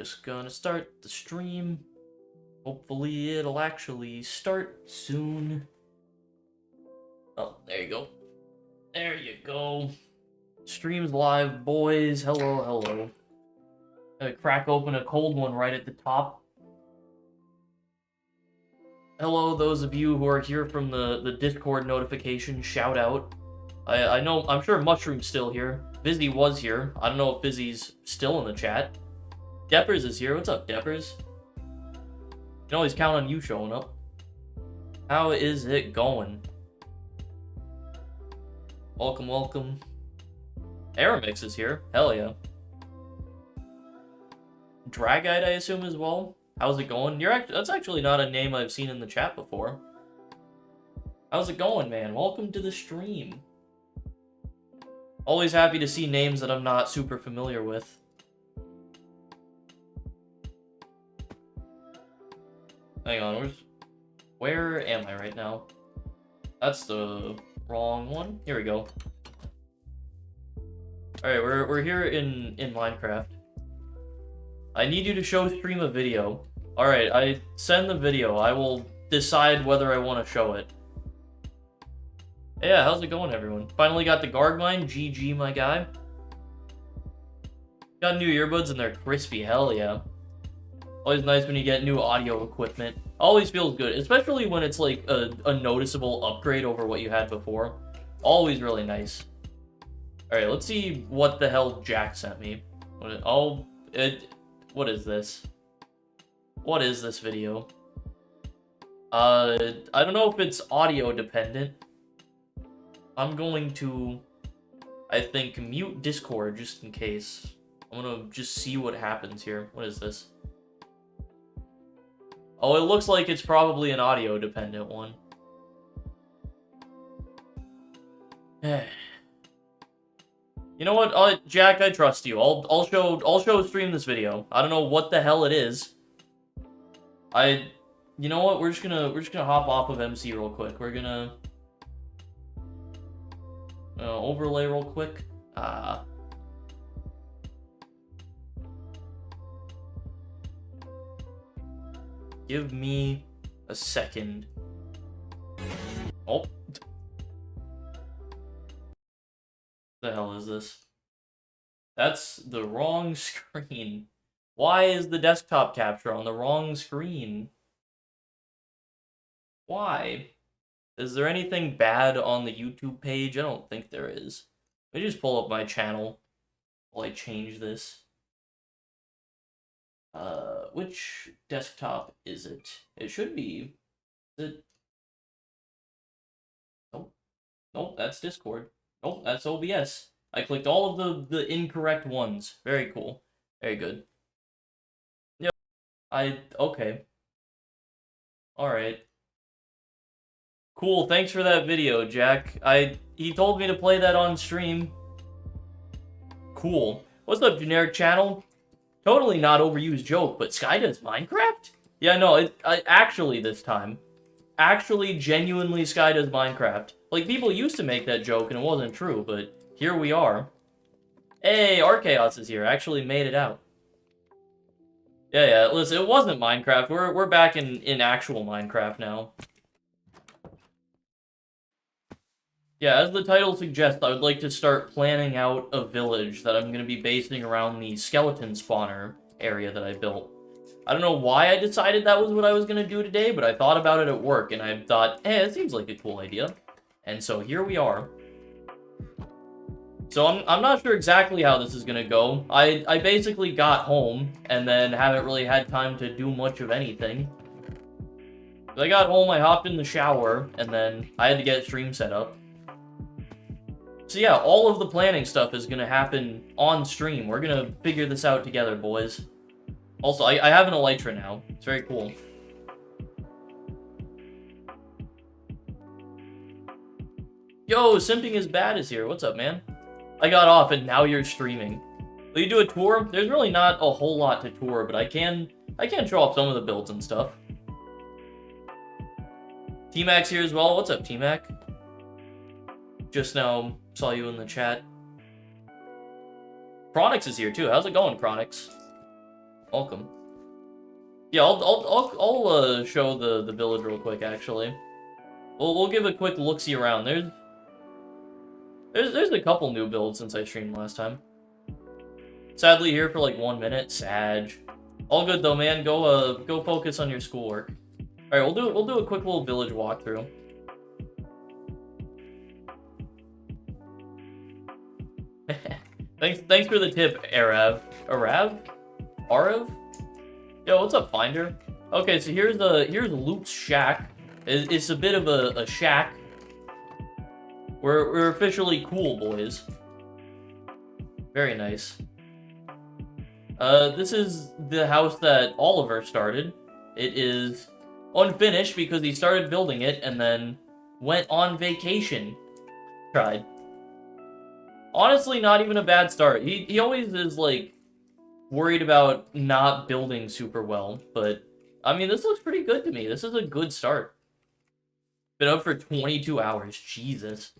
Just gonna start the stream. Hopefully it'll actually start soon. Oh, there you go. There you go. Stream's live, boys. Hello, hello. Gonna crack open a cold one right at the top. Hello, those of you who are here from the Discord notification. Shout out. I know, I'm sure Mushroom's still here. Busy was here. I don't know if Busy's still in the chat. Deppers is here. What's up, Deppers? You can always count on you showing up. How is it going? Welcome, welcome. Aramix is here. Hell yeah. Dragite, I assume, as well. How's it going? That's actually not a name I've seen in the chat before. How's it going, man? Welcome to the stream. Always happy to see names that I'm not super familiar with. Hang on, where am I right now? That's the wrong one. Here we go. Alright, we're here in Minecraft. I need you to show stream a video. Alright, I send the video. I will decide whether I want to show it. Yeah, how's it going, everyone? Finally got the Gargmine. GG, my guy. Got new earbuds and they're crispy. Hell yeah. Always nice when you get new audio equipment. Always feels good, especially when it's like a noticeable upgrade over what you had before. Always really nice. Alright, let's see what the hell Jack sent me. What is this? What is this video? I don't know if it's audio dependent. I'm going to, I think, mute Discord just in case. I'm gonna just see what happens here. What is this? Oh, it looks like it's probably an audio dependent one. You know what, Jack? I trust you. I'll show stream this video. I don't know what the hell it is. You know what? We're just gonna hop off of MC real quick. We're gonna overlay real quick. Give me a second. Oh. The hell is this? That's the wrong screen. Why is the desktop capture on the wrong screen? Why? Is there anything bad on the YouTube page? I don't think there is. Let me just pull up my channel while I change this. Which desktop is it? It should be... Is it... Nope. Nope, that's Discord. Nope, that's OBS. I clicked all of the incorrect ones. Very cool. Very good. Yep. Okay. Alright. Cool, thanks for that video, Jack. He told me to play that on stream. Cool. What's up, generic channel? Totally not overused joke, but Sky does Minecraft? Yeah, no, actually this time. Actually, genuinely, Sky does Minecraft. Like, people used to make that joke and it wasn't true, but here we are. Hey, Archaos is here. Actually made it out. Yeah, listen, it wasn't Minecraft. We're back in actual Minecraft now. Yeah, as the title suggests, I would like to start planning out a village that I'm going to be basing around the skeleton spawner area that I built. I don't know why I decided that was what I was going to do today, but I thought about it at work, and I thought, hey, it seems like a cool idea. And so here we are. So I'm not sure exactly how this is going to go. I basically got home, and then haven't really had time to do much of anything. So I got home, I hopped in the shower, and then I had to get stream set up. So yeah, all of the planning stuff is going to happen on stream. We're going to figure this out together, boys. Also, I have an Elytra now. It's very cool. Yo, Simping is Bad is here. What's up, man? I got off and now you're streaming. Will you do a tour? There's really not a whole lot to tour, but I can show off some of the builds and stuff. T-Mac's here as well. What's up, T-Mac? Just now saw you in the chat. Chronix is here too. How's it going, Chronix? Welcome. Yeah, I'll show the village real quick, actually. We'll give a quick look-see around. There's a couple new builds since I streamed last time. Sadly here for like 1 minute. Sag. All good though, man. Go focus on your schoolwork. Alright, we'll do a quick little village walkthrough. Thanks for the tip, Arav. Arav? Yo, what's up, Finder? Okay, so here's Luke's shack. It's a bit of a shack. We're officially cool, boys. Very nice. This is the house that Oliver started. It is unfinished because he started building it and then went on vacation. Tried. Honestly, not even a bad start. He always is, like, worried about not building super well, but, I mean, this looks pretty good to me. This is a good start. Been up for 22 hours. Jesus.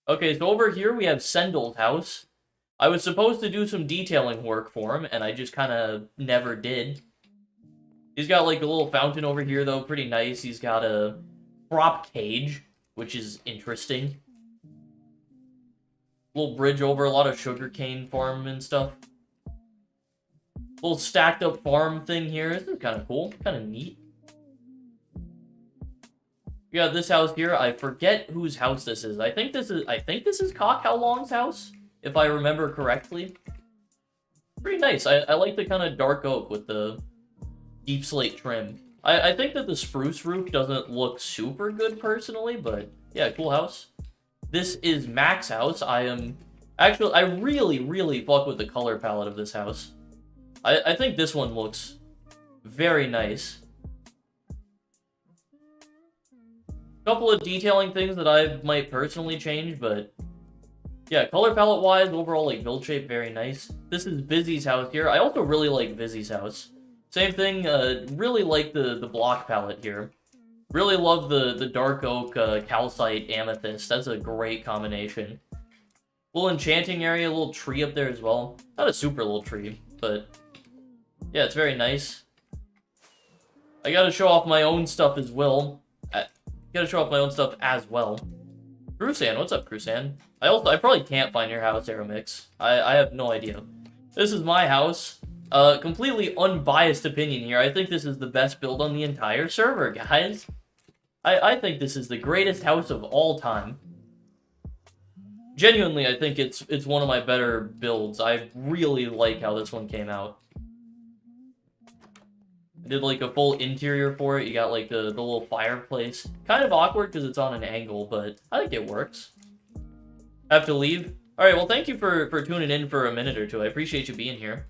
Okay, so over here we have Sendel's house. I was supposed to do some detailing work for him, and I just kind of never did. He's got, like, a little fountain over here, though. Pretty nice. He's got a prop cage, which is interesting. Little bridge over, a lot of sugarcane farm and stuff. Little stacked up farm thing here. This is kind of cool. Kind of neat. We got this house here. I forget whose house this is. I think this is Cock How Long's house, if I remember correctly. Pretty nice. I like the kind of dark oak with the deep slate trim. I think that the spruce roof doesn't look super good personally, but yeah, cool house. This is Mac's house. I really, really fuck with the color palette of this house. I think this one looks very nice. Couple of detailing things that I might personally change, but yeah, color palette wise, overall like build shape, very nice. This is Vizzy's house here. I also really like Vizzy's house. Same thing, really like the block palette here. Really love the dark oak, calcite amethyst. That's a great combination. Little enchanting area, a little tree up there as well. Not a super little tree, but yeah, it's very nice. I gotta show off my own stuff as well. Crusan, what's up, Crusan? I probably can't find your house, Aeromix. I have no idea. This is my house. Completely unbiased opinion here. I think this is the best build on the entire server, guys. I think this is the greatest house of all time. Genuinely, I think it's one of my better builds. I really like how this one came out. I did like a full interior for it. You got like the little fireplace. Kind of awkward because it's on an angle, but I think it works. I have to leave. Alright, well thank you for tuning in for a minute or two. I appreciate you being here.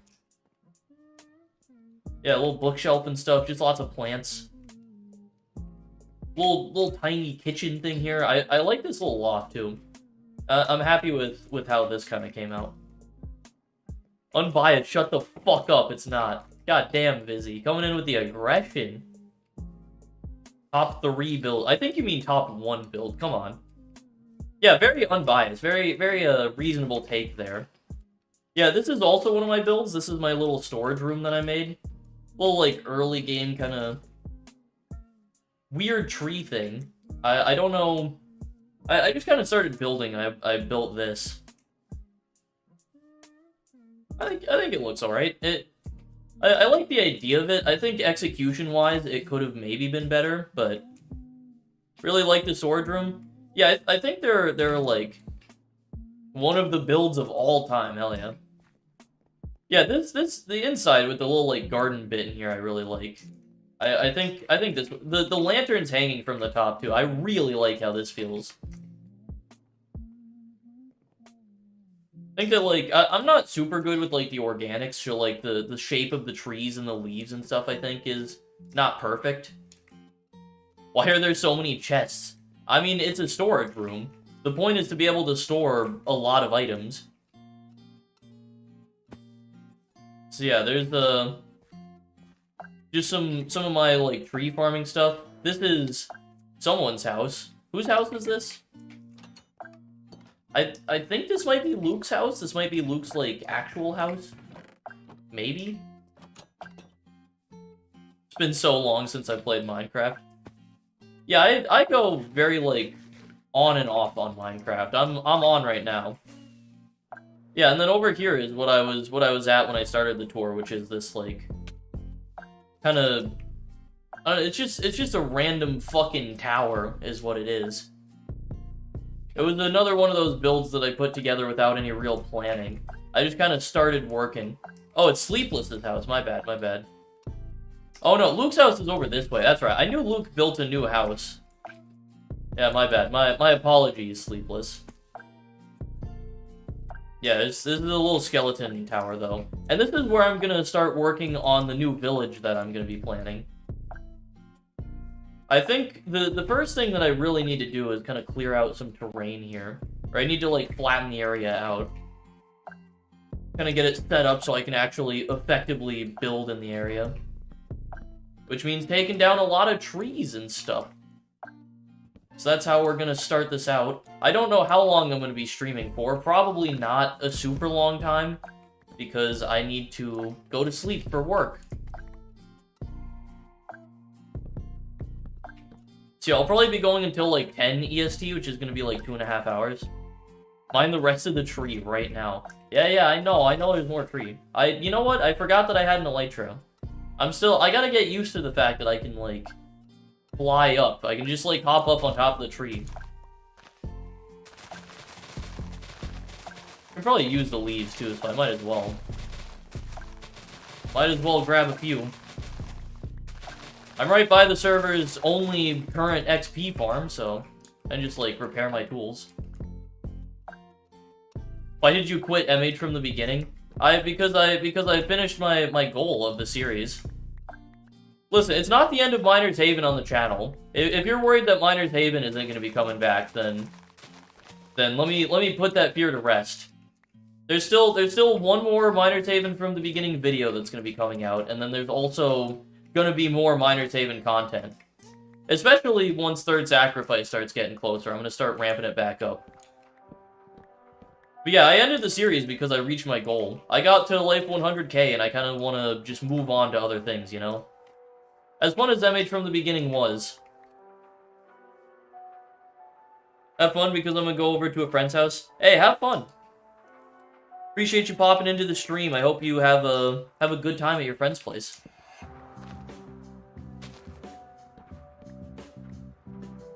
Yeah, a little bookshelf and stuff. Just lots of plants. Little tiny kitchen thing here. I like this little loft too. I'm happy with how this kind of came out. Unbiased, shut the fuck up, it's not. God damn, Vizzy. Coming in with the aggression. Top 3 build. I think you mean top 1 build. Come on. Yeah, very unbiased. Very reasonable take there. Yeah, this is also one of my builds. This is my little storage room that I made. Little, like, early game kind of weird tree thing. I don't know. I just kind of started building. I built this. I think it looks alright. I like the idea of it. I think execution-wise, it could have maybe been better, but really like the storage room. Yeah, I think they're like one of the builds of all time. Hell yeah. Yeah, the inside with the little like garden bit in here, I really like. I think this the lanterns hanging from the top too. I really like how this feels. I think that, like, I'm not super good with, like, the organics, so, like, the shape of the trees and the leaves and stuff, I think, is not perfect. Why are there so many chests? I mean, it's a storage room. The point is to be able to store a lot of items. So, yeah, there's just some of my, like, tree farming stuff. This is someone's house. Whose house is this? I think this might be Luke's house. This might be Luke's, like, actual house. Maybe? been so long since I played Minecraft. Yeah, I go very, like, on and off on Minecraft. I'm on right now. Yeah, and then over here is what I was at when I started the tour, which is this, like, kind of... it's just a random fucking tower, is what it is. It was another one of those builds that I put together without any real planning. I just kind of started working. Oh, it's Sleepless's house. My bad, my bad. Oh no, Luke's house is over this way. That's right. I knew Luke built a new house. Yeah, my bad. My apologies, Sleepless. Yeah, this is a little skeleton tower, though. And this is where I'm gonna start working on the new village that I'm gonna be planning. I think the first thing that I really need to do is kind of clear out some terrain here. Or I need to, like, flatten the area out. Kind of get it set up so I can actually effectively build in the area. Which means taking down a lot of trees and stuff. So that's how we're going to start this out. I don't know how long I'm going to be streaming for. Probably not a super long time. Because I need to go to sleep for work. So yeah, I'll probably be going until like 10 EST, which is going to be like 2.5 hours. Mine the rest of the tree right now. Yeah, I know there's more tree. You know what? I forgot that I had an elytra. I gotta get used to the fact that I can, like, fly up. I can just, like, hop up on top of the tree. I can probably use the leaves, too, so I might as well. Might as well grab a few. I'm right by the server's only current XP farm, so I can just, like, repair my tools. Why did you quit MH from the beginning? Because I finished my goal of the series. Listen, it's not the end of Miner's Haven on the channel. If you're worried that Miner's Haven isn't going to be coming back, then let me put that fear to rest. There's still one more Miner's Haven from the beginning video that's going to be coming out, and then there's also going to be more Miner's Haven content. Especially once Third Sacrifice starts getting closer, I'm going to start ramping it back up. But yeah, I ended the series because I reached my goal. I got to Life 100k, and I kind of want to just move on to other things, you know? As fun as MH from the beginning was. Have fun because I'm going to go over to a friend's house. Hey, have fun! Appreciate you popping into the stream. I hope you have a good time at your friend's place.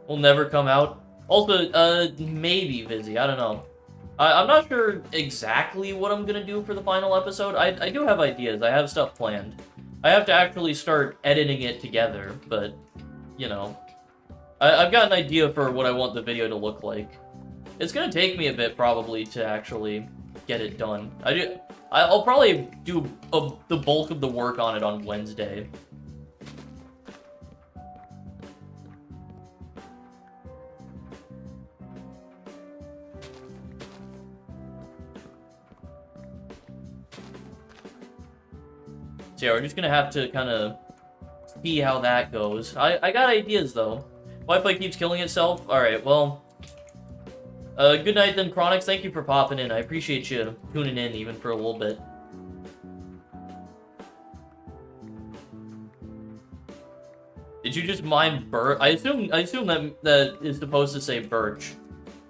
Will never come out. Also, maybe Vizzy, I don't know. I'm not sure exactly what I'm gonna do for the final episode. I do have ideas. I have stuff planned. I have to actually start editing it together, but, you know. I've got an idea for what I want the video to look like. It's gonna take me a bit, probably, to actually get it done. I'll probably do the bulk of the work on it on Wednesday. So yeah, we're just gonna have to kind of see how that goes. I got ideas, though. Wi-Fi keeps killing itself? Alright, well... good night then, Chronix. Thank you for popping in. I appreciate you tuning in, even for a little bit. Did you just mine birch? I assume that is supposed to say birch.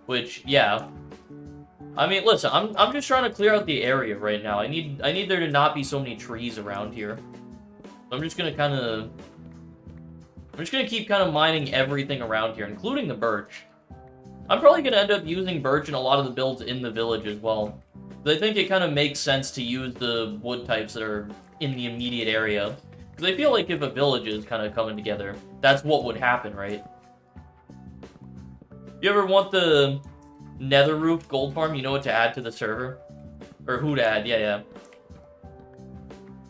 Which, yeah. I mean, listen, I'm just trying to clear out the area right now. I need there to not be so many trees around here. So I'm just gonna keep kind of mining everything around here, including the birch. I'm probably gonna end up using birch in a lot of the builds in the village as well. Because I think it kind of makes sense to use the wood types that are in the immediate area. Because I feel like if a village is kind of coming together, that's what would happen, right? You ever want the Nether Roof gold farm? You know what to add to the server? Or who to add, yeah.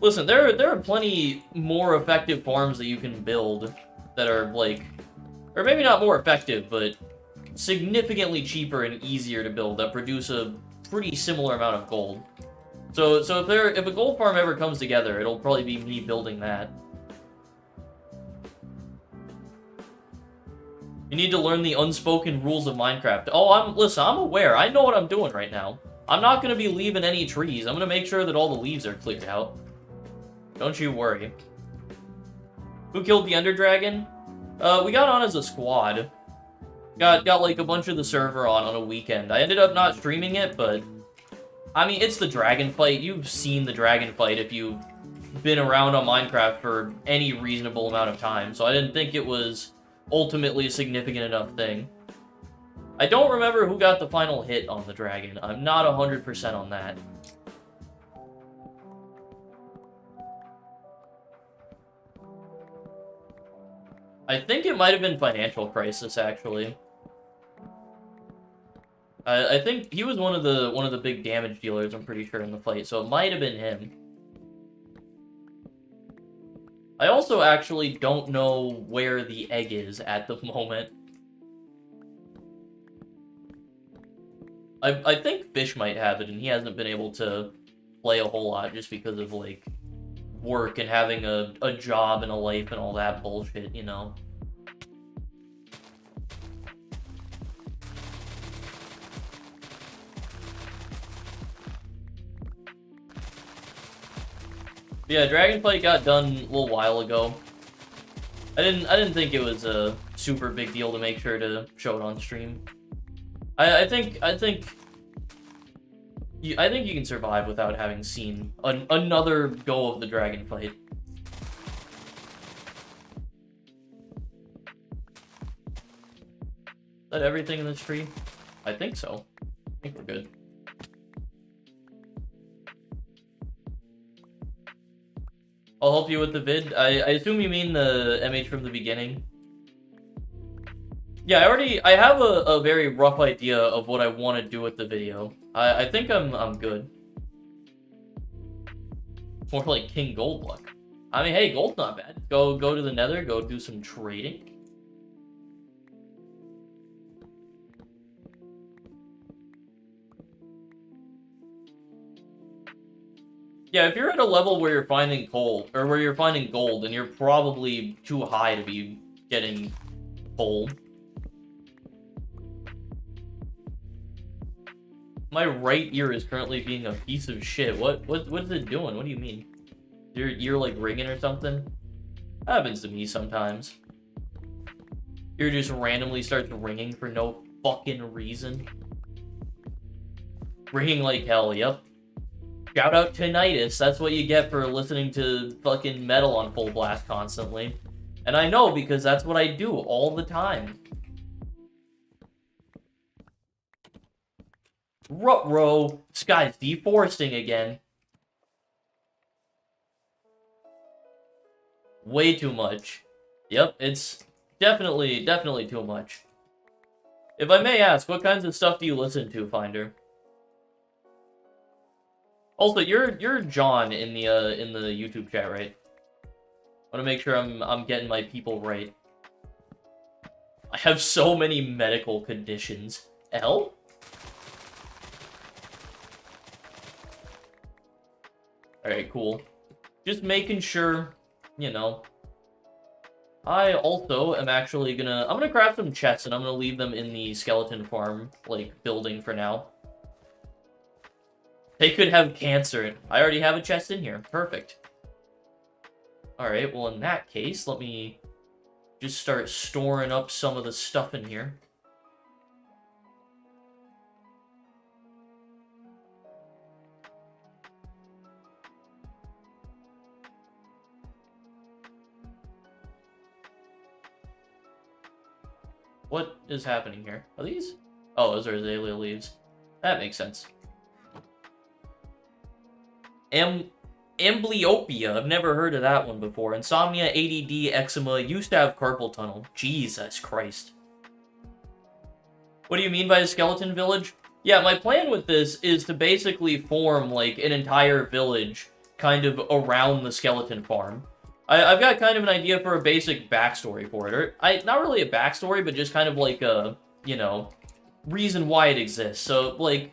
Listen, there are plenty more effective farms that you can build that are, like... Or maybe not more effective, but significantly cheaper and easier to build that produce a pretty similar amount of gold. So if a gold farm ever comes together, it'll probably be me building that. You need to learn the unspoken rules of Minecraft. Oh, listen, I'm aware. I know what I'm doing right now. I'm not going to be leaving any trees. I'm going to make sure that all the leaves are cleared out. Don't you worry. Who killed the Ender Dragon? We got on as a squad. Got like a bunch of the server on a weekend. I ended up not streaming it, but I mean, it's the dragon fight. You've seen the dragon fight if you've been around on Minecraft for any reasonable amount of time, so I didn't think it was ultimately a significant enough thing. I don't remember who got the final hit on the dragon. I'm not 100% on that. I think it might have been Financial Crisis, actually. I think he was one of the big damage dealers, I'm pretty sure, in the fight, so it might have been him. I also actually don't know where the egg is at the moment. I think Fish might have it, and he hasn't been able to play a whole lot just because of, like, work and having a job and a life and all that bullshit, you know? Yeah, Dragonflight got done a little while ago. I didn't think it was a super big deal to make sure to show it on stream. I think you can survive without having seen another go of the dragon fight. Is that everything in this tree? I think so. I think we're good. I'll help you with the vid. I assume you mean the MH from the beginning. Yeah, I have a very rough idea of what I want to do with the video. I think I'm good. More like King Goldluck. I mean, hey, gold's not bad. Go to the Nether, go do some trading. Yeah, if you're at a level where you're finding coal, or where you're finding gold, then you're probably too high to be getting coal. My right ear is currently being a piece of shit. What is it doing? What do you mean? Your ear like ringing or something? That happens to me sometimes. Ear just randomly starts ringing for no fucking reason. Ringing like hell, yep. Shout out to Tinnitus, that's what you get for listening to fucking metal on full blast constantly. And I know because that's what I do all the time. Ruh-roh, Sky's deforesting again. Way too much. Yep, it's definitely too much. If I may ask, what kinds of stuff do you listen to, Finder? Also, you're John in the YouTube chat, right? I want to make sure I'm getting my people right. I have so many medical conditions. L? Alright, cool. Just making sure, you know. I also am actually I'm gonna craft some chests and I'm gonna leave them in the skeleton farm, like, building for now. They could have cancer. I already have a chest in here. Perfect. Alright, well in that case, let me just start storing up some of the stuff in here. What is happening here? Are these? Oh, those are azalea leaves. That makes sense. Amblyopia, I've never heard of that one before. Insomnia, ADD, eczema, used to have carpal tunnel. Jesus Christ. What do you mean by a skeleton village? Yeah, my plan with this is to basically form, like, an entire village kind of around the skeleton farm. I've got kind of an idea for a basic backstory for it. Or, not really a backstory, but just kind of like a, you know, reason why it exists. So, like,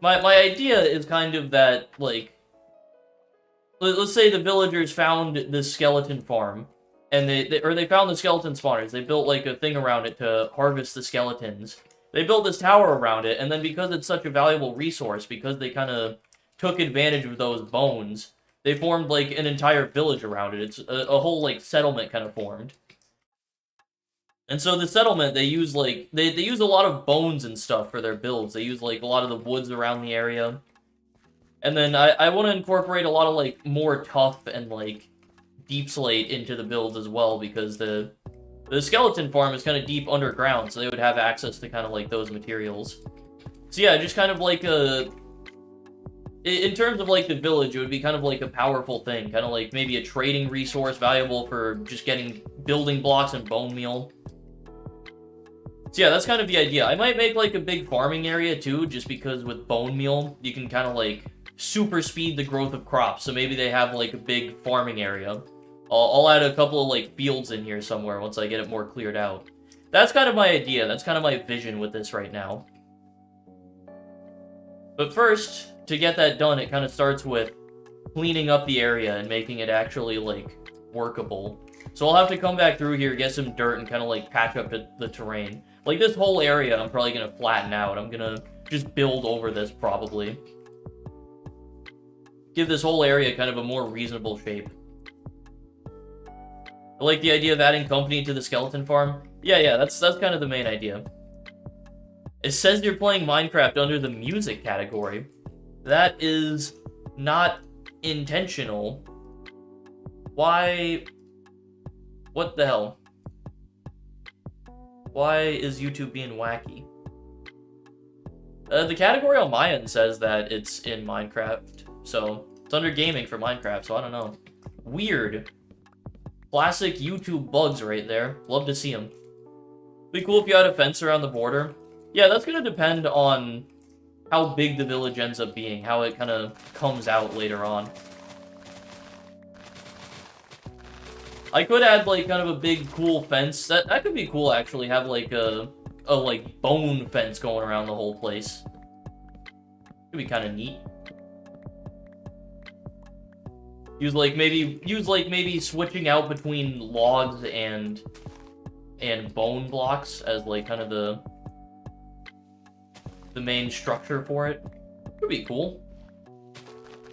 my idea is kind of that, like, let's say the villagers found this skeleton farm, and they found the skeleton spawners. They built, like, a thing around it to harvest the skeletons. They built this tower around it, and then because it's such a valuable resource, because they kind of took advantage of those bones, They formed, like, an entire village around it. It's a whole, like, settlement kind of formed. And so the settlement, they use, like, they use a lot of bones and stuff for their builds. They use, like, a lot of the woods around the area. And then I want to incorporate a lot of, like, more tough and, like, deep slate into the builds as well, because the skeleton farm is kind of deep underground, so they would have access to kind of, like, those materials. So yeah, just kind of like a... In terms of, like, the village, it would be kind of like a powerful thing. Kind of like maybe a trading resource valuable for just getting building blocks and bone meal. So yeah, that's kind of the idea. I might make, like, a big farming area, too, just because with bone meal, you can kind of, like, super speed the growth of crops. So maybe they have, like, a big farming area. I'll add a couple of, like, fields in here somewhere once I get it more cleared out. That's kind of my idea. That's kind of my vision with this right now. But first, to get that done, it kind of starts with cleaning up the area and making it actually, like, workable. So I'll have to come back through here, get some dirt, and kind of, like, patch up the terrain. Like, this whole area, I'm probably going to flatten out. I'm going to just build over this, probably. Give this whole area kind of a more reasonable shape. I like the idea of adding company to the skeleton farm. Yeah, that's kind of the main idea. It says you're playing Minecraft under the music category. That is not intentional. Why? What the hell? Why is YouTube being wacky? The category on my end says that it's in Minecraft, so it's under gaming for Minecraft, so I don't know. Weird. Classic YouTube bugs right there. Love to see them. Be cool if you had a fence around the border. Yeah, that's gonna depend on how big the village ends up being, how it kind of comes out later on. I could add, like, kind of a big, cool fence. That could be cool, actually. Have, like, a like, bone fence going around the whole place. Could be kind of neat. Use, like, maybe switching out between logs and bone blocks as, like, kind of the main structure for it. Could be cool.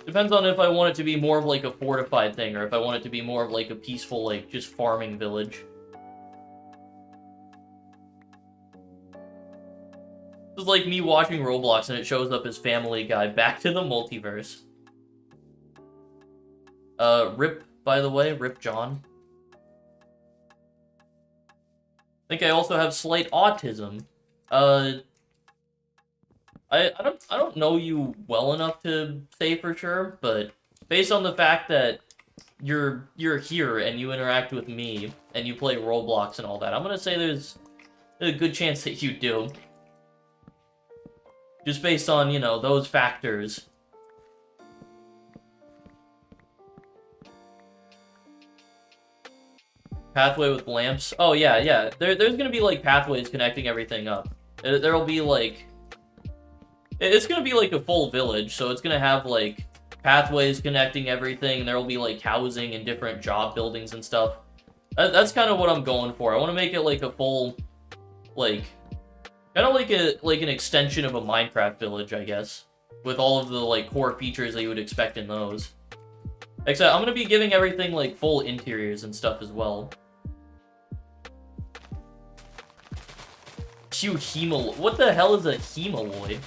Depends on if I want it to be more of, like, a fortified thing, or if I want it to be more of, like, a peaceful, like, just farming village. This is like me watching Roblox and it shows up as Family Guy. Back to the multiverse. Rip, by the way. Rip John. I think I also have slight autism. I don't know you well enough to say for sure, but based on the fact that you're here and you interact with me and you play Roblox and all that, I'm gonna say there's a good chance that you do. Just based on, you know, those factors. Pathway with lamps. Oh yeah. There's gonna be, like, pathways connecting everything up. There'll be, like... It's gonna be, like, a full village, so it's gonna have, like, pathways connecting everything. There'll be, like, housing and different job buildings and stuff. That's kind of what I'm going for. I want to make it, like, a full, like... kind of like an extension of a Minecraft village, I guess. With all of the, like, core features that you would expect in those. Except I'm gonna be giving everything, like, full interiors and stuff as well. What the hell is a hemaloid?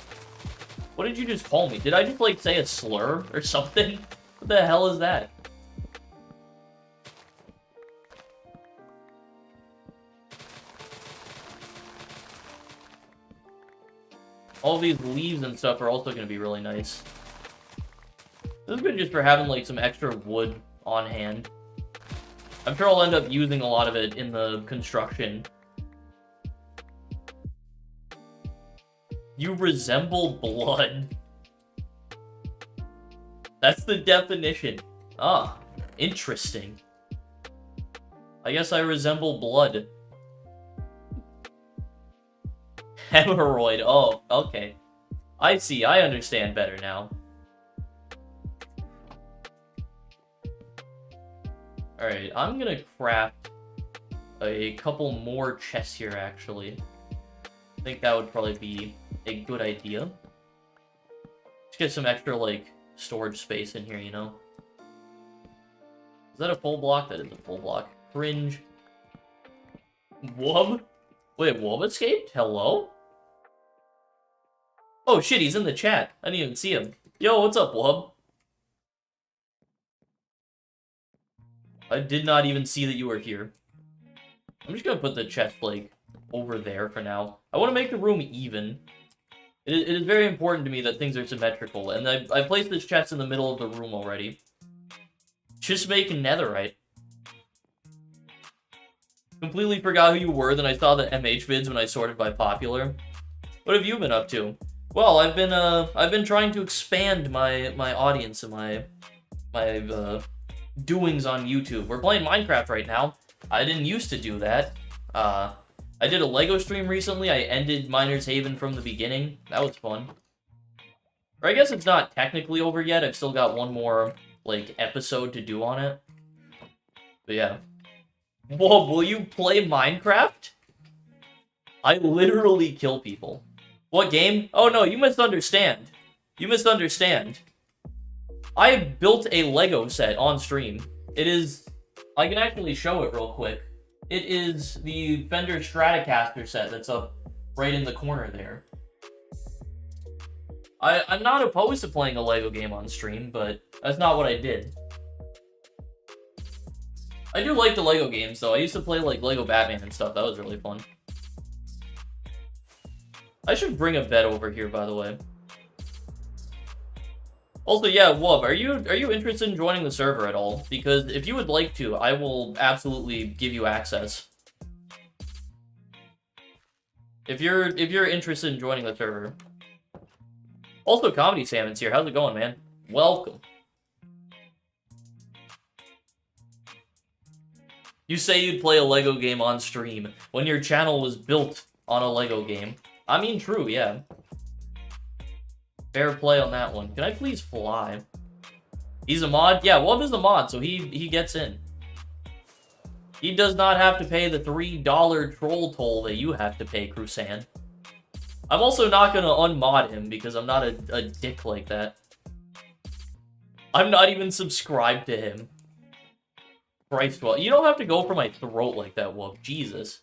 What did you just call me? Did I just, like, say a slur or something? What the hell is that? All these leaves and stuff are also going to be really nice. This is good just for having, like, some extra wood on hand. I'm sure I'll end up using a lot of it in the construction. You resemble blood. That's the definition. Ah, interesting. I guess I resemble blood. Hemorrhoid. Oh, okay. I see. I understand better now. Alright, I'm gonna craft a couple more chests here, actually. I think that would probably be a good idea. Just get some extra, like, storage space in here, you know? that a full block? That is a full block. Cringe. Wub? Wait, Wub escaped? Hello? Oh shit, he's in the chat. I didn't even see him. Yo, what's up, Wub? I did not even see that you were here. I'm just gonna put the chest plate over there for now. I want to make the room even. It is very important to me that things are symmetrical, and I placed this chest in the middle of the room already. Just making netherite. Completely forgot who you were, then I saw the MH vids when I sorted by popular. What have you been up to? Well, I've been trying to expand my audience and my doings on YouTube. We're playing Minecraft right now. I didn't used to do that. I did a LEGO stream recently. I ended Miner's Haven from the beginning. That was fun. Or I guess it's not technically over yet. I've still got one more, like, episode to do on it. But yeah. Whoa, will you play Minecraft? I literally kill people. What game? Oh no, you misunderstand. You misunderstand. I built a LEGO set on stream. It is... I can actually show it real quick. It is the Fender Stratocaster set that's up right in the corner there. I'm not opposed to playing a LEGO game on stream, but that's not what I did. I do like the LEGO games, though. I used to play, like, LEGO Batman and stuff. That was really fun. I should bring a bed over here, by the way. Also, yeah, Wub, are you interested in joining the server at all? Because if you would like to, I will absolutely give you access. If you're interested in joining the server. Also, Comedy Salmon's here. How's it going, man? Welcome. You say you'd play a LEGO game on stream when your channel was built on a LEGO game. I mean, true, yeah. Fair play on that one. Can I please fly? He's a mod? Yeah, Wub is a mod, so he gets in. He does not have to pay the $3 troll toll that you have to pay, Crusan. I'm also not going to unmod him because I'm not a dick like that. I'm not even subscribed to him. Christ, well, you don't have to go for my throat like that, Wub. Jesus.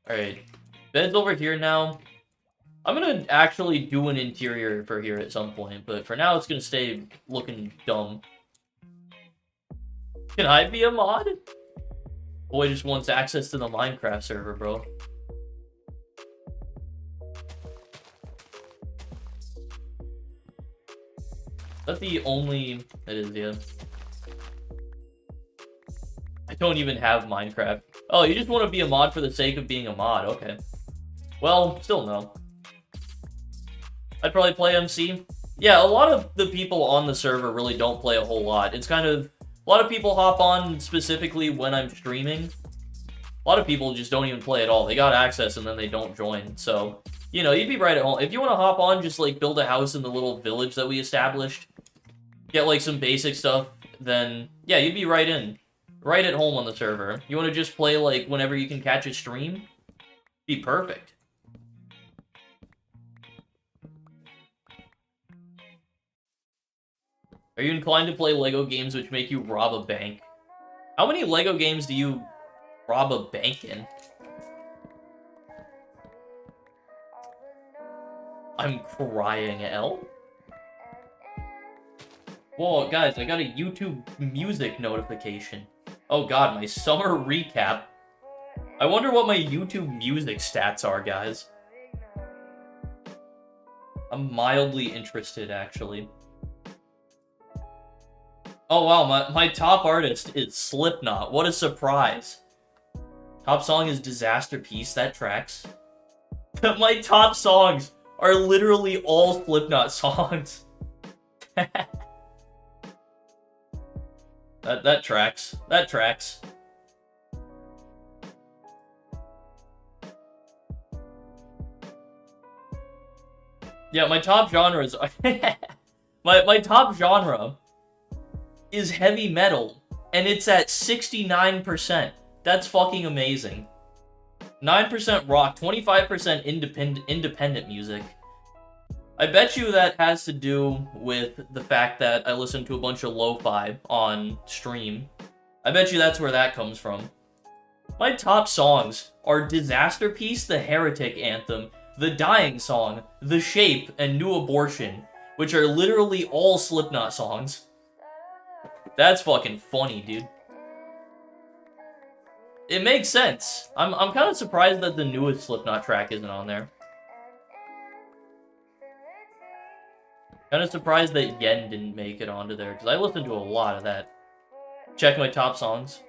Alright. Bed's over here now. I'm gonna actually do an interior for here at some point, but for now it's gonna stay looking dumb. Can I be a mod? Boy just wants access to the Minecraft server, bro. That's the only... It is, yeah. I don't even have Minecraft. Oh, you just want to be a mod for the sake of being a mod, okay. Well, still no. I'd probably play MC. Yeah, a lot of the people on the server really don't play a whole lot. It's kind of... A lot of people hop on specifically when I'm streaming. A lot of people just don't even play at all. They got access and then they don't join. So, you know, you'd be right at home. If you want to hop on, just, like, build a house in the little village that we established. Get, like, some basic stuff. Then, yeah, you'd be right in. Right at home on the server. You want to just play, like, whenever you can catch a stream? Be perfect. Are you inclined to play LEGO games which make you rob a bank? How many LEGO games do you rob a bank in? I'm crying, L. Whoa, guys, I got a YouTube music notification. Oh god, my summer recap. I wonder what my YouTube music stats are, guys. I'm mildly interested, actually. Oh wow, my top artist is Slipknot. What a surprise. Top song is Disaster Piece. That tracks. My top songs are literally all Slipknot songs. That tracks. That tracks. Yeah, my top genres are... my top genre is heavy metal, and it's at 69%. That's fucking amazing. 9% rock, 25% independent music. I bet you that has to do with the fact that I listen to a bunch of lo-fi on stream. I bet you that's where that comes from. My top songs are Disaster Piece, The Heretic Anthem, The Dying Song, The Shape, and New Abortion, which are literally all Slipknot songs. That's fucking funny, dude. It makes sense. I'm kind of surprised that the newest Slipknot track isn't on there. Kind of surprised that Yen didn't make it onto there, because I listened to a lot of that. Check my top songs.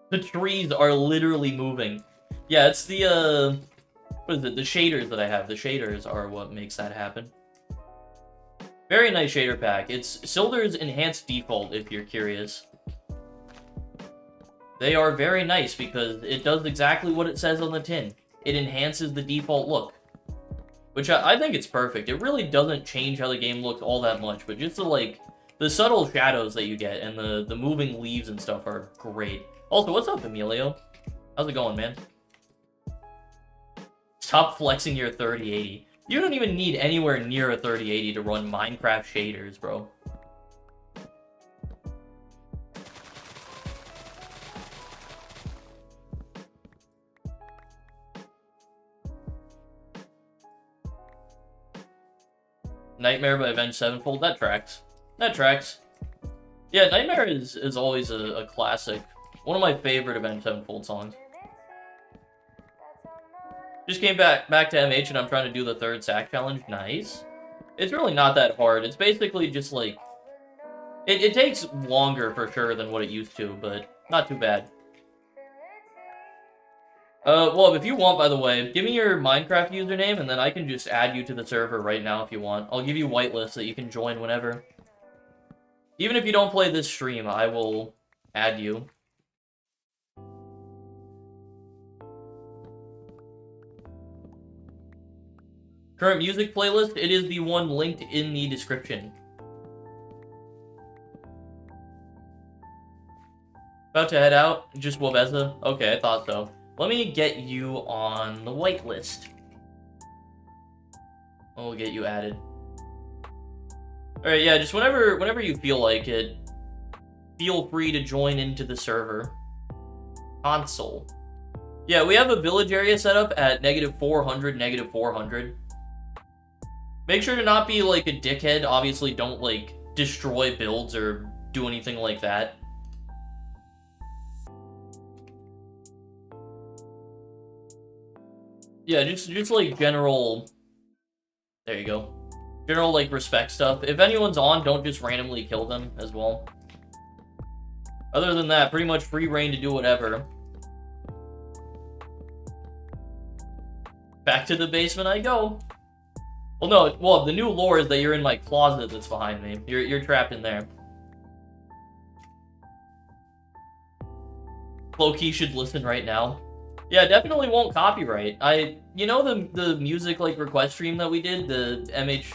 The trees are literally moving. Yeah, it's the, what is it? The shaders that I have. The shaders are what makes that happen. Very nice shader pack. It's Silder's Enhanced Default, if you're curious. They are very nice because it does exactly what it says on the tin. It enhances the default look. Which I think it's perfect. It really doesn't change how the game looks all that much, but just the subtle shadows that you get and the moving leaves and stuff are great. Also, what's up, Emilio? How's it going, man? Stop flexing your 3080. You don't even need anywhere near a 3080 to run Minecraft shaders, bro. Nightmare by Avenged Sevenfold, that tracks. That tracks. Yeah, Nightmare is always a classic. One of my favorite Avenged Sevenfold songs. Just came back to MH and I'm trying to do the 3rd sack challenge. Nice. It's really not that hard. It's basically just like... It takes longer for sure than what it used to, but not too bad. Well, if you want, by the way, give me your Minecraft username, and then I can just add you to the server right now if you want. I'll give you whitelist that you can join whenever. Even if you don't play this stream, I will add you. Current music playlist, it is the one linked in the description. About to head out? Just Wabeza? Okay, I thought so. Let me get you on the whitelist. We'll get you added. Alright, yeah, just whenever you feel like it, feel free to join into the server. Console. Yeah, we have a village area set up at -400, -400. Make sure to not be like a dickhead. Obviously, don't like destroy builds or do anything like that. Yeah, just like general... There you go. General, like, respect stuff. If anyone's on, don't just randomly kill them as well. Other than that, pretty much free reign to do whatever. Back to the basement I go. Well, no, well, the new lore is that you're in my closet that's behind me. You're trapped in there. Low-key should listen right now. Yeah, definitely won't copyright. You know the music, like, request stream that we did? The MH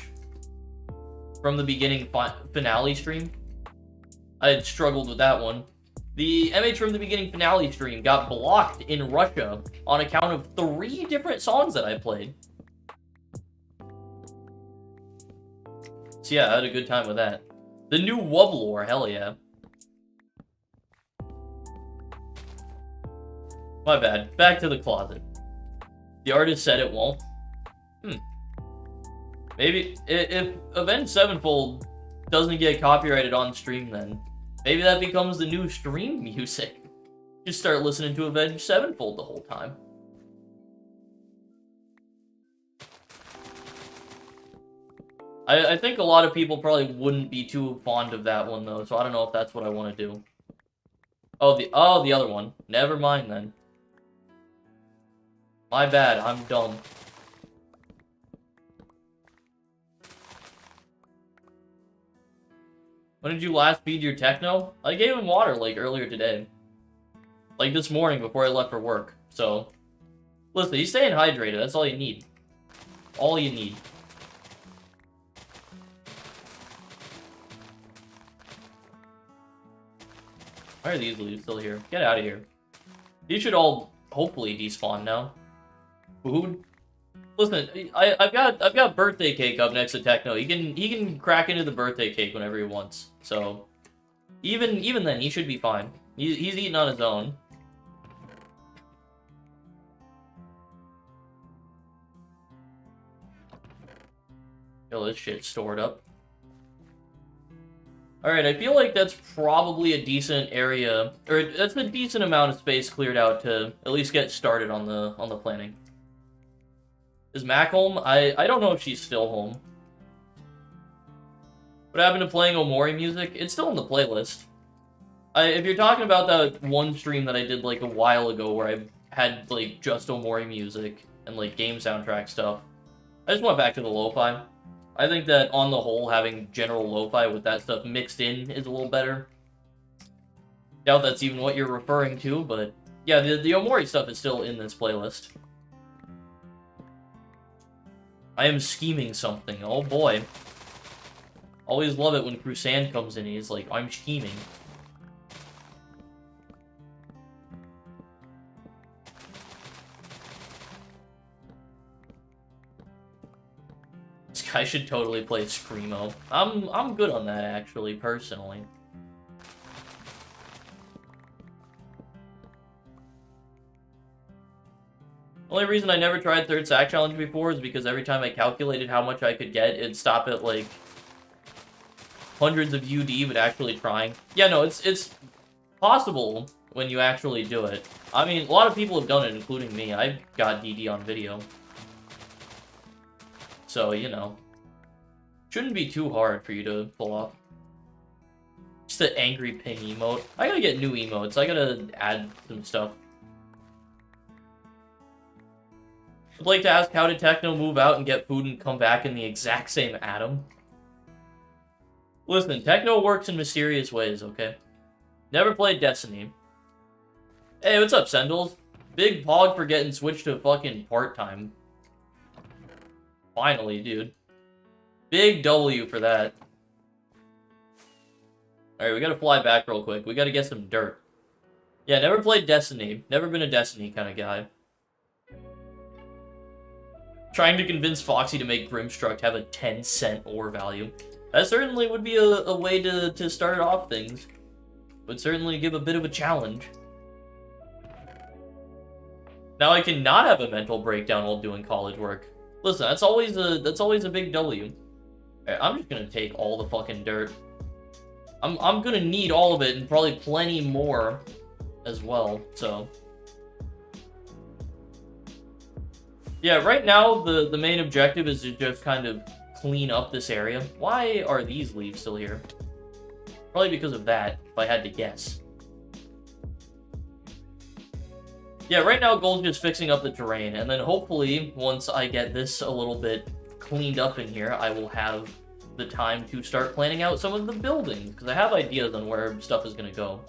from the beginning finale stream? I had struggled with that one. The MH from the beginning finale stream got blocked in Russia on account of 3 different songs that I played. So yeah, I had a good time with that. The new Wub lore, hell yeah. My bad. Back to the closet. The artist said it won't. Maybe if Avenged Sevenfold doesn't get copyrighted on stream, then maybe that becomes the new stream music. Just start listening to Avenged Sevenfold the whole time. I think a lot of people probably wouldn't be too fond of that one though, so I don't know if that's what I want to do. Oh, the other one. Never mind then. My bad, I'm dumb. When did you last feed your techno? I gave him water, like, earlier today. Like, this morning before I left for work. So, listen, he's staying hydrated. That's all you need. All you need. Why are these leaves still here? Get out of here. These should all, hopefully, despawn now. Food? Listen, I've got birthday cake up next to Techno. He can crack into the birthday cake whenever he wants. So even then, he should be fine. He's eating on his own. Yo, this shit's stored up. Alright, I feel like that's probably a decent area, or that's a decent amount of space cleared out to at least get started on the planning. Is Mac home? I don't know if she's still home. What happened to playing Omori music? It's still in the playlist. If you're talking about that one stream that I did like a while ago where I had like just Omori music and like game soundtrack stuff, I just went back to the lo-fi. I think that on the whole, having general lo-fi with that stuff mixed in is a little better. Doubt that's even what you're referring to, but yeah, the Omori stuff is still in this playlist. I am scheming something. Oh boy. Always love it when Crusand comes in and he's like, I'm scheming. This guy should totally play Screamo. I'm good on that actually, personally. Only reason I never tried Third Sack Challenge before is because every time I calculated how much I could get, it'd stop at like hundreds of UD, but actually trying. Yeah, no, it's possible when you actually do it. I mean, a lot of people have done it, including me. I've got DD on video. So, you know. Shouldn't be too hard for you to pull off. Just the angry ping emote. I gotta get new emotes. I gotta add some stuff. I'd like to ask, how did Techno move out and get food and come back in the exact same atom? Listen, Techno works in mysterious ways, okay? Never played Destiny. Hey, what's up, Sendles? Big pog for getting switched to fucking part-time. Finally, dude. Big W for that. Alright, we gotta fly back real quick. We gotta get some dirt. Yeah, never played Destiny. Never been a Destiny kind of guy. Trying to convince Foxy to make Grimstruct have a 10-cent ore value. That certainly would be a way to start off things. Would certainly give a bit of a challenge. Now I cannot have a mental breakdown while doing college work. Listen, that's always a big W. Right, I'm just gonna take all the fucking dirt. I'm gonna need all of it and probably plenty more as well, so. Yeah, right now the main objective is to just kind of clean up this area. Why are these leaves still here? Probably because of that, if I had to guess. Yeah, right now goal's just fixing up the terrain, and then hopefully, once I get this a little bit cleaned up in here, I will have the time to start planning out some of the buildings, because I have ideas on where stuff is going to go.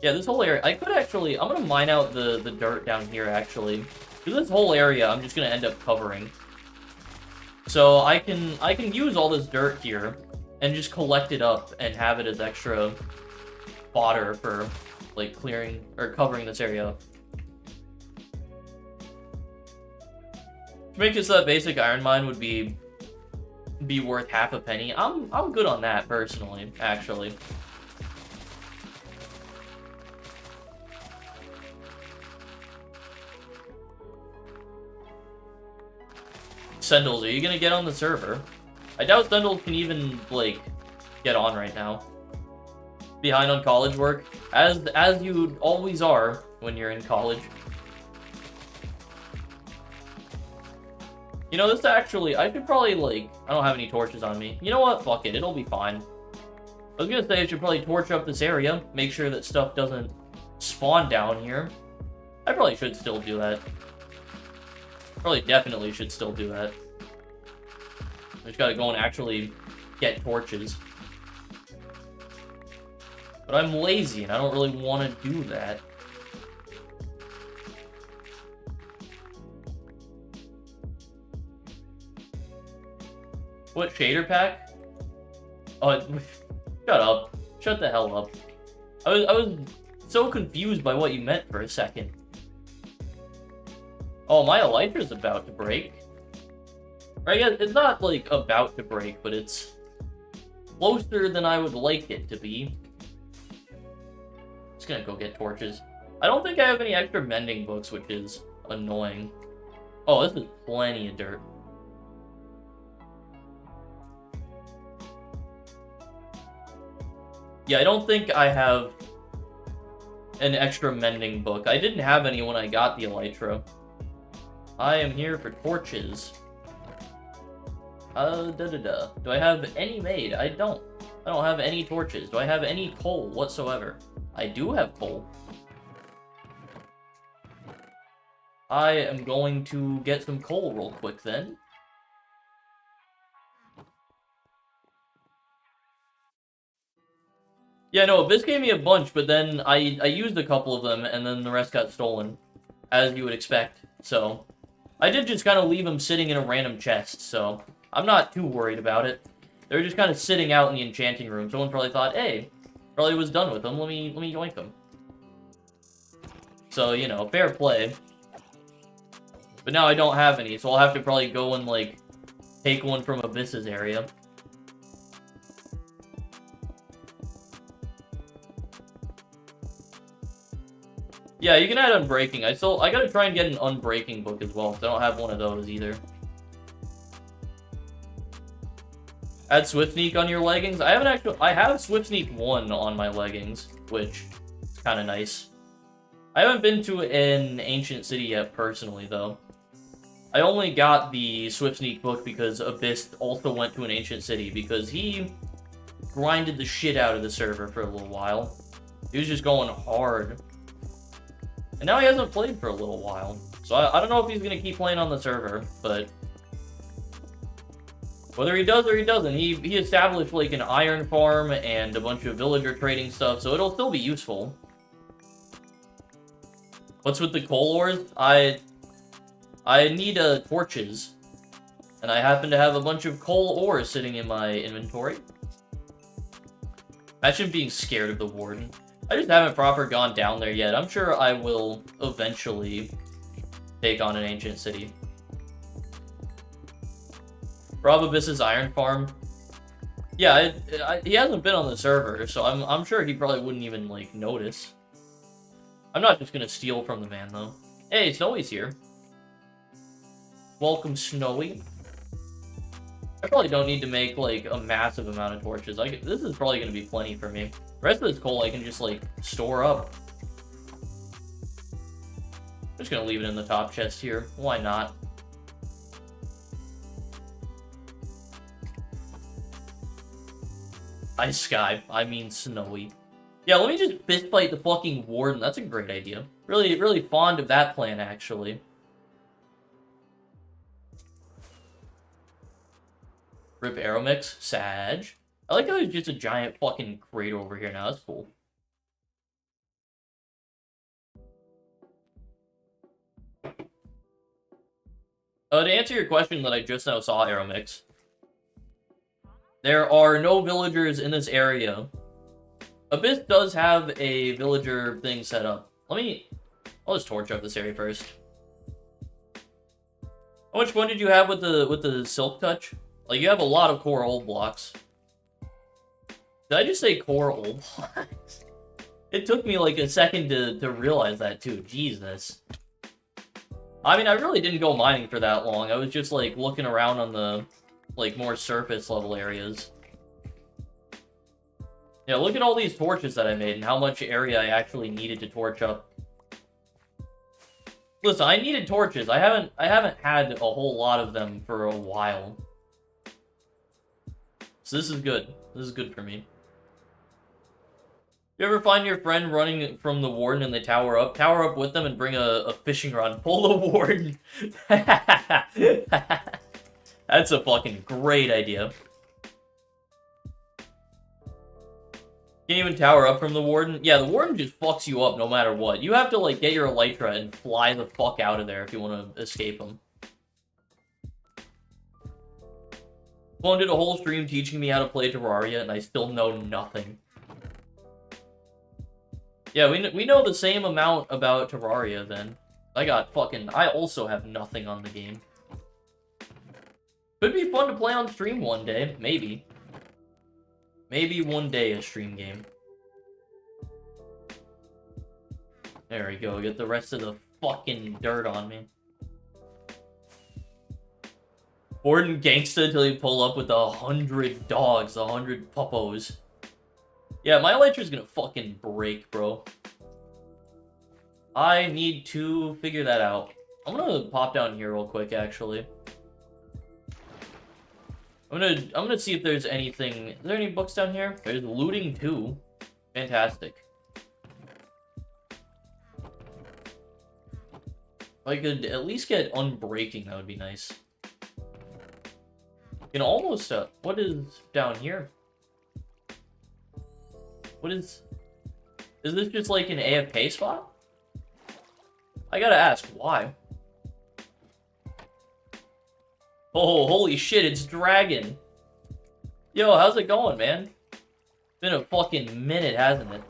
Yeah, this whole area, I could actually, I'm going to mine out the dirt down here, actually. Because this whole area, I'm just going to end up covering. So I can use all this dirt here, and just collect it up, and have it as extra fodder for, like, clearing, or covering this area up. To make it so that basic iron mine would be worth half a penny, I'm good on that, personally, actually. Sendles, are you gonna get on the server? I doubt Sendles can even, like, get on right now. Behind on college work, as you always are when you're in college. You know, this actually, I should probably, like, I don't have any torches on me. You know what? Fuck it, it'll be fine. I was gonna say I should probably torch up this area, make sure that stuff doesn't spawn down here. I probably should still do that. Probably definitely should still do that. I just gotta go and actually get torches. But I'm lazy, and I don't really want to do that. What shader pack? Oh, shut up. Shut the hell up. I was so confused by what you meant for a second. Oh, my Elytra's about to break. Right, yeah, it's not, like, about to break, but it's closer than I would like it to be. Just gonna go get torches. I don't think I have any extra mending books, which is annoying. Oh, this is plenty of dirt. Yeah, I don't think I have an extra mending book. I didn't have any when I got the Elytra. I am here for torches. Do I have any made? I don't. I don't have any torches. Do I have any coal whatsoever? I do have coal. I am going to get some coal real quick then. Yeah, no, Abyss gave me a bunch, but then I used a couple of them, and then the rest got stolen, as you would expect. So, I did just kind of leave them sitting in a random chest, so I'm not too worried about it. They're just kind of sitting out in the enchanting room. Someone probably thought, hey, probably was done with them. Let me yoink them. So, you know, fair play. But now I don't have any, so I'll have to probably go and, like, take one from Abyss's area. Yeah, you can add Unbreaking. I gotta try and get an Unbreaking book as well, because I don't have one of those either. Add Swift Sneak on your leggings? I have Swift Sneak 1 on my leggings, which is kind of nice. I haven't been to an ancient city yet, personally, though. I only got the Swift Sneak book because Abyss also went to an ancient city, because he grinded the shit out of the server for a little while. He was just going hard. And now he hasn't played for a little while. So I don't know if he's going to keep playing on the server, but whether he does or he doesn't, he established like an iron farm and a bunch of villager trading stuff, so it'll still be useful. What's with the coal ores? I need torches, and I happen to have a bunch of coal ores sitting in my inventory. Imagine being scared of the warden. I just haven't proper gone down there yet. I'm sure I will eventually take on an ancient city. Rob Abyss's iron farm. Yeah, he hasn't been on the server, so I'm sure he probably wouldn't even, like, notice. I'm not just gonna steal from the man, though. Hey, Snowy's here. Welcome, Snowy. I probably don't need to make, like, a massive amount of torches. This is probably gonna be plenty for me. The rest of this coal I can just, like, store up. I'm just gonna leave it in the top chest here. Why not? Ice Sky. I mean Snowy. Yeah, let me just fist fight the fucking warden. That's a great idea. Really, really fond of that plan, actually. Rip Aeromix. Sag. I like how there's just a giant fucking crater over here now. That's cool. To answer your question that I just now saw, Aeromix, there are no villagers in this area. Abyss does have a villager thing set up. I'll just torch up this area first. How much fun did you have with the Silk Touch? Like, you have a lot of core old blocks. Did I just say core old blocks? It took me like a second to realize that too. Jesus. I mean, I really didn't go mining for that long. I was just like looking around on the like more surface level areas. Yeah, look at all these torches that I made and how much area I actually needed to torch up. Listen, I needed torches. I haven't had a whole lot of them for a while. So this is good. This is good for me. You ever find your friend running from the warden and they tower up? Tower up with them and bring a fishing rod. Pull the warden. That's a fucking great idea. Can't even tower up from the warden? Yeah, the warden just fucks you up no matter what. You have to, like, get your Elytra and fly the fuck out of there if you want to escape him. Clone did a whole stream teaching me how to play Terraria, and I still know nothing. Yeah, we know the same amount about Terraria, then. I also have nothing on the game. Could be fun to play on stream one day, maybe. Maybe one day a stream game. There we go, get the rest of the fucking dirt on me. Bored and gangsta till you pull up with 100 dogs, 100 puppos. Yeah, my elytra's gonna fucking break, bro. I need to figure that out. I'm gonna pop down here real quick, actually. I'm gonna see if there's anything. Is there any books down here? There's looting too. Fantastic. If I could at least get unbreaking, that would be nice. You can almost, what is down here? What is this just like an AFK spot? I gotta ask, why? Oh, holy shit, it's Dragon. Yo, how's it going, man? Been a fucking minute, hasn't it?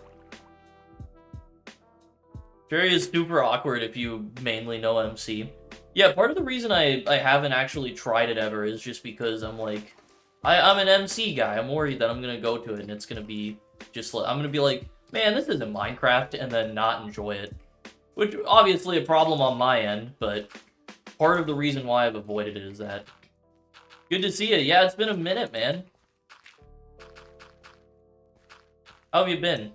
Jerry is super awkward if you mainly know MC. Yeah, part of the reason I haven't actually tried it ever is just because I'm like, I'm an MC guy. I'm worried that I'm gonna go to it and it's gonna be just like, I'm gonna be like, man, this isn't Minecraft, and then not enjoy it. Which, obviously a problem on my end, but part of the reason why I've avoided it is that. Good to see you. Yeah, it's been a minute, man. How have you been?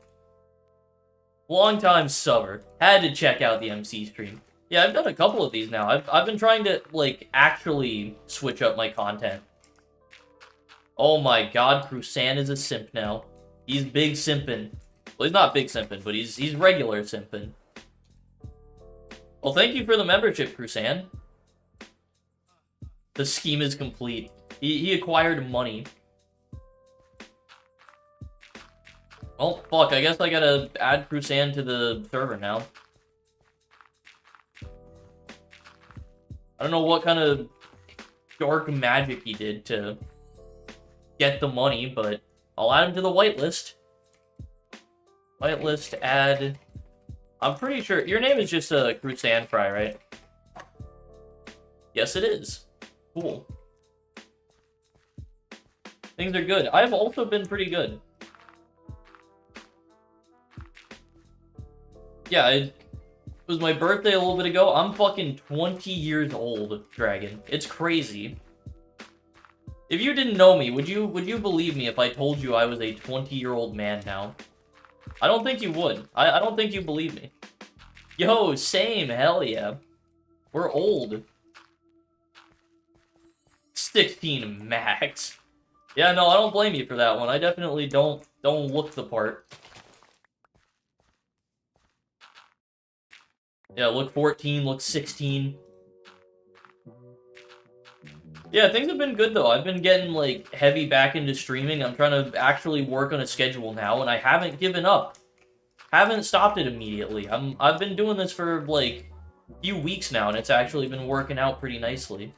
Long time subber. Had to check out the MC stream. Yeah, I've done a couple of these now. I've been trying to, like, actually switch up my content. Oh my god, Crusan is a simp now. He's big simpin'. Well, he's not big simpin', but he's regular simpin'. Well, thank you for the membership, Crusan. The scheme is complete. He acquired money. Oh, fuck, I guess I gotta add Crusan to the server now. I don't know what kind of dark magic he did to get the money, but I'll add him to the whitelist. Whitelist, add... I'm pretty sure... Your name is just Crusan Fry, right? Yes, it is. Cool. Things are good. I've also been pretty good. Yeah, it was my birthday a little bit ago. I'm fucking 20 years old, Dragon. It's crazy. If you didn't know me, would you believe me if I told you I was a 20-year-old man now? I don't think you would. I don't think you believe me. Yo, same, hell yeah. We're old. 16 max. Yeah, no, I don't blame you for that one. I definitely don't look the part. Yeah, look 14, look 16. Yeah, things have been good, though. I've been getting, like, heavy back into streaming. I'm trying to actually work on a schedule now, and I haven't given up. Haven't stopped it immediately. I've been doing this for, like, a few weeks now, and it's actually been working out pretty nicely.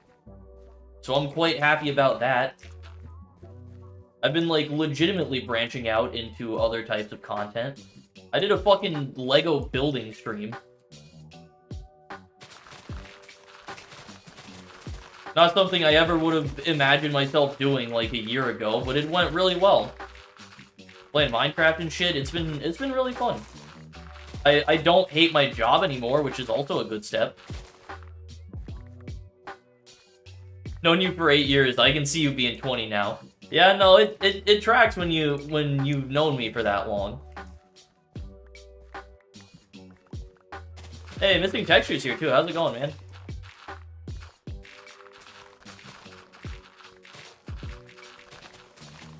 So I'm quite happy about that. I've been, like, legitimately branching out into other types of content. I did a fucking Lego building stream. Not something I ever would have imagined myself doing like a year ago, but it went really well. Playing Minecraft and shit, it's been really fun. I don't hate my job anymore, which is also a good step. Known you for 8 years, I can see you being 20 now. Yeah, no, it tracks when you've known me for that long. Hey, Missing Textures here too. How's it going, man?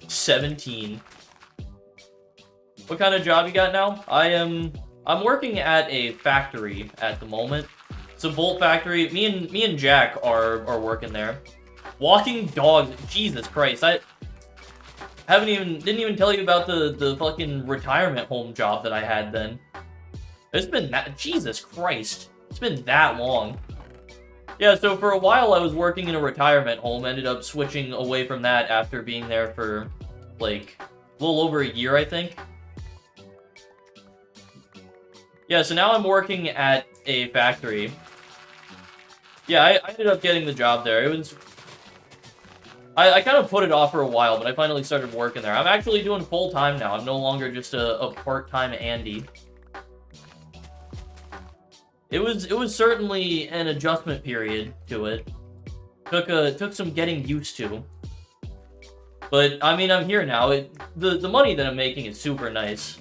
$17. What kind of job you got now? I'm working at a factory at the moment. It's a bolt factory. Me and Jack are working there. Walking dogs. Jesus Christ. I didn't even tell you about the fucking retirement home job that I had then. It's been that, Jesus Christ. It's been that long. Yeah, so for a while I was working in a retirement home, ended up switching away from that after being there for, like, a little over a year, I think. Yeah, so now I'm working at a factory. Yeah, I ended up getting the job there. It was... I kind of put it off for a while, but I finally started working there. I'm actually doing full-time now. I'm no longer just a part-time Andy. It was certainly an adjustment period to it. Took some getting used to. But, I mean, I'm here now. The money that I'm making is super nice.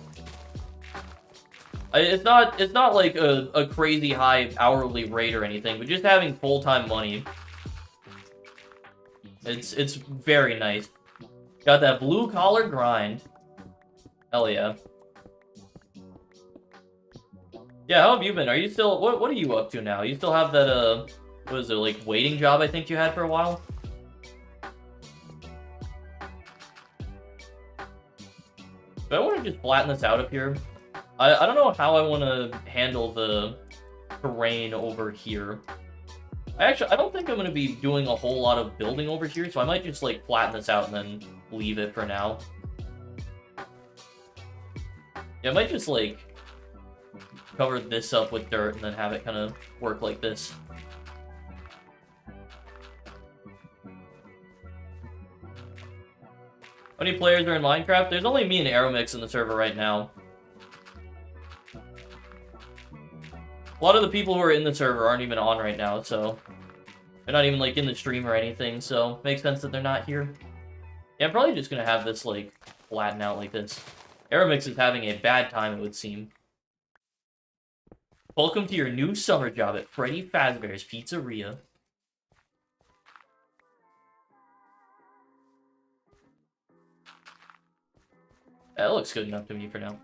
It's not like a crazy high hourly rate or anything, but just having full-time money, it's very nice. Got that blue-collar grind. Hell yeah. Yeah, how have you been? Are you still... What are you up to now? You still have that, what is it, like, waiting job I think you had for a while? But I want to just flatten this out up here. I don't know how I want to handle the terrain over here. I don't think I'm going to be doing a whole lot of building over here, so I might just, like, flatten this out and then leave it for now. Yeah, I might just, like, cover this up with dirt and then have it kind of work like this. How many players are in Minecraft? There's only me and Aeromix in the server right now. A lot of the people who are in the server aren't even on right now, so... They're not even, like, in the stream or anything, so... Makes sense that they're not here. Yeah, I'm probably just gonna have this, like, flatten out like this. Aeromix is having a bad time, it would seem. Welcome to your new summer job at Freddy Fazbear's Pizzeria. That looks good enough to me for now.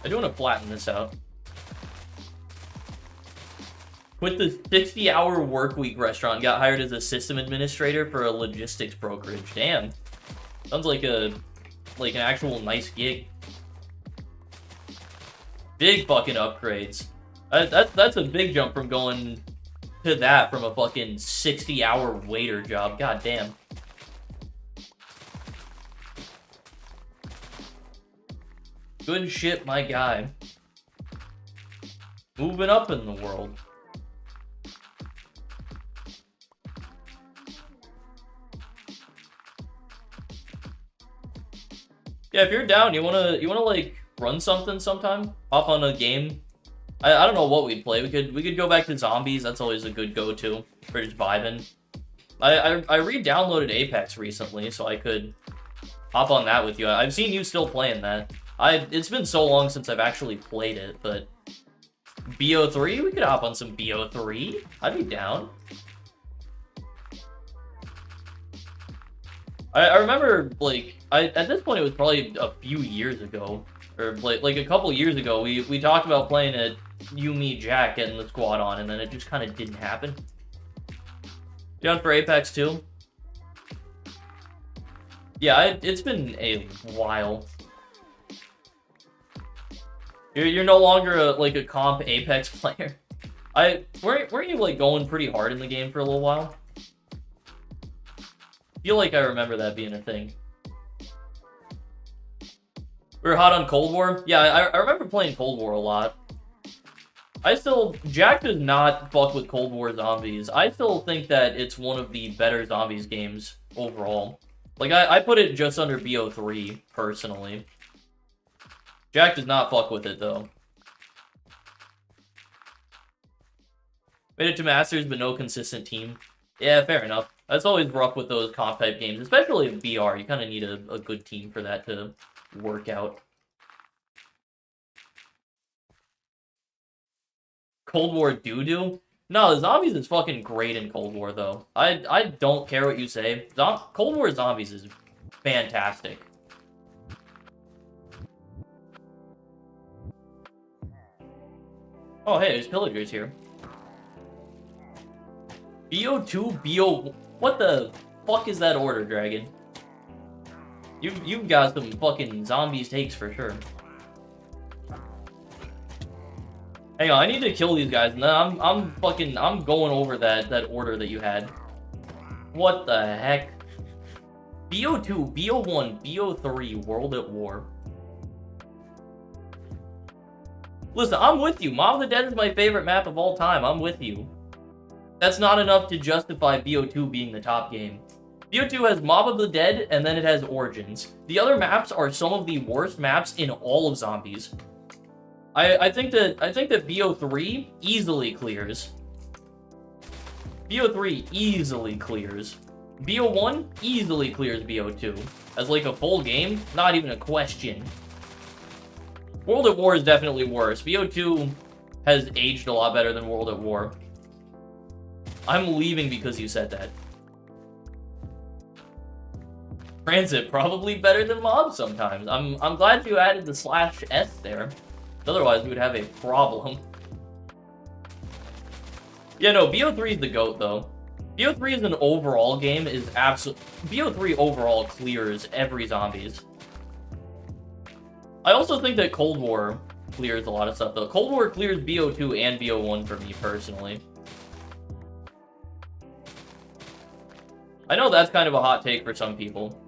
I do want to flatten this out. Quit the 60-hour work week restaurant. Got hired as a system administrator for a logistics brokerage. Damn. Sounds like an actual nice gig. Big fucking upgrades. That's a big jump from going to that from a fucking 60-hour waiter job. God damn. Good shit, my guy. Moving up in the world. Yeah, if you're down, you wanna like run something sometime? Hop on a game? I don't know what we'd play. We could go back to zombies. That's always a good go-to for just vibing. I re-downloaded Apex recently, so I could hop on that with you. I've seen you still playing that. It's been so long since I've actually played it, but BO3, we could hop on some BO3. I'd be down. I remember, like, at this point it was probably a few years ago, or like a couple years ago, we talked about playing it, you, me, Jack, getting the squad on, and then it just kind of didn't happen. Down for Apex 2? Yeah, it's been a while. You're no longer a comp Apex player. Weren't you like going pretty hard in the game for a little while? Feel like I remember that being a thing. We were hot on Cold War? Yeah, I remember playing Cold War a lot. Jack does not fuck with Cold War zombies. I still think that it's one of the better zombies games overall. Like, I put it just under BO3, personally. Jack does not fuck with it, though. Made it to Masters, but no consistent team. Yeah, fair enough. That's always rough with those comp-type games, especially in VR. You kind of need a good team for that to work out. Cold War doo-doo? No, Zombies is fucking great in Cold War, though. I don't care what you say. Cold War Zombies is fantastic. Oh, hey, there's pillagers here. BO2, BO... What the fuck is that order, Dragon? You've got some fucking zombies takes for sure. Hang on, I need to kill these guys, and then I'm going over that order that you had. What the heck? BO2, BO1, BO3, World at War. Listen, I'm with you. Mob of the Dead is my favorite map of all time. I'm with you. That's not enough to justify BO2 being the top game. BO2 has Mob of the Dead, and then it has Origins. The other maps are some of the worst maps in all of Zombies. I think that BO3 easily clears. BO3 easily clears. BO1 easily clears BO2. As like a full game, not even a question. World at War is definitely worse. BO2 has aged a lot better than World at War. I'm leaving because you said that. Transit, probably better than Mob sometimes. I'm glad you added the /S there. Otherwise, we would have a problem. Yeah, no, BO3 is the GOAT, though. BO3 as an overall game is BO3 overall clears every Zombies. I also think that Cold War clears a lot of stuff, though. Cold War clears BO2 and BO1 for me, personally. I know that's kind of a hot take for some people.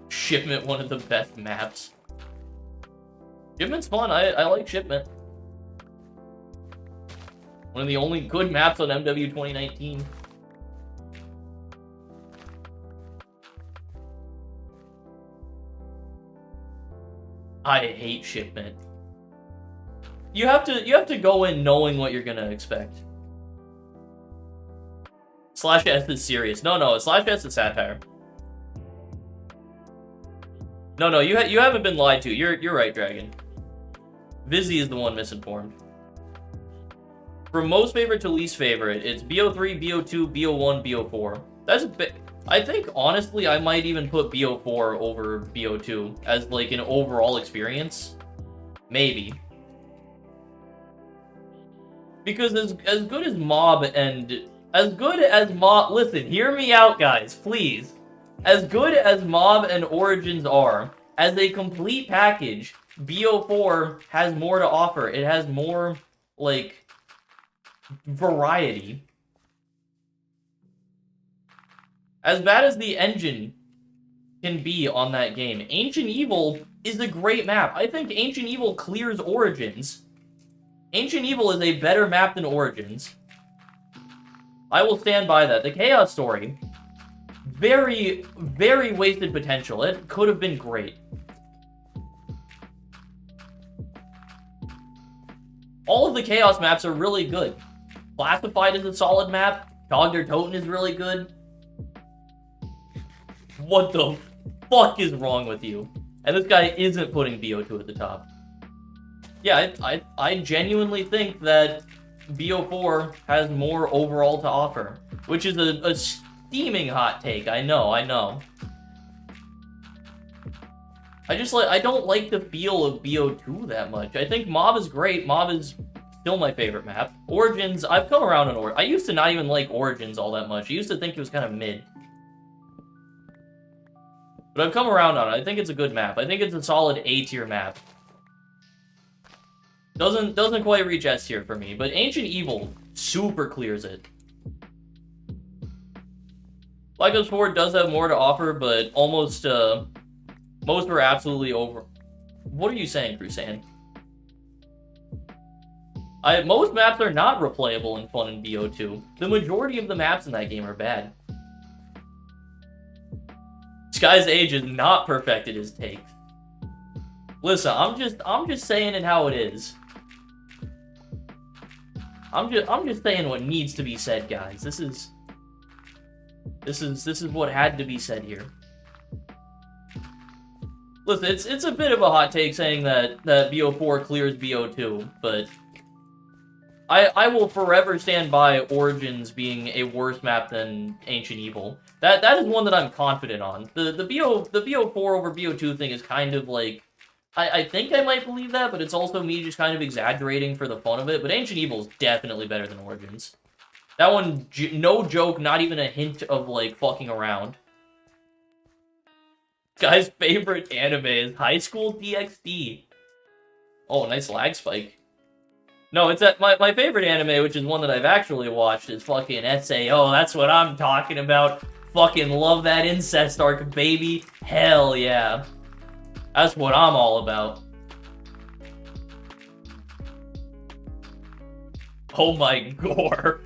Shipment, one of the best maps. Shipment's fun. I like Shipment. One of the only good maps on MW 2019. I hate Shipment. You have to go in knowing what you're gonna expect. /S is serious. No, /S is satire. No, you haven't been lied to. You're right, Dragon. Vizzy is the one misinformed. From most favorite to least favorite, it's BO3, BO2, BO1, BO4. That's a bit. I think, honestly, I might even put BO4 over BO2 as, like, an overall experience. Maybe. Because as good as Mob and... As good as Mob... Listen, hear me out, guys, please. As good as Mob and Origins are, as a complete package, BO4 has more to offer. It has more, like, variety. As bad as the engine can be on that game, Ancient Evil is a great map. I think Ancient Evil clears Origins. Ancient Evil is a better map than Origins. I will stand by that. The Chaos Story... Very, very wasted potential. It could have been great. All of the Chaos maps are really good. Classified is a solid map. Dogder Toten is really good. What the fuck is wrong with you? And this guy isn't putting BO2 at the top. Yeah, I genuinely think that BO4 has more overall to offer. Which is a steaming hot take, I know. I don't like the feel of BO2 that much. I think Mob is great. Mob is still my favorite map. Origins, I've come around on Origins. I used to not even like Origins all that much. I used to think it was kind of mid. But I've come around on it. I think it's a good map. I think it's a solid A-tier map. Doesn't quite reach S-tier for me, but Ancient Evil super clears it. Black Ops 4 does have more to offer, but almost, most are absolutely over. What are you saying, Crusan? Most maps are not replayable and fun in BO2. The majority of the maps in that game are bad. Sky's Age is not perfected his take. Listen, I'm just saying it how it is. I'm just saying what needs to be said, guys. This is what had to be said here. Listen, it's a bit of a hot take saying that BO4 clears BO2, but I will forever stand by Origins being a worse map than Ancient Evil. That is one that I'm confident on. The BO4 over BO2 thing is kind of like, I think I might believe that, but it's also me just kind of exaggerating for the fun of it. But Ancient Evil is definitely better than Origins. That one, no joke, not even a hint of, like, fucking around. Guy's favorite anime is High School DxD. Oh, nice lag spike. No, it's my favorite anime, which is one that I've actually watched, is fucking SAO. That's what I'm talking about. fucking love that incest arc, baby. Hell yeah. That's what I'm all about. Oh my gore.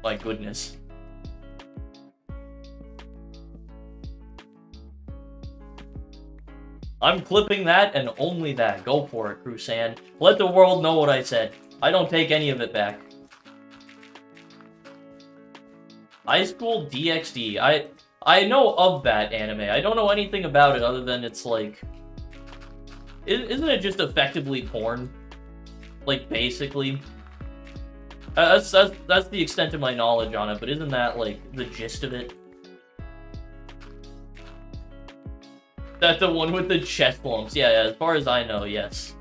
My goodness. I'm clipping that and only that. Go for it, Crusand. Let the world know what I said. I don't take any of it back. High School DxD. I know of that anime. I don't know anything about it other than it's like... Isn't it just effectively porn? Like, basically? That's the extent of my knowledge on it, but isn't that, like, the gist of it? That's the one with the chest lumps. Yeah, as far as I know, yes.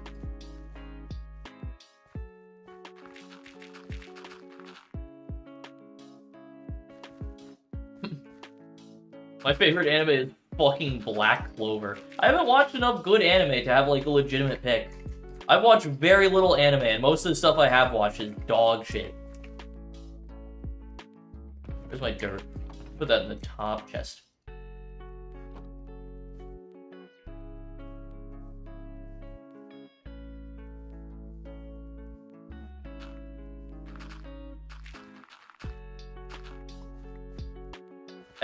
My favorite anime is fucking Black Clover. I haven't watched enough good anime to have, like, a legitimate pick. I've watched very little anime, and most of the stuff I have watched is dog shit. Where's my dirt? Put that in the top chest.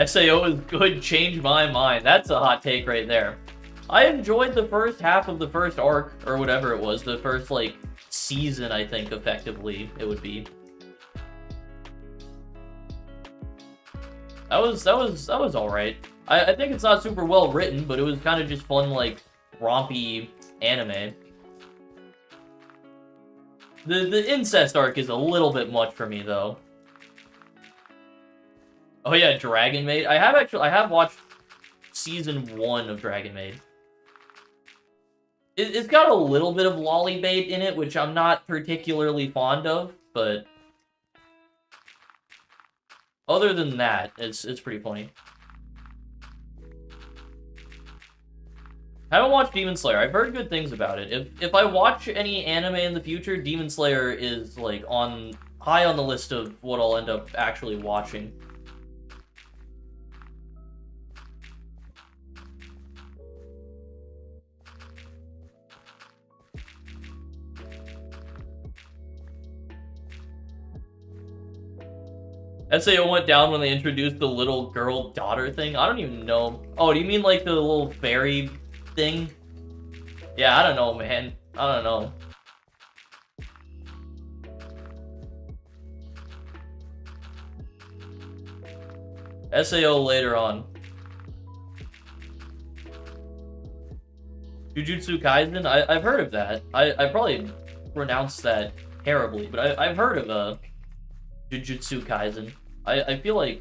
SAO is good, change my mind. That's a hot take right there. I enjoyed the first half of the first arc, or whatever it was, the first, like, season, I think, effectively, it would be. That was alright. I think it's not super well written, but it was kind of just fun, like, rompy anime. The incest arc is a little bit much for me, though. Oh yeah, Dragon Maid. I have watched season 1 of Dragon Maid. It's got a little bit of lolly bait in it, which I'm not particularly fond of, but other than that, it's pretty funny. I haven't watched Demon Slayer. I've heard good things about it. If I watch any anime in the future, Demon Slayer is like high on the list of what I'll end up actually watching. SAO went down when they introduced the little girl daughter thing. I don't even know. Oh, do you mean like the little fairy thing? Yeah, I don't know, man. I don't know. SAO later on. Jujutsu Kaisen? I've heard of that. I probably pronounced that terribly, but I've heard of Jujutsu Kaisen. I feel like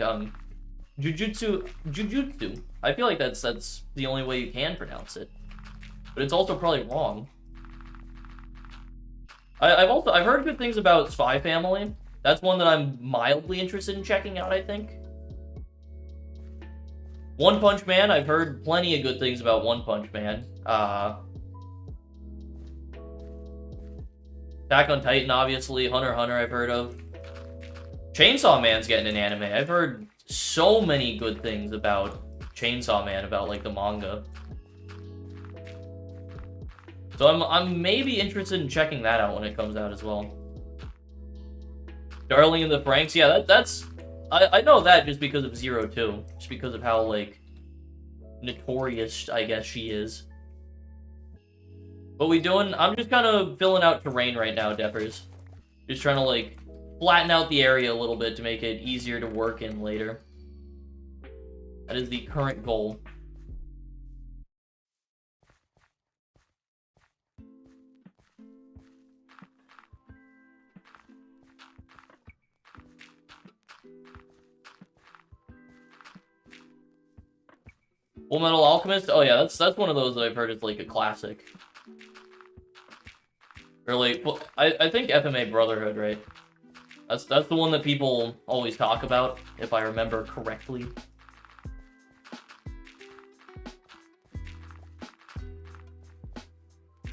Jujutsu. I feel like that's the only way you can pronounce it. But it's also probably wrong. I've heard good things about Spy Family. That's one that I'm mildly interested in checking out, I think. One Punch Man, I've heard plenty of good things about One Punch Man. Attack on Titan, obviously. Hunter x Hunter, I've heard of. Chainsaw Man's getting an anime. I've heard so many good things about Chainsaw Man, about, like, the manga. So I'm maybe interested in checking that out when it comes out as well. Darling in the Franxx, yeah, that's... I know that just because of Zero 2. Just because of how, like, notorious, I guess, she is. What we doing? I'm just kind of filling out terrain right now, Deppers. Just trying to, like, flatten out the area a little bit to make it easier to work in later. That is the current goal. Full Metal Alchemist? Oh yeah, that's one of those that I've heard is like a classic. Or like, I think FMA Brotherhood, right? That's the one that people always talk about, if I remember correctly.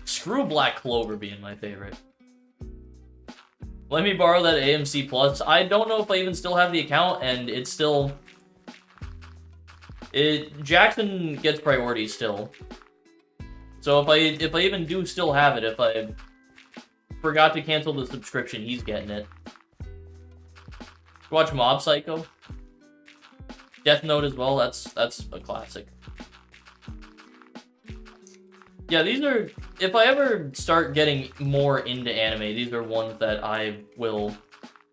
Screw Black Clover being my favorite. Let me borrow that AMC Plus. I don't know if I even still have the account, and it's still... Jackson gets priority still. So if I even do still have it, if I forgot to cancel the subscription, he's getting it. Watch Mob Psycho. Death Note as well, that's a classic. Yeah, these are... If I ever start getting more into anime, these are ones that I will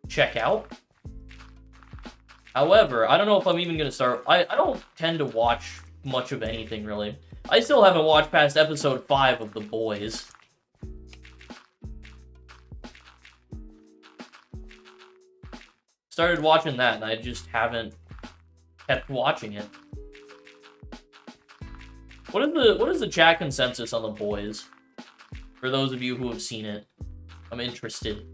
check out. However, I don't know if I'm even going to start... I don't tend to watch much of anything, really. I still haven't watched past episode 5 of The Boys. Started watching that, and I just haven't kept watching it. What is the chat consensus on The Boys? For those of you who have seen it, I'm interested.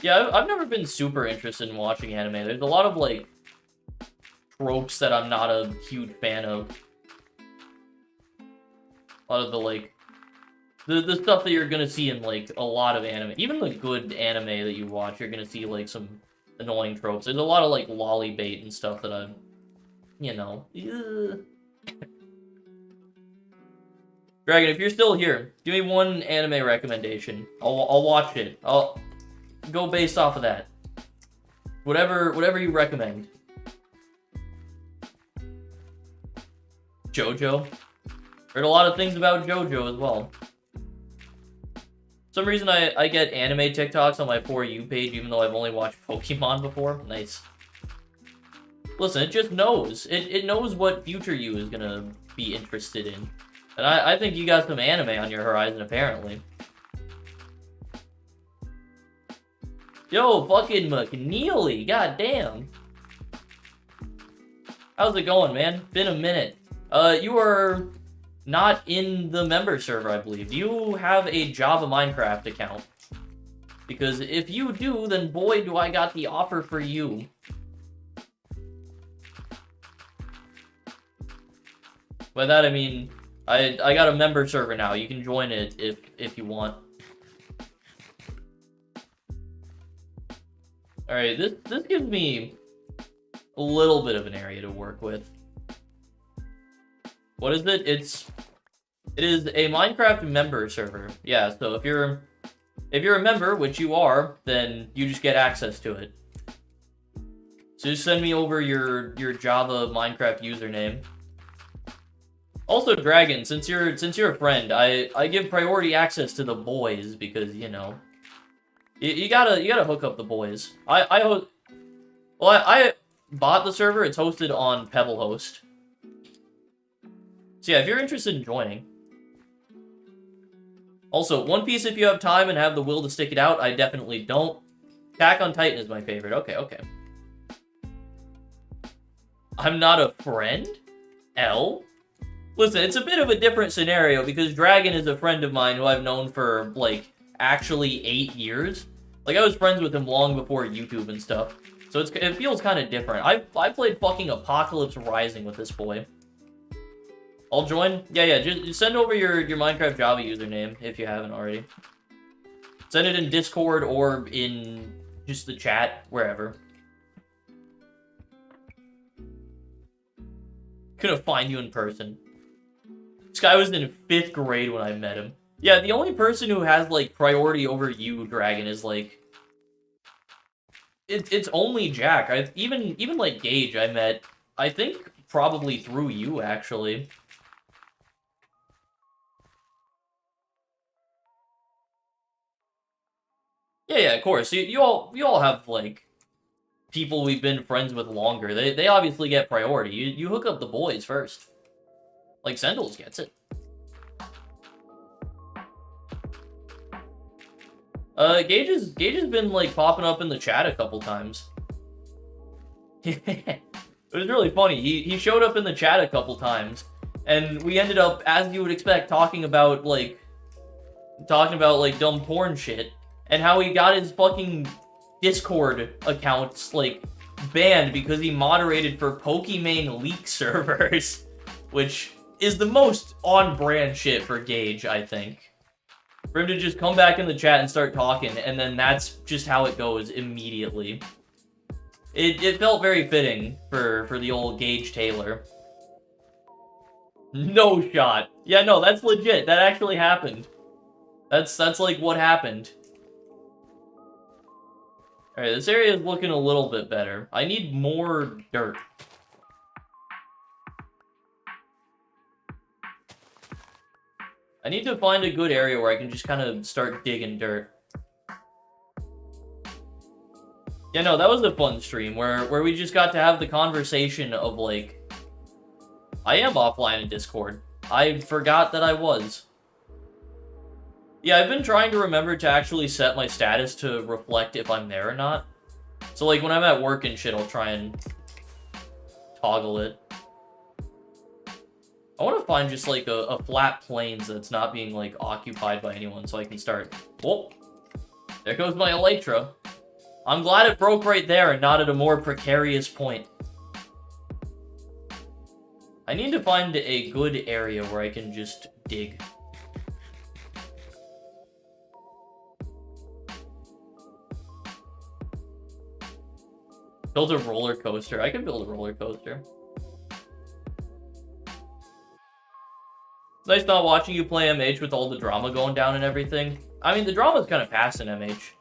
Yeah, I've never been super interested in watching anime. There's a lot of, like, tropes that I'm not a huge fan of. A lot of the, like, the stuff that you're gonna see in, like, a lot of anime. Even the good anime that you watch, you're gonna see, like, some annoying tropes. There's a lot of, like, lolly bait and stuff that I'm, you know... Dragon, if you're still here, give me one anime recommendation. I'll watch it. I'll go based off of that. Whatever you recommend. JoJo. Heard a lot of things about JoJo as well. For some reason I get anime TikToks on my For You page, even though I've only watched Pokemon before. Nice. Listen, it just knows. It knows what future you is gonna be interested in. And I think you got some anime on your horizon, apparently. Yo, fucking McNeely, goddamn. How's it going, man? Been a minute. You are not in the member server, I believe. Do you have a Java Minecraft account? Because if you do, then boy, do I got the offer for you. By that, I mean, I got a member server now. You can join it if you want. Alright, this gives me a little bit of an area to work with. What is it? It is a Minecraft member server. Yeah, so if you're a member, which you are, then you just get access to it. So just send me over your Java Minecraft username. Also, Dragon, since you're a friend, I give priority access to the boys because, you know, you gotta hook up the boys. I bought the server. It's hosted on PebbleHost. So yeah, if you're interested in joining. Also, One Piece if you have time and have the will to stick it out. I definitely don't. Attack on Titan is my favorite. Okay. I'm not a friend? L? Listen, it's a bit of a different scenario because Dragon is a friend of mine who I've known for, like, actually 8 years. Like, I was friends with him long before YouTube and stuff. So it feels kind of different. I played fucking Apocalypse Rising with this boy. I'll join? Yeah, just send over your Minecraft Java username if you haven't already. Send it in Discord or in just the chat, wherever. Couldn't find you in person. This guy was in 5th grade when I met him. Yeah, the only person who has, like, priority over you, Dragon, is, like... It's only Jack. Even like, Gage I met, I think, probably through you, actually. Yeah, of course. You all have, like, people we've been friends with longer. They obviously get priority. You hook up the boys first. Like, Sendles gets it. Gage has been, like, popping up in the chat a couple times. It was really funny. He showed up in the chat a couple times, and we ended up, as you would expect, talking about, like, dumb porn shit, and how he got his fucking Discord accounts, like, banned because he moderated for Pokimane leak servers, which... is the most on-brand shit for Gage, I think. For him to just come back in the chat and start talking, and then that's just how it goes immediately. It felt very fitting for the old Gage Taylor. No shot. Yeah, no, that's legit. That actually happened. That's like what happened. Alright, this area is looking a little bit better. I need more dirt. I need to find a good area where I can just kind of start digging dirt. Yeah, no, that was a fun stream where we just got to have the conversation of, like... I am offline in Discord. I forgot that I was. Yeah, I've been trying to remember to actually set my status to reflect if I'm there or not. So, like, when I'm at work and shit, I'll try and toggle it. I want to find just, like, a flat plains that's not being, like, occupied by anyone so I can start... Oh! There goes my elytra. I'm glad it broke right there and not at a more precarious point. I need to find a good area where I can just dig. Build a roller coaster. I can build a roller coaster. It's nice not watching you play MH with all the drama going down and everything. I mean, the drama's kind of past in MH.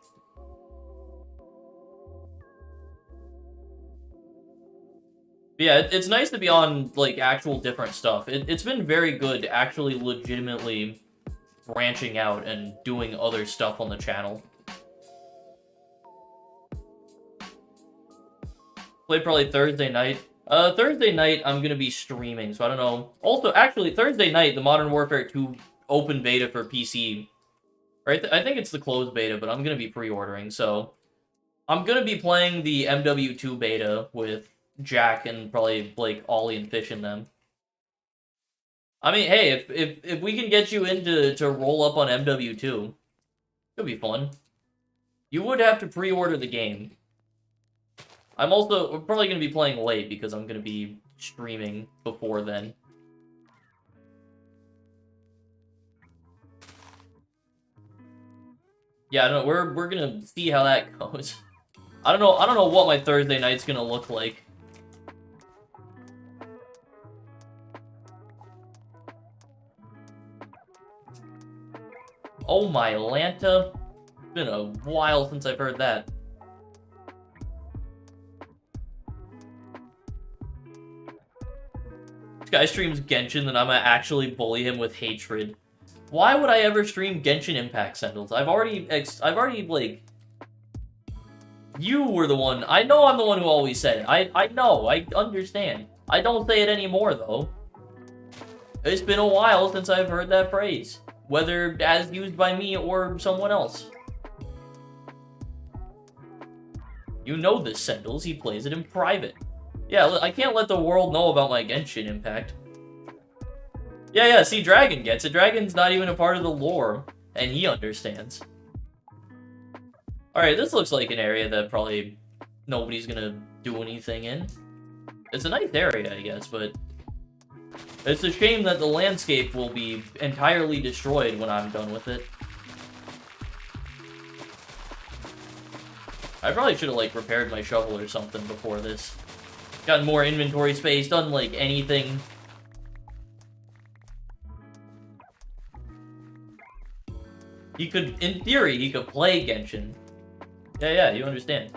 But yeah, it's nice to be on, like, actual different stuff. It's been very good actually legitimately branching out and doing other stuff on the channel. Play probably Thursday night. Thursday night, I'm gonna be streaming, so I don't know. Also, actually, Thursday night, the Modern Warfare 2 open beta for PC. Right? I think it's the closed beta, but I'm gonna be pre-ordering, so... I'm gonna be playing the MW2 beta with Jack and probably Blake, Ollie, and Fish in them. I mean, hey, if we can get you in to roll up on MW2, it'll be fun. You would have to pre-order the game. We're probably going to be playing late because I'm going to be streaming before then. Yeah, I don't know, we're going to see how that goes. I don't know what my Thursday night's going to look like. Oh my Lanta. It's been a while since I've heard that. This guy streams Genshin, then I'm gonna actually bully him with hatred. Why would I ever stream Genshin Impact, Sendals? I've already, like... You were the one... I know I'm the one who always said it. I know, I understand. I don't say it anymore, though. It's been a while since I've heard that phrase. Whether as used by me or someone else. You know this, Sendals. He plays it in private. Yeah, I can't let the world know about my Genshin Impact. Yeah, see, Dragon gets it. Dragon's not even a part of the lore, and he understands. Alright, this looks like an area that probably nobody's gonna do anything in. It's a nice area, I guess, but... It's a shame that the landscape will be entirely destroyed when I'm done with it. I probably should have, like, repaired my shovel or something before this. Gotten more inventory space, done, like, anything. He could, in theory, he could play Genshin. Yeah, you understand.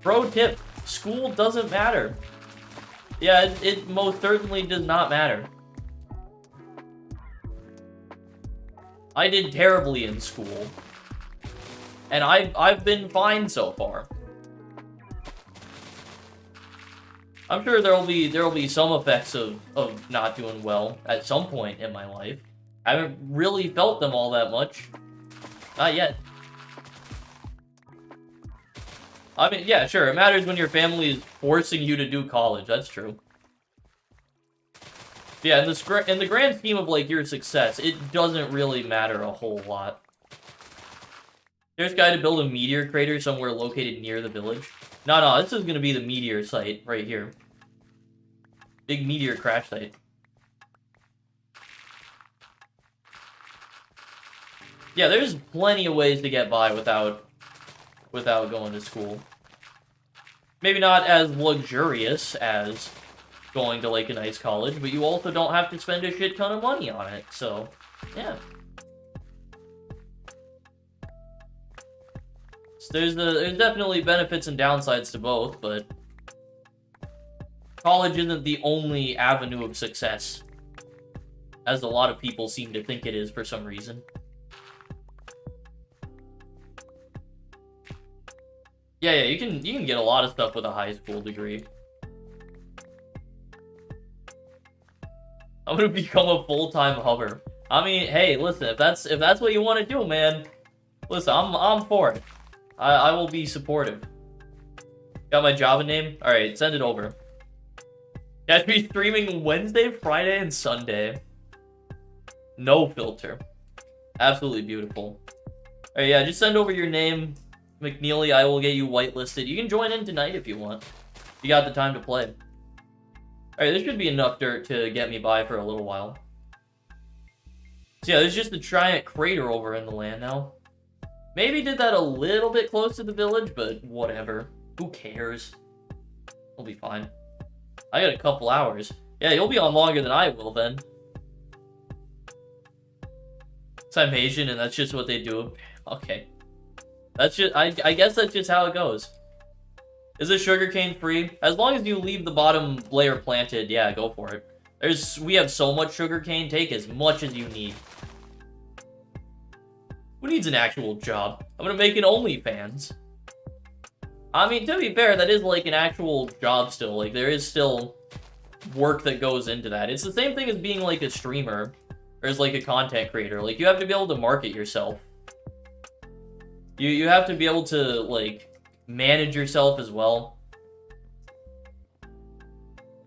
Pro tip, school doesn't matter. Yeah, it most certainly does not matter. I did terribly in school. And I've been fine so far. I'm sure there'll be some effects of not doing well at some point in my life. I haven't really felt them all that much. Not yet. I mean, yeah, sure, it matters when your family is forcing you to do college, that's true. Yeah, in the grand scheme of, like, your success, it doesn't really matter a whole lot. There's a guy to build a meteor crater somewhere located near the village. No, this is gonna be the meteor site, right here. Big meteor crash site. Yeah, there's plenty of ways to get by without going to school. Maybe not as luxurious as going to, like, a nice college, but you also don't have to spend a shit ton of money on it, so, yeah. So there's definitely benefits and downsides to both, but college isn't the only avenue of success, as a lot of people seem to think it is for some reason. Yeah, you can get a lot of stuff with a high school degree. I'm gonna become a full-time hover. I mean, hey, listen, if that's what you want to do, man, listen, I'm for it. I will be supportive. Got my Java name? All right, send it over. Catch me streaming Wednesday, Friday, and Sunday. No filter. Absolutely beautiful. All right, yeah, just send over your name. McNeely, I will get you whitelisted. You can join in tonight if you want. You got the time to play. Alright, this should be enough dirt to get me by for a little while. So yeah, there's just a giant crater over in the land now. Maybe did that a little bit close to the village, but whatever. Who cares? We'll be fine. I got a couple hours. Yeah, you'll be on longer than I will then. So I'm Asian and that's just what they do. Okay. That's just, I guess that's just how it goes. Is it sugarcane free? As long as you leave the bottom layer planted, yeah, go for it. We have so much sugarcane, take as much as you need. Who needs an actual job? I'm gonna make an OnlyFans. I mean, to be fair, that is like an actual job still. Like, there is still work that goes into that. It's the same thing as being like a streamer, or as like a content creator. Like, you have to be able to market yourself. You have to be able to, like, manage yourself as well.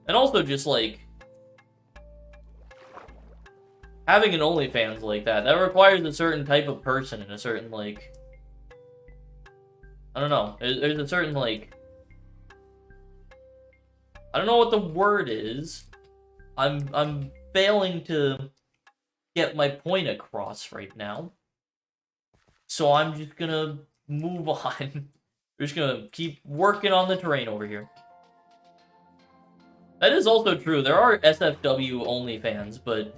And also just, like, having an OnlyFans like that requires a certain type of person and a certain, like, I don't know. There's a certain, like, I don't know what the word is. I'm failing to get my point across right now. So I'm just gonna move on. We're just gonna keep working on the terrain over here. That is also true. There are SFW OnlyFans, but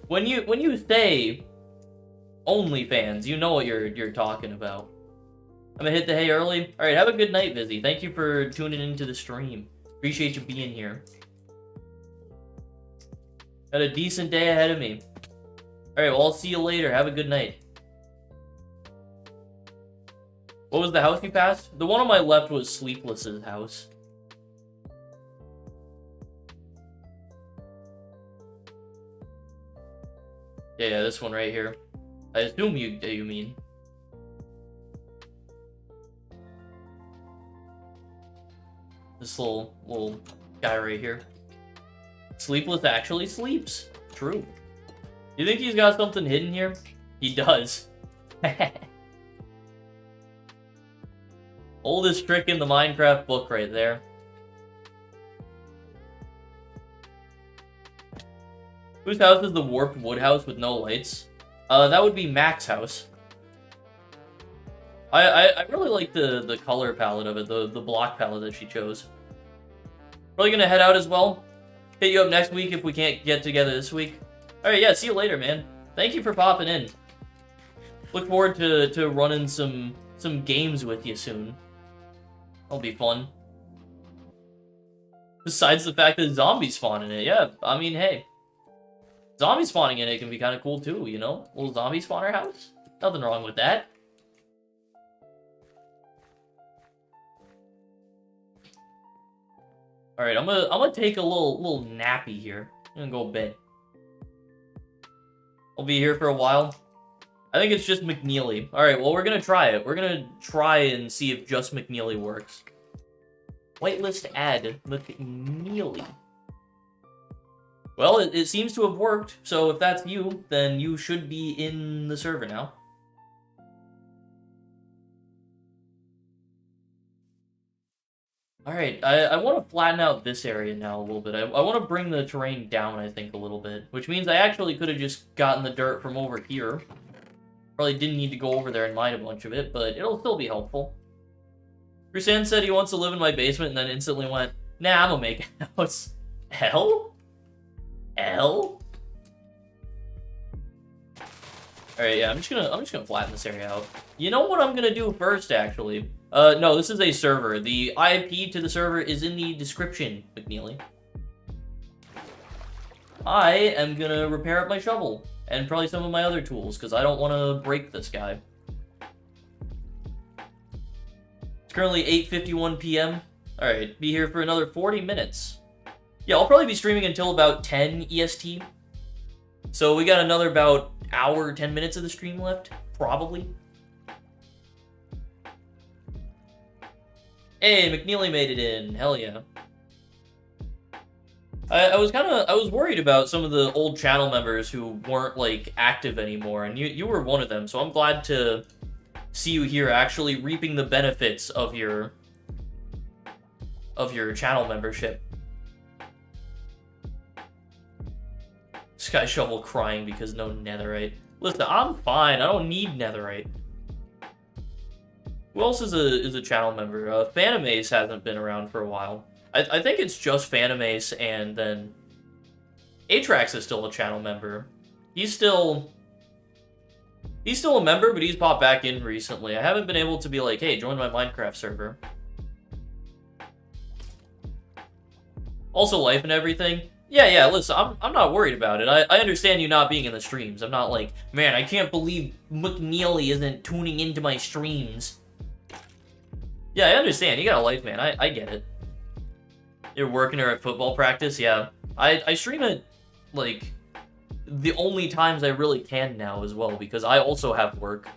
when you say OnlyFans, you know what you're talking about. I'm gonna hit the hay early. All right, have a good night, Vizzy. Thank you for tuning into the stream. Appreciate you being here. Got a decent day ahead of me. All right, well, I'll see you later. Have a good night. What was the house you passed? The one on my left was Sleepless's house. Yeah, this one right here. I assume you mean. This little guy right here. Sleepless actually sleeps. True. You think he's got something hidden here? He does. Oldest trick in the Minecraft book right there. Whose house is the warped wood house with no lights? That would be Mac's house. I really like the color palette of it, the block palette that she chose. Probably gonna head out as well. Hit you up next week if we can't get together this week. Alright, yeah, see you later, man. Thank you for popping in. Look forward to running some games with you soon. That'll be fun. Besides the fact that zombies spawn in it, yeah, I mean, hey. Zombie spawning in it can be kind of cool too, you know? A little zombie spawner house? Nothing wrong with that. Alright, I'm gonna take a little nappy here. I'm gonna go to bed. I'll be here for a while. I think it's just McNeely. Alright, well, we're gonna try it. We're gonna try and see if just McNeely works. Whitelist add McNeely. Well, it seems to have worked, so if that's you, then you should be in the server now. Alright, I want to flatten out this area now a little bit. I want to bring the terrain down, I think, a little bit. Which means I actually could have just gotten the dirt from over here. Probably didn't need to go over there and mine a bunch of it, but it'll still be helpful. Rusan said he wants to live in my basement and then instantly went, nah, I'm gonna make a house. L? L? Alright, yeah, I'm just gonna flatten this area out. You know what I'm gonna do first, actually? No, this is a server. The IP to the server is in the description, McNeely. I am gonna repair up my shovel, and probably some of my other tools, because I don't want to break this guy. It's currently 8:51 p.m. Alright, be here for another 40 minutes. Yeah, I'll probably be streaming until about 10 EST. So we got another about hour, 10 minutes of the stream left, probably. Hey, McNeely made it in. Hell yeah. I was worried about some of the old channel members who weren't, like, active anymore, and you were one of them, so I'm glad to see you here actually reaping the benefits of your channel membership. Sky Shovel crying because no netherite. Listen, I'm fine. I don't need netherite. Who else is a channel member? Phanimace hasn't been around for a while. I think it's just Phanimace, and then Atrax is still a channel member. He's still a member, but he's popped back in recently. I haven't been able to be like, hey, join my Minecraft server. Also, life and everything. Yeah, listen, I'm not worried about it. I understand you not being in the streams. I'm not like, man, I can't believe McNeely isn't tuning into my streams. Yeah, I understand. You got a life, man. I get it. You're working or at football practice? Yeah. I stream it, like, the only times I really can now as well, because I also have work.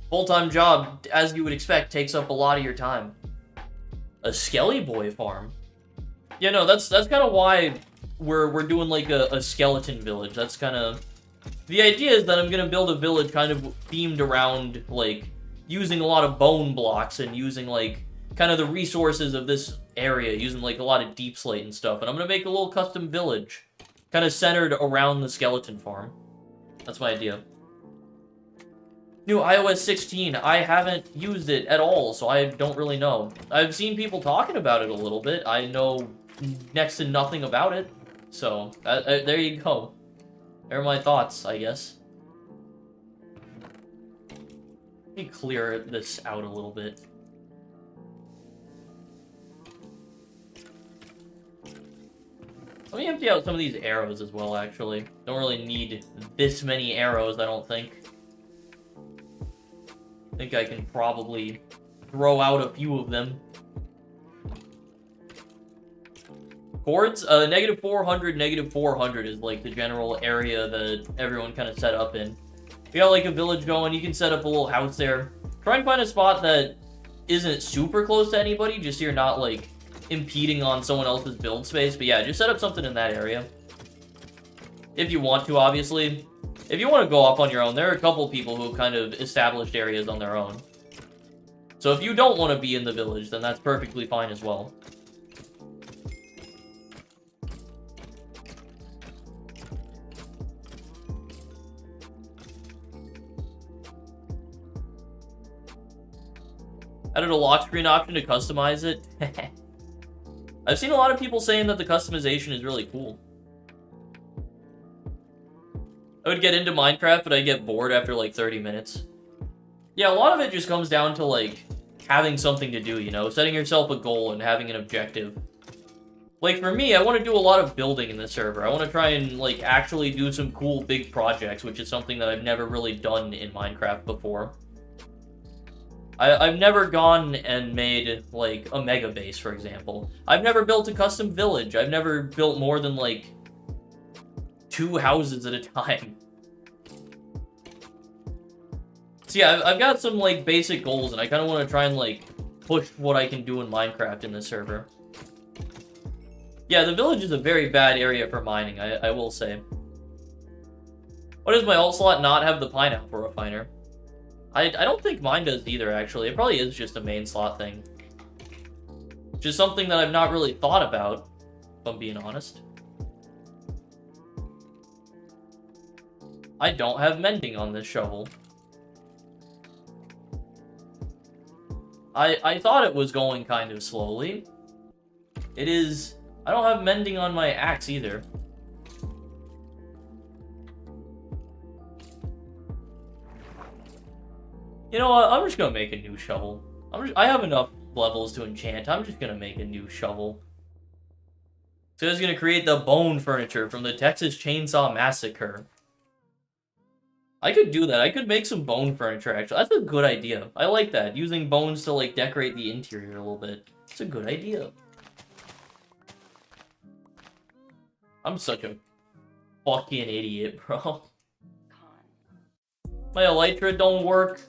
Full-time job, as you would expect, takes up a lot of your time. A Skelly Boy farm? Yeah, no, that's kind of why we're doing, like, a skeleton village. That's kind of... The idea is that I'm gonna build a village kind of themed around, like, using a lot of bone blocks and using, like, kind of the resources of this area, using, like, a lot of deep slate and stuff. And I'm gonna make a little custom village, kind of centered around the skeleton farm. That's my idea. New iOS 16, I haven't used it at all, so I don't really know. I've seen people talking about it a little bit. I know next to nothing about it. So, there you go. There are my thoughts, I guess. Let me clear this out a little bit. Let me empty out some of these arrows as well, actually. Don't really need this many arrows, I don't think. I think I can probably throw out a few of them. Chords? -400, -400 is, like, the general area that everyone kind of set up in. You got, like, a village going, you can set up a little house there. Try and find a spot that isn't super close to anybody, just so you're not, like, impeding on someone else's build space. But yeah, just set up something in that area. If you want to, obviously. If you want to go off on your own, there are a couple people who have kind of established areas on their own. So if you don't want to be in the village, then that's perfectly fine as well. Added a lock screen option to customize it. I've seen a lot of people saying that the customization is really cool. I would get into Minecraft, but I get bored after like 30 minutes. Yeah, a lot of it just comes down to like having something to do, you know? Setting yourself a goal and having an objective. Like for me, I want to do a lot of building in this server. I want to try and like actually do some cool big projects, which is something that I've never really done in Minecraft before. I've never gone and made, like, a mega base, for example. I've never built a custom village. I've never built more than, like, 2 houses at a time. So yeah, I've got some, like, basic goals, and I kind of want to try and, like, push what I can do in Minecraft in this server. Yeah, the village is a very bad area for mining, I will say. Why does my alt slot not have the pineapple refiner? I don't think mine does either, actually. It probably is just a main slot thing. Which is something that I've not really thought about, if I'm being honest. I don't have mending on this shovel. I thought it was going kind of slowly. It is... I don't have mending on my axe either. You know what? I'm just gonna make a new shovel. I have enough levels to enchant. I'm just gonna make a new shovel. So it's gonna create the bone furniture from the Texas Chainsaw Massacre. I could do that. I could make some bone furniture, actually. That's a good idea. I like that. Using bones to, like, decorate the interior a little bit. It's a good idea. I'm such a fucking idiot, bro. My elytra don't work.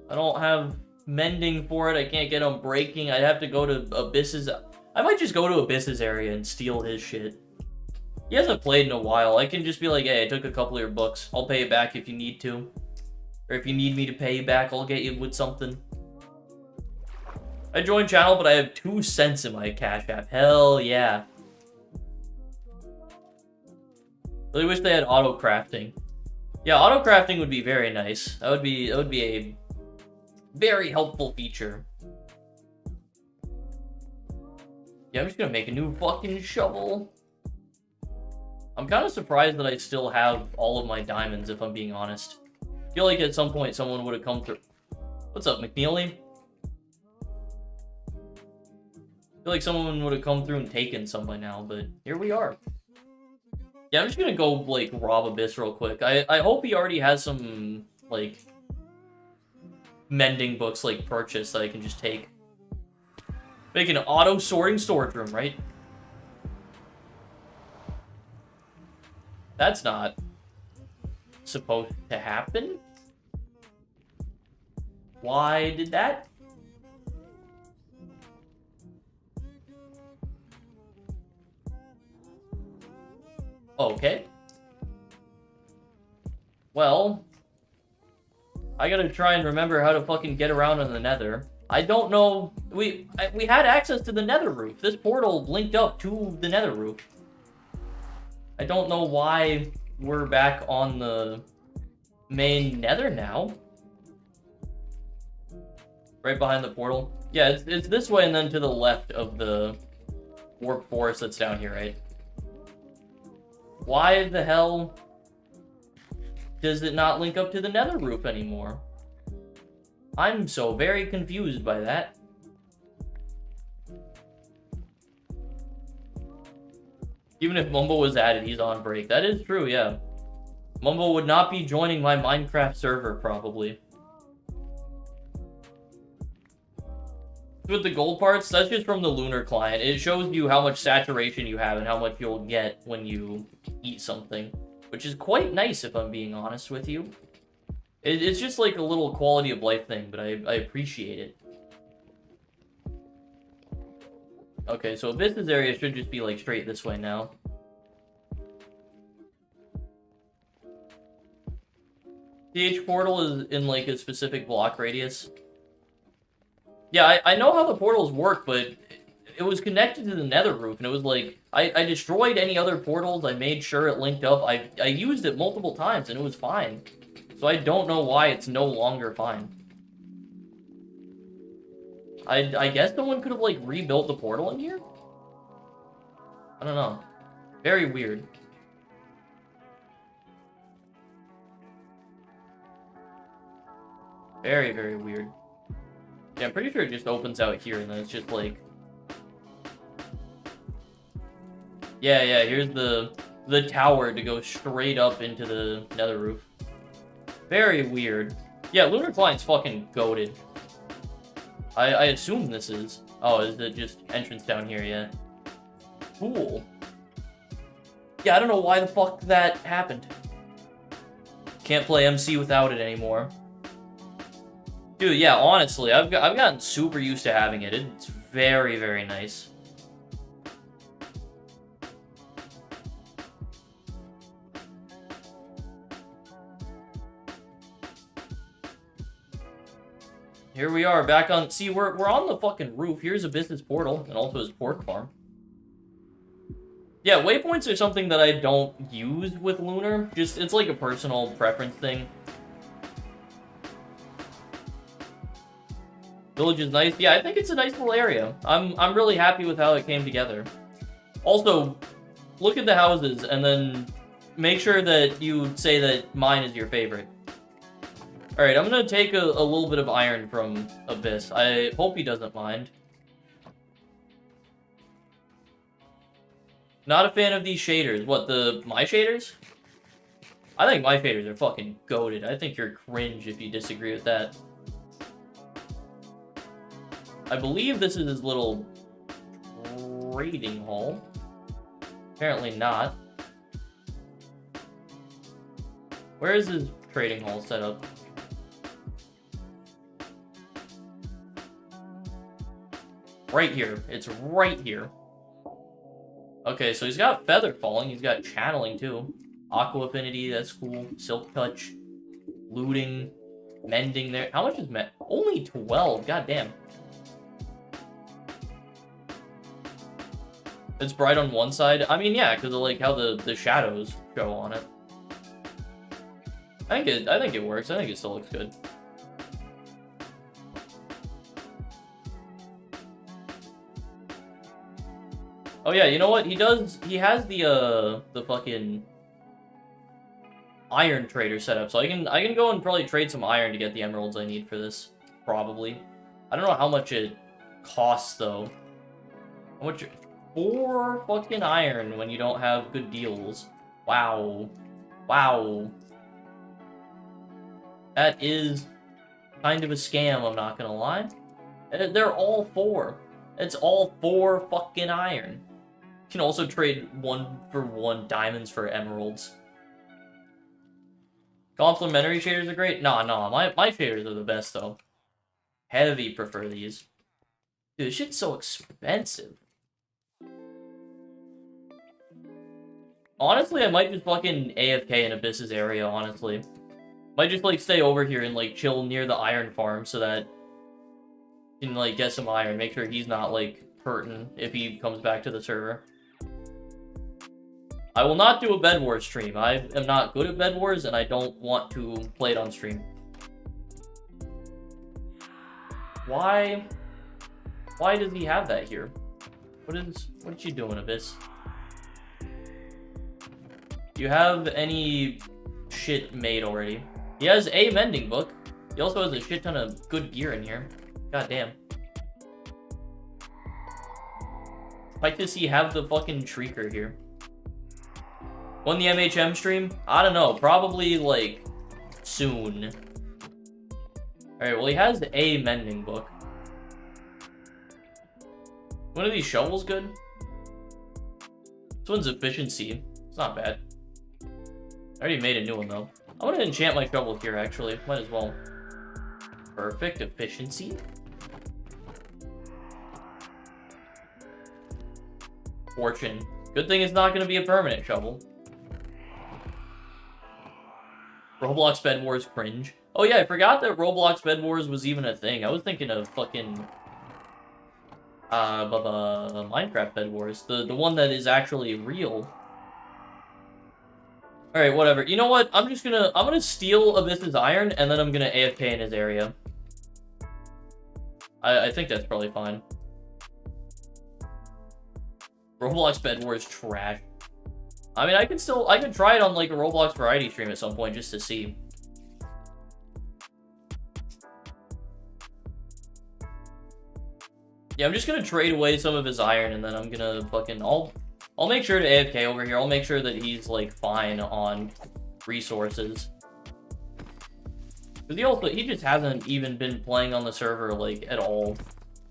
I don't have mending for it. I can't get them breaking. I'd have to go to Abyss's... I might just go to Abyss's area and steal his shit. He hasn't played in a while. I can just be like, hey, I took a couple of your books. I'll pay you back if you need to. Or if you need me to pay you back, I'll get you with something. I joined channel, but I have 2 cents in my Cash App. Hell yeah. Really wish they had auto crafting. Yeah, auto crafting would be very nice. That would be a very helpful feature. Yeah, I'm just gonna make a new fucking shovel. I'm kind of surprised that I still have all of my diamonds, if I'm being honest. I feel like at some point someone would have come through. What's up, McNeely? I feel like someone would have come through and taken some by now, but here we are. Yeah, I'm just gonna go, like, rob Abyss real quick. I hope he already has some, like, mending books, like, purchased that I can just take. Make an auto-sorting storage room, right? That's not supposed to happen. Why did that? Okay. Well, I gotta try and remember how to fucking get around in the Nether. I don't know. We had access to the Nether roof. This portal linked up to the Nether roof. I don't know why we're back on the main Nether now. Right behind the portal. Yeah, it's this way and then to the left of the warp forest that's down here, right? Why the hell does it not link up to the Nether roof anymore? I'm so very confused by that. Even if Mumbo was added, he's on break. That is true, yeah. Mumbo would not be joining my Minecraft server, probably. With the gold parts, that's just from the Lunar client. It shows you how much saturation you have and how much you'll get when you eat something. Which is quite nice, if I'm being honest with you. It's just like a little quality of life thing, but I appreciate it. Okay, so Abyss's area should just be like straight this way now. TH portal is in like a specific block radius. Yeah, I know how the portals work, but it was connected to the Nether roof, and it was like, I destroyed any other portals, I made sure it linked up, I used it multiple times, and it was fine. So I don't know why it's no longer fine. I guess someone could have, like, rebuilt the portal in here? I don't know. Very weird. Very, very weird. Yeah, I'm pretty sure it just opens out here, and then it's just, like... Yeah, here's the tower to go straight up into the Nether roof. Very weird. Yeah, Lunar Client's fucking goated. I assume this is. Oh, is it just entrance down here? Yeah. Cool. Yeah, I don't know why the fuck that happened. Can't play MC without it anymore. Dude, yeah, honestly, I've gotten super used to having it. It's very, very nice. Here we are, back on... See, we're on the fucking roof. Here's Abyss's portal, and also his pork farm. Yeah, waypoints are something that I don't use with Lunar. Just, it's like a personal preference thing. Village is nice. Yeah, I think it's a nice little area. I'm really happy with how it came together. Also, look at the houses and then make sure that you say that mine is your favorite. Alright, I'm gonna take a little bit of iron from Abyss. I hope he doesn't mind. Not a fan of these shaders. What, my shaders? I think my shaders are fucking goated. I think you're cringe if you disagree with that. I believe this is his little trading hall. Apparently not. Where is his trading hall set up? Right here. It's right here. Okay, so he's got Feather Falling. He's got Channeling, too. Aqua Affinity, that's cool. Silk Touch. Looting. Mending there. How much is Mend? Only 12. God damn. It's bright on one side. I mean, yeah, because of like how the shadows show on it. I think it works. I think it still looks good. Oh yeah, you know what? He has the fucking iron trader set up. So I can go and probably trade some iron to get the emeralds I need for this. Probably. I don't know how much it costs though. How much 4 fucking iron when you don't have good deals. Wow. Wow. That is kind of a scam, I'm not gonna lie. They're all 4. It's all 4 fucking iron. You can also trade 1-for-1 diamonds for emeralds. Complementary shaders are great? Nah, my shaders are the best, though. Heavy prefer these. Dude, this shit's so expensive. Honestly, I might just fucking AFK in Abyss's area, honestly. Might just, like, stay over here and, like, chill near the iron farm so that you can, like, get some iron. Make sure he's not, like, hurting if he comes back to the server. I will not do a Bed Wars stream. I am not good at Bed Wars, and I don't want to play it on stream. Why does he have that here? What is you doing, Abyss? Do you have any shit made already? He has a mending book. He also has a shit ton of good gear in here. God damn. Like, does he have the fucking Shrieker here? When the MHM stream? I don't know. Probably, like, soon. Alright, well, he has a mending book. One of these shovels good? This one's efficiency. It's not bad. I already made a new one, though. I'm gonna enchant my shovel here, actually. Might as well. Perfect. Efficiency. Fortune. Good thing it's not gonna be a permanent shovel. Roblox Bed Wars cringe. Oh yeah, I forgot that Roblox Bed Wars was even a thing. I was thinking of fucking Minecraft Bed Wars, the one that is actually real. All right, whatever. You know what? I'm gonna steal Abyss's iron and then I'm gonna AFK in his area. I think that's probably fine. Roblox Bed Wars trash. I mean, I can try it on, like, a Roblox variety stream at some point, just to see. Yeah, I'm just gonna trade away some of his iron, and then I'm gonna fucking... I'll make sure to AFK over here. I'll make sure that he's, like, fine on resources. Because he just hasn't even been playing on the server, like, at all.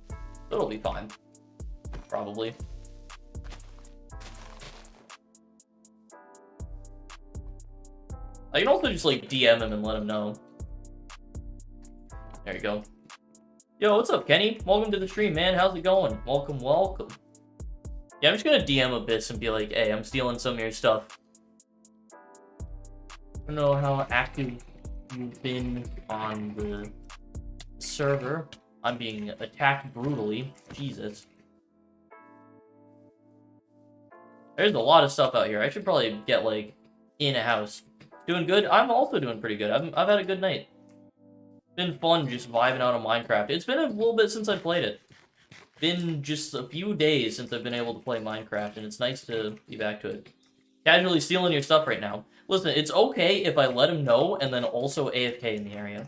So it'll be fine. Probably. I can also just, like, DM him and let him know. There you go. Yo, what's up, Kenny? Welcome to the stream, man. How's it going? Welcome, welcome. Yeah, I'm just gonna DM Abyss and be like, hey, I'm stealing some of your stuff. I don't know how active you've been on the server. I'm being attacked brutally. Jesus. There's a lot of stuff out here. I should probably get, like, in a house. Doing good? I'm also doing pretty good. I've had a good night. Been fun just vibing out on Minecraft. It's been a little bit since I played it. Been just a few days since I've been able to play Minecraft, and it's nice to be back to it. Casually stealing your stuff right now. Listen, it's okay if I let him know and then also AFK in the area.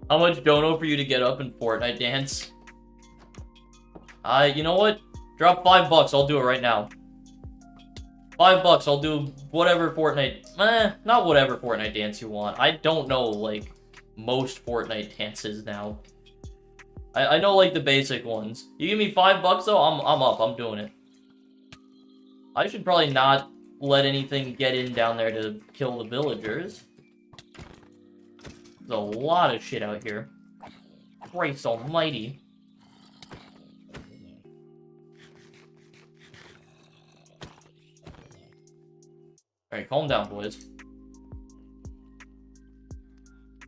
How much dono for you to get up in Fortnite dance? You know what? Drop $5, I'll do it right now. $5, I'll do whatever Fortnite... not whatever Fortnite dance you want. I don't know, like, most Fortnite dances now. I know, like, the basic ones. You give me $5 though, I'm up, I'm doing it. I should probably not let anything get in down there to kill the villagers. There's a lot of shit out here. Christ almighty. Alright, calm down, boys.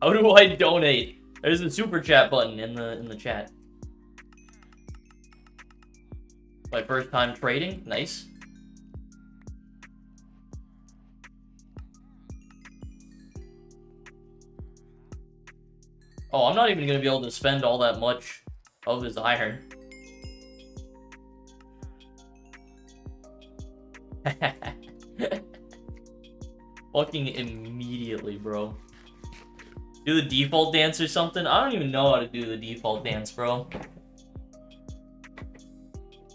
How do I donate? There's a super chat button in the chat. My first time trading? Nice. Oh, I'm not even gonna be able to spend all that much of his iron. Fucking immediately, bro. Do the default dance or something? I don't even know how to do the default dance, bro.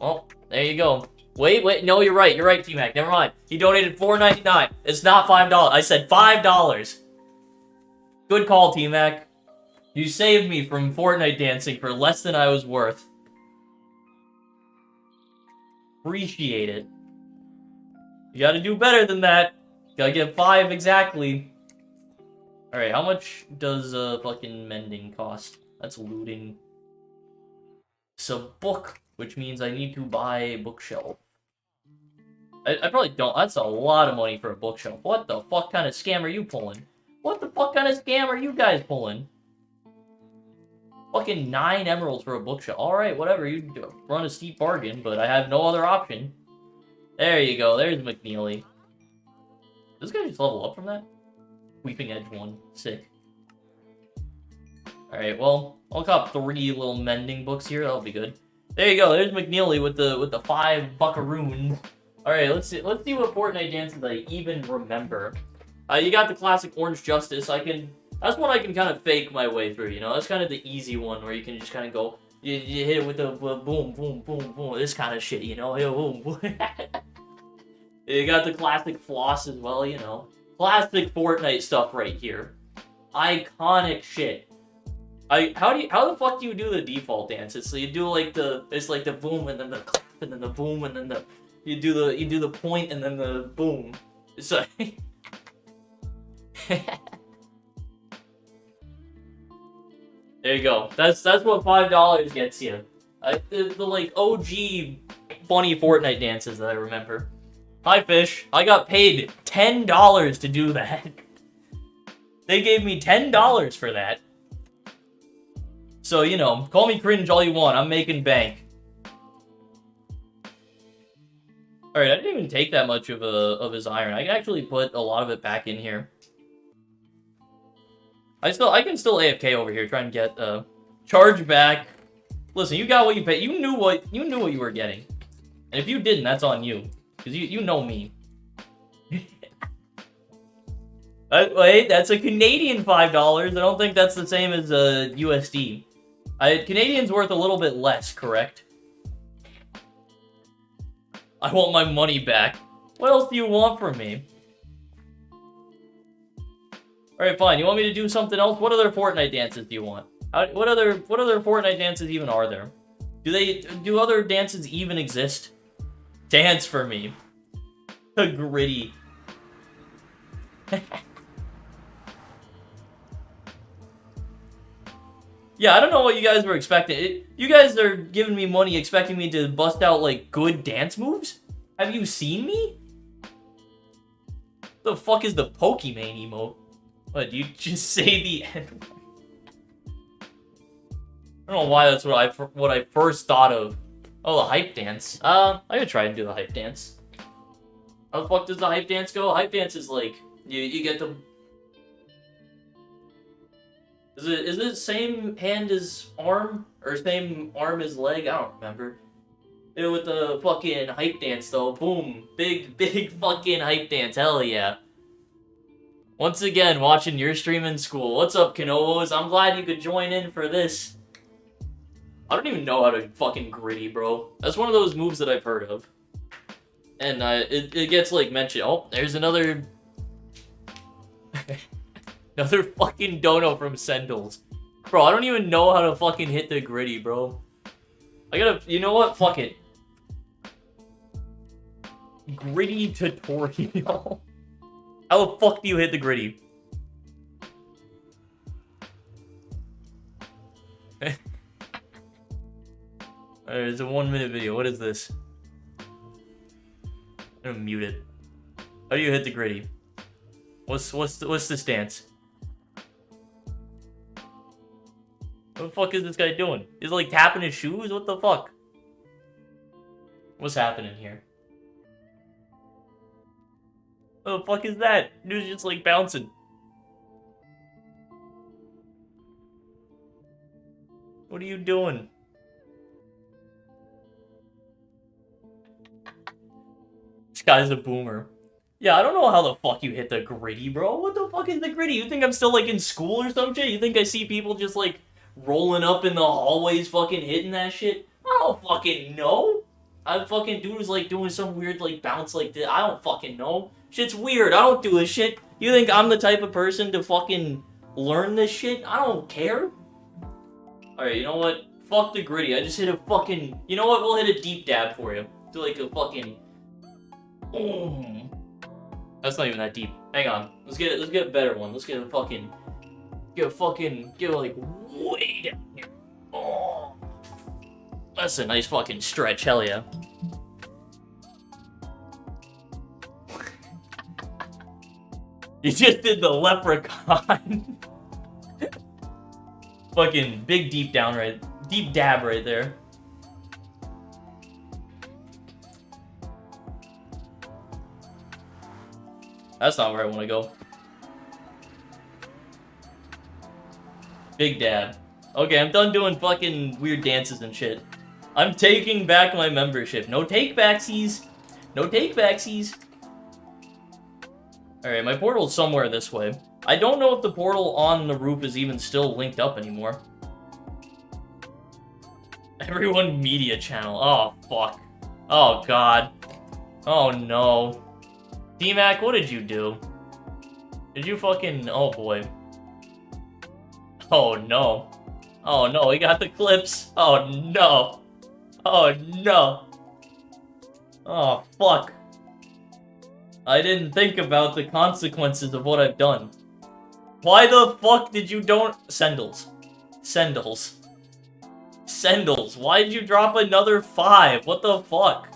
Well, there you go. Wait, no, you're right, T-Mac, never mind. He donated $4.99. It's not $5. I said $5. Good call, T-Mac. You saved me from Fortnite dancing for less than I was worth. Appreciate it. You gotta do better than that. Gotta get 5 exactly. Alright, how much does fucking mending cost? That's looting. It's a book, which means I need to buy a bookshelf. I probably don't. That's a lot of money for a bookshelf. What the fuck kind of scam are you pulling? What the fuck kind of scam are you guys pulling? Fucking 9 emeralds for a bookshelf. Alright, whatever. You run a steep bargain, but I have no other option. There you go. There's McNeely. Does this guy just level up from that? Weeping Edge 1. Sick. Alright, well, I'll cop 3 little mending books here. That'll be good. There you go. There's McNeely with the 5 buckaroons. Alright, let's see what Fortnite dances I even remember. You got the classic Orange Justice. That's one I can kind of fake my way through, you know? That's kind of the easy one where you can just kind of go, you hit it with the boom, boom, boom, boom, this kind of shit, you know? Boom, boom. You got the classic floss as well, you know? Classic Fortnite stuff right here. Iconic shit. How the fuck do you do the default dance? So you do like it's like the boom and then the clap and then the boom and then you do the point and then the boom. So there you go. That's what $5 gets you. The like OG funny Fortnite dances that I remember. Hi Fish. I got paid $10 to do that. They gave me $10 for that. So, you know, call me cringe all you want. I'm making bank. Alright, I didn't even take that much of his iron. I can actually put a lot of it back in here. I can still AFK over here, try and get charge back. Listen, you got what you paid. You knew what you were getting. And if you didn't, that's on you. Because you know me. Wait, that's a Canadian $5. I don't think that's the same as USD. Canadian's worth a little bit less, correct? I want my money back. What else do you want from me? Alright, fine. You want me to do something else? What other Fortnite dances do you want? What other Fortnite dances even are there? Do other dances even exist? Dance for me. The gritty. Yeah, I don't know what you guys were expecting. You guys are giving me money expecting me to bust out, like, good dance moves? Have you seen me? The fuck is the Pokimane emote? What, do you just say the N-word? I don't know why that's what I first thought of. Oh, the hype dance. I could try and do the hype dance. How the fuck does the hype dance go? Hype dance is like, you get the... Is it same hand as arm? Or same arm as leg? I don't remember. With the fucking hype dance though, boom. Big fucking hype dance, hell yeah. Once again, watching your stream in school. What's up, Canovos? I'm glad you could join in for this. I don't even know how to fucking gritty, bro. That's one of those moves that I've heard of. And it gets, like, mentioned. Oh, there's another... another fucking dono from Sendles. Bro, I don't even know how to fucking hit the gritty, bro. I gotta... You know what? Fuck it. Gritty tutorial. How the fuck do you hit the gritty? It's a 1-minute video. What is this? I'm gonna mute it. How do you hit the gritty? What's the stance? What the fuck is this guy doing? He's like tapping his shoes? What the fuck? What's happening here? What the fuck is that? Dude's just like bouncing. What are you doing? This guy's a boomer. Yeah, I don't know how the fuck you hit the gritty, bro. What the fuck is the gritty? You think I'm still, like, in school or some shit? You think I see people just, like, rolling up in the hallways fucking hitting that shit? I don't fucking know. I fucking dude's, like, doing some weird, like, bounce like this. I don't fucking know. Shit's weird. I don't do this shit. You think I'm the type of person to fucking learn this shit? I don't care. Alright, you know what? Fuck the gritty. I just hit a fucking... You know what? We'll hit a deep dab for you. Do, like, a fucking... Oh. That's not even that deep. Hang on. Let's get a better one. Let's get a fucking like way down here. Oh. That's a nice fucking stretch, hell yeah. You just did the leprechaun. Fucking big deep dab right there. That's not where I want to go. Big dab. Okay, I'm done doing fucking weird dances and shit. I'm taking back my membership. No take-backsies. No take-backsies. Alright, my portal's somewhere this way. I don't know if the portal on the roof is even still linked up anymore. Everyone media channel. Oh, fuck. Oh, God. Oh, no. D-Mac, what did you do? Did you fucking... Oh, boy. Oh, no. Oh, no, he got the clips. Oh, no. Oh, no. Oh, fuck. I didn't think about the consequences of what I've done. Why the fuck did you don't... Sendles. Sendles. Sendles, why did you drop another 5? What the fuck?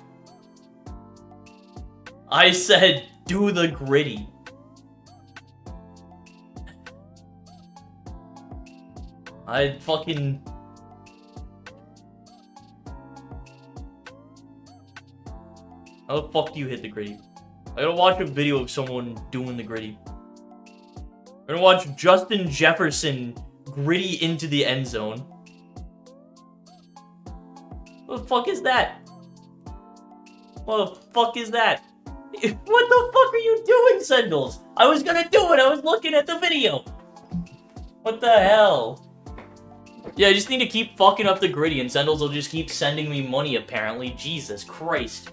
I said, do the gritty. I fucking... How the fuck do you hit the gritty? I gotta watch a video of someone doing the gritty. I'm gonna watch Justin Jefferson gritty into the end zone. What the fuck is that? What the fuck is that? What the fuck are you doing, Sendles? I was gonna do it, I was looking at the video. What the hell? Yeah, I just need to keep fucking up the gritty and Sendles will just keep sending me money apparently. Jesus Christ.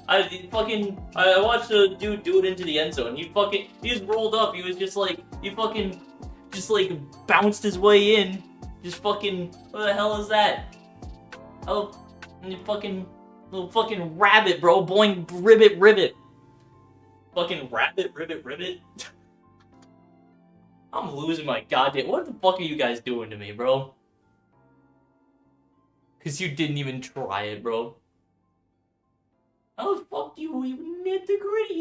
I watched a dude do it into the end zone. He just rolled up. He was just like, just like bounced his way in. Just fucking, what the hell is that? Oh, you little fucking rabbit, bro. Boing, ribbit, ribbit. Fucking rabbit, ribbit, ribbit. I'm losing my goddamn. What the fuck are you guys doing to me, bro? Because you didn't even try it, bro. How the fuck do you even hit the gritty?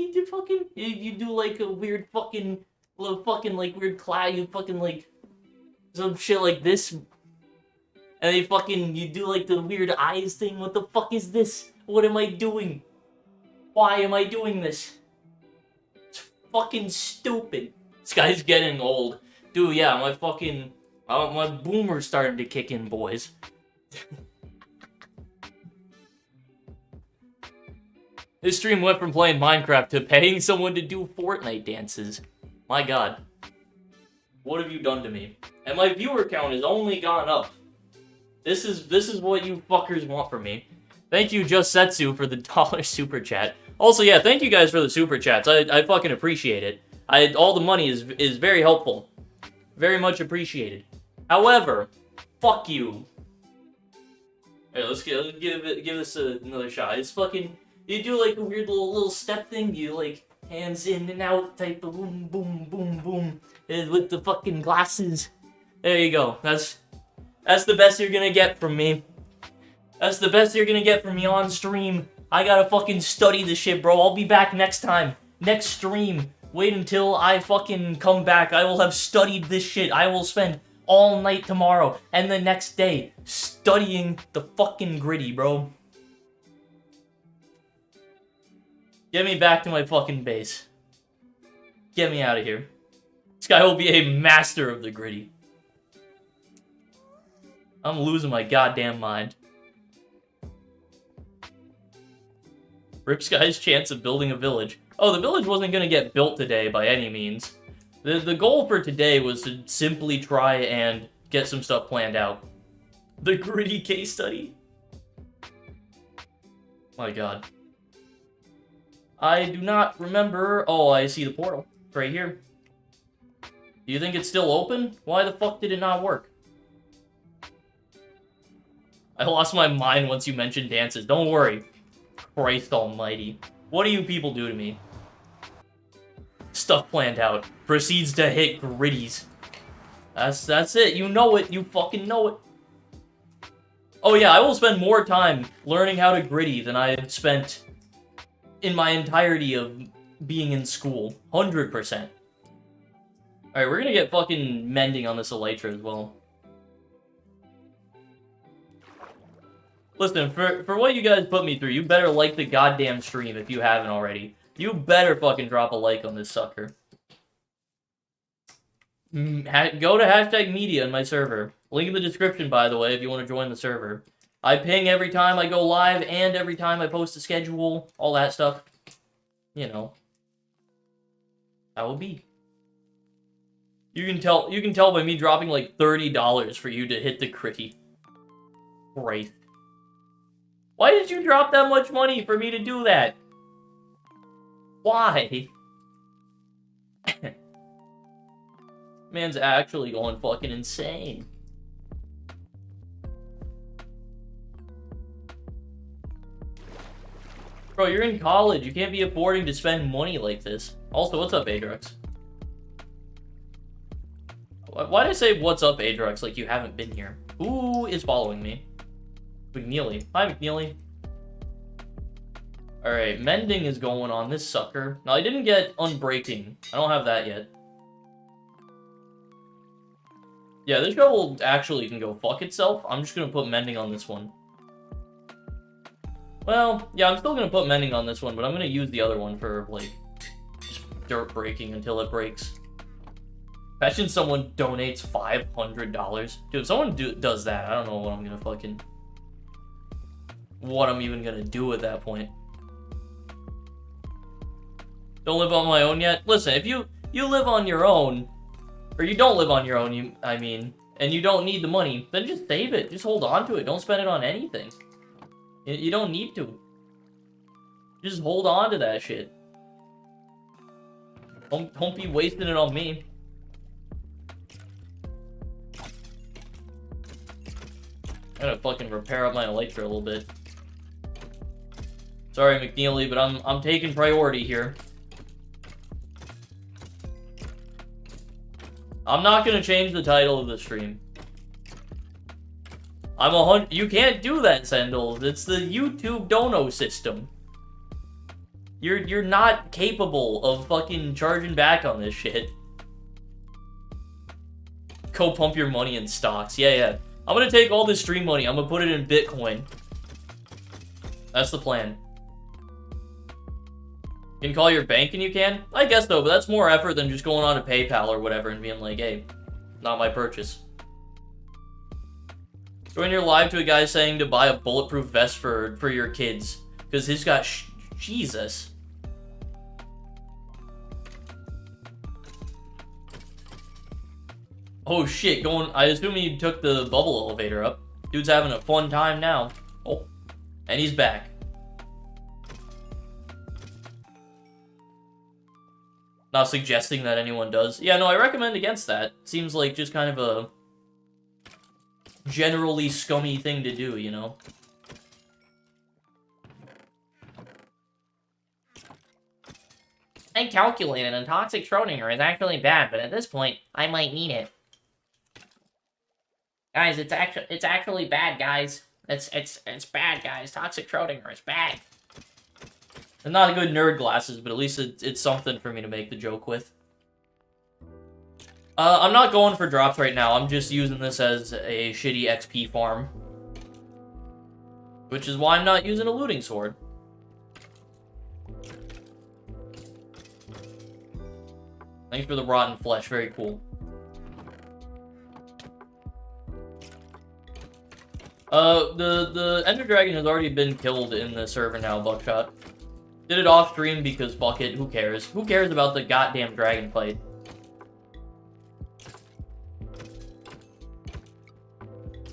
You do like a weird fucking, little fucking like weird cloud. You fucking like some shit like this. And you do like the weird eyes thing. What the fuck is this? What am I doing? Why am I doing this? It's fucking stupid. This guy's getting old. Dude, yeah, my boomer's starting to kick in, boys. This stream went from playing Minecraft to paying someone to do Fortnite dances. My god. What have you done to me? And my viewer count has only gone up. This is what you fuckers want from me. Thank you, Just Setsu, for the $1 super chat. Also, yeah, thank you guys for the super chats. I fucking appreciate it. All the money is very helpful. Very much appreciated. However, fuck you. Hey, let's give this another shot. It's fucking, you do like a weird little step thing. You like hands in and out type of boom boom boom boom with the fucking glasses. There you go. That's the best you're gonna get from me. That's the best you're gonna get from me on stream. I gotta fucking study this shit, bro. I'll be back next time. Next stream. Wait until I fucking come back. I will have studied this shit. I will spend all night tomorrow and the next day studying the fucking gritty, bro. Get me back to my fucking base. Get me out of here. This guy will be a master of the gritty. I'm losing my goddamn mind. Rip Sky's chance of building a village. Oh, the village wasn't gonna get built today by any means. The goal for today was to simply try and get some stuff planned out. The gritty case study? My god. I do not remember... Oh, I see the portal. It's right here. Do you think it's still open? Why the fuck did it not work? I lost my mind once you mentioned dances. Don't worry. Christ almighty. What do you people do to me? Stuff planned out. Proceeds to hit gritties. That's it. You know it. You fucking know it. Oh yeah, I will spend more time learning how to gritty than I have spent in my entirety of being in school. 100%. Alright, we're gonna get fucking mending on this elytra as well. Listen, for what you guys put me through, you better like the goddamn stream if you haven't already. You better fucking drop a like on this sucker. Go to hashtag media in my server. Link in the description, by the way, if you want to join the server. I ping every time I go live and every time I post a schedule, all that stuff. You know. That will be. You can tell by me dropping like $30 for you to hit the critty. Great. Why did you drop that much money for me to do that? Why? Man's actually going fucking insane. Bro, you're in college. You can't be affording to spend money like this. Also, what's up, Adrux? Why'd I say what's up, Adrux, like you haven't been here? Who is following me? McNeely. Hi, McNeely. Alright, mending is going on this sucker. Now, I didn't get unbreaking. I don't have that yet. Yeah, this shovel actually can go fuck itself. I'm just gonna put mending on this one. Well, yeah, I'm still gonna put mending on this one, but I'm gonna use the other one for, like, just dirt breaking until it breaks. Imagine someone donates $500. Dude, if someone does that, I don't know what I'm gonna fucking... what I'm even gonna do at that point. Don't live on my own yet? Listen, if you live on your own, or you don't live on your own, I mean, and you don't need the money, then just save it. Just hold on to it. Don't spend it on anything. You don't need to. Just hold on to that shit. Don't be wasting it on me. I'm gonna fucking repair up my Elytra a little bit. Sorry, McNeely, but I'm taking priority here. I'm not gonna change the title of the stream. You can't do that, Sendals. It's the YouTube dono system. You're not capable of fucking charging back on this shit. Go pump your money in stocks. Yeah. I'm gonna take all this stream money. I'm gonna put it in Bitcoin. That's the plan. You can call your bank and you can? I guess so, but that's more effort than just going on to PayPal or whatever and being like, hey, not my purchase. Join your live to a guy saying to buy a bulletproof vest for your kids. Because he's got Jesus. Oh shit, I assume he took the bubble elevator up. Dude's having a fun time now. Oh, and he's back. Not suggesting that anyone does. Yeah, no, I recommend against that. Seems like just kind of a generally scummy thing to do, you know? I calculated and toxic Schrodinger is actually bad, but at this point, I might need it. Guys, it's actually bad, guys. It's bad, guys. Toxic Schrodinger is bad. They're not good nerd glasses, but at least it's something for me to make the joke with. I'm not going for drops right now. I'm just using this as a shitty XP farm. Which is why I'm not using a looting sword. Thanks for the rotten flesh. Very cool. The Ender Dragon has already been killed in the server now, Buckshot. Did it off stream because fuck it, who cares? Who cares about the goddamn dragon fight?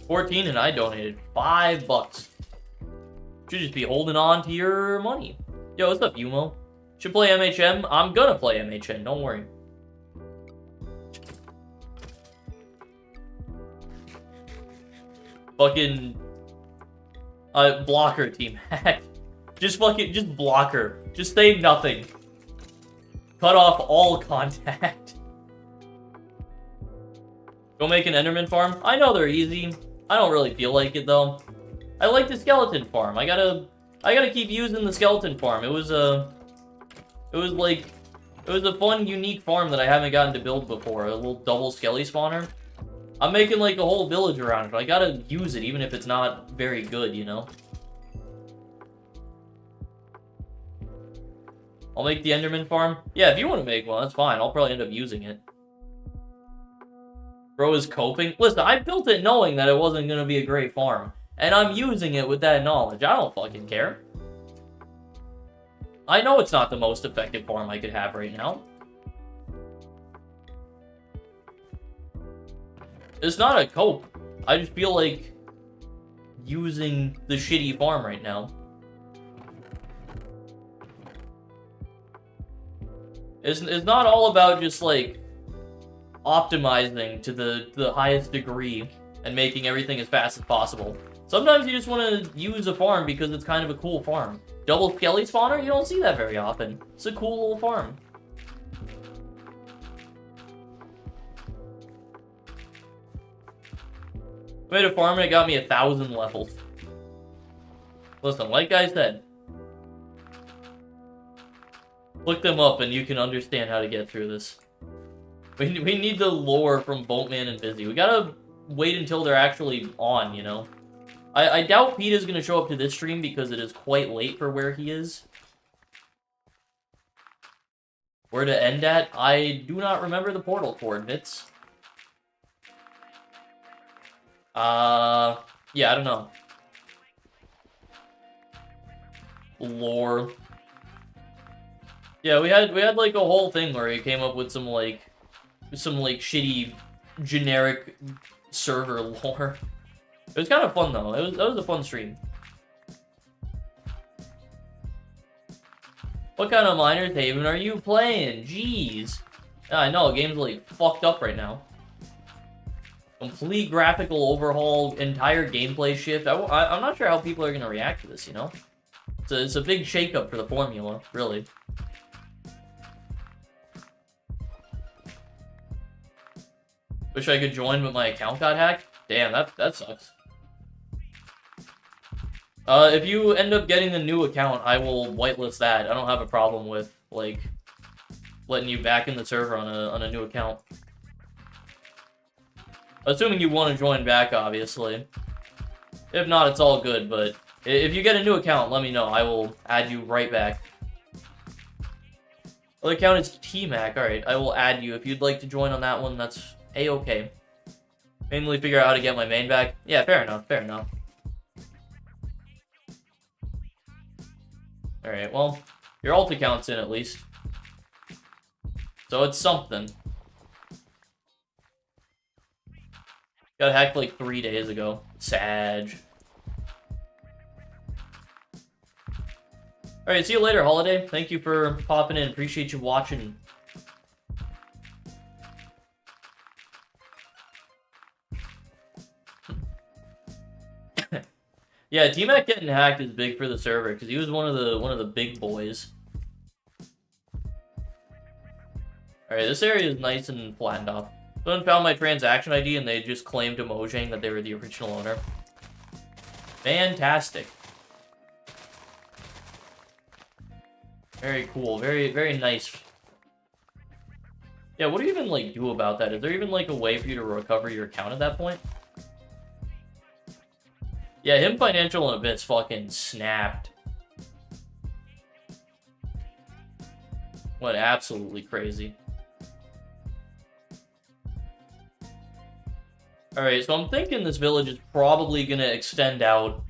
$14 and I donated $5. Should just be holding on to your money. Yo, what's up, Yumo? Should play MHM? I'm gonna play MHM, don't worry. Fucking blocker team hack. Just block her. Just say nothing. Cut off all contact. Go make an Enderman farm? I know they're easy. I don't really feel like it though. I like the skeleton farm. I gotta keep using the skeleton farm. It was a fun, unique farm that I haven't gotten to build before. A little double skelly spawner. I'm making like a whole village around it. I gotta use it even if it's not very good, you know? I'll make the Enderman farm. Yeah, if you want to make one, that's fine. I'll probably end up using it. Bro is coping. Listen, I built it knowing that it wasn't going to be a great farm. And I'm using it with that knowledge. I don't fucking care. I know it's not the most effective farm I could have right now. It's not a cope. I just feel like using the shitty farm right now. It's not all about just, like, optimizing to the highest degree and making everything as fast as possible. Sometimes you just want to use a farm because it's kind of a cool farm. Double skelly spawner? You don't see that very often. It's a cool little farm. I made a farm and it got me 1,000 levels. Listen, like I said, look them up and you can understand how to get through this. We need the lore from Boatman and Busy. We gotta wait until they're actually on, you know? I doubt Pete is gonna show up to this stream because it is quite late for where he is. Where to end at? I do not remember the portal coordinates. Yeah, I don't know. Lore. Yeah, we had like a whole thing where he came up with some shitty generic server lore. It was kind of fun though. That was a fun stream. What kind of Miners Haven are you playing? Jeez. Yeah, I know, game's like fucked up right now. Complete graphical overhaul, entire gameplay shift. I'm not sure how people are going to react to this, you know? It's a big shakeup for the formula, really. Wish I could join, but my account got hacked. Damn, that sucks. If you end up getting the new account, I will whitelist that. I don't have a problem with, like, letting you back in the server on a new account. Assuming you want to join back, obviously. If not, it's all good, but if you get a new account, let me know. I will add you right back. Well, the account is TMAC. Alright, I will add you. If you'd like to join on that one, that's A-okay. Mainly figure out how to get my main back. Yeah, fair enough, fair enough. Alright, well, your alt account's in at least. So it's something. Got hacked like 3 days ago. Sag. Alright, see you later, Holiday. Thank you for popping in. Appreciate you watching. Yeah, T-Mac getting hacked is big for the server because he was one of the big boys. Alright, this area is nice and flattened off. Someone found my transaction ID and they just claimed to Mojang that they were the original owner. Fantastic. Very cool. Very, very nice. Yeah, what do you even, like, do about that? Is there even, like, a way for you to recover your account at that point? Yeah, him Financial and Abyss fucking snapped. Went absolutely crazy. Alright, so I'm thinking this village is probably going to extend out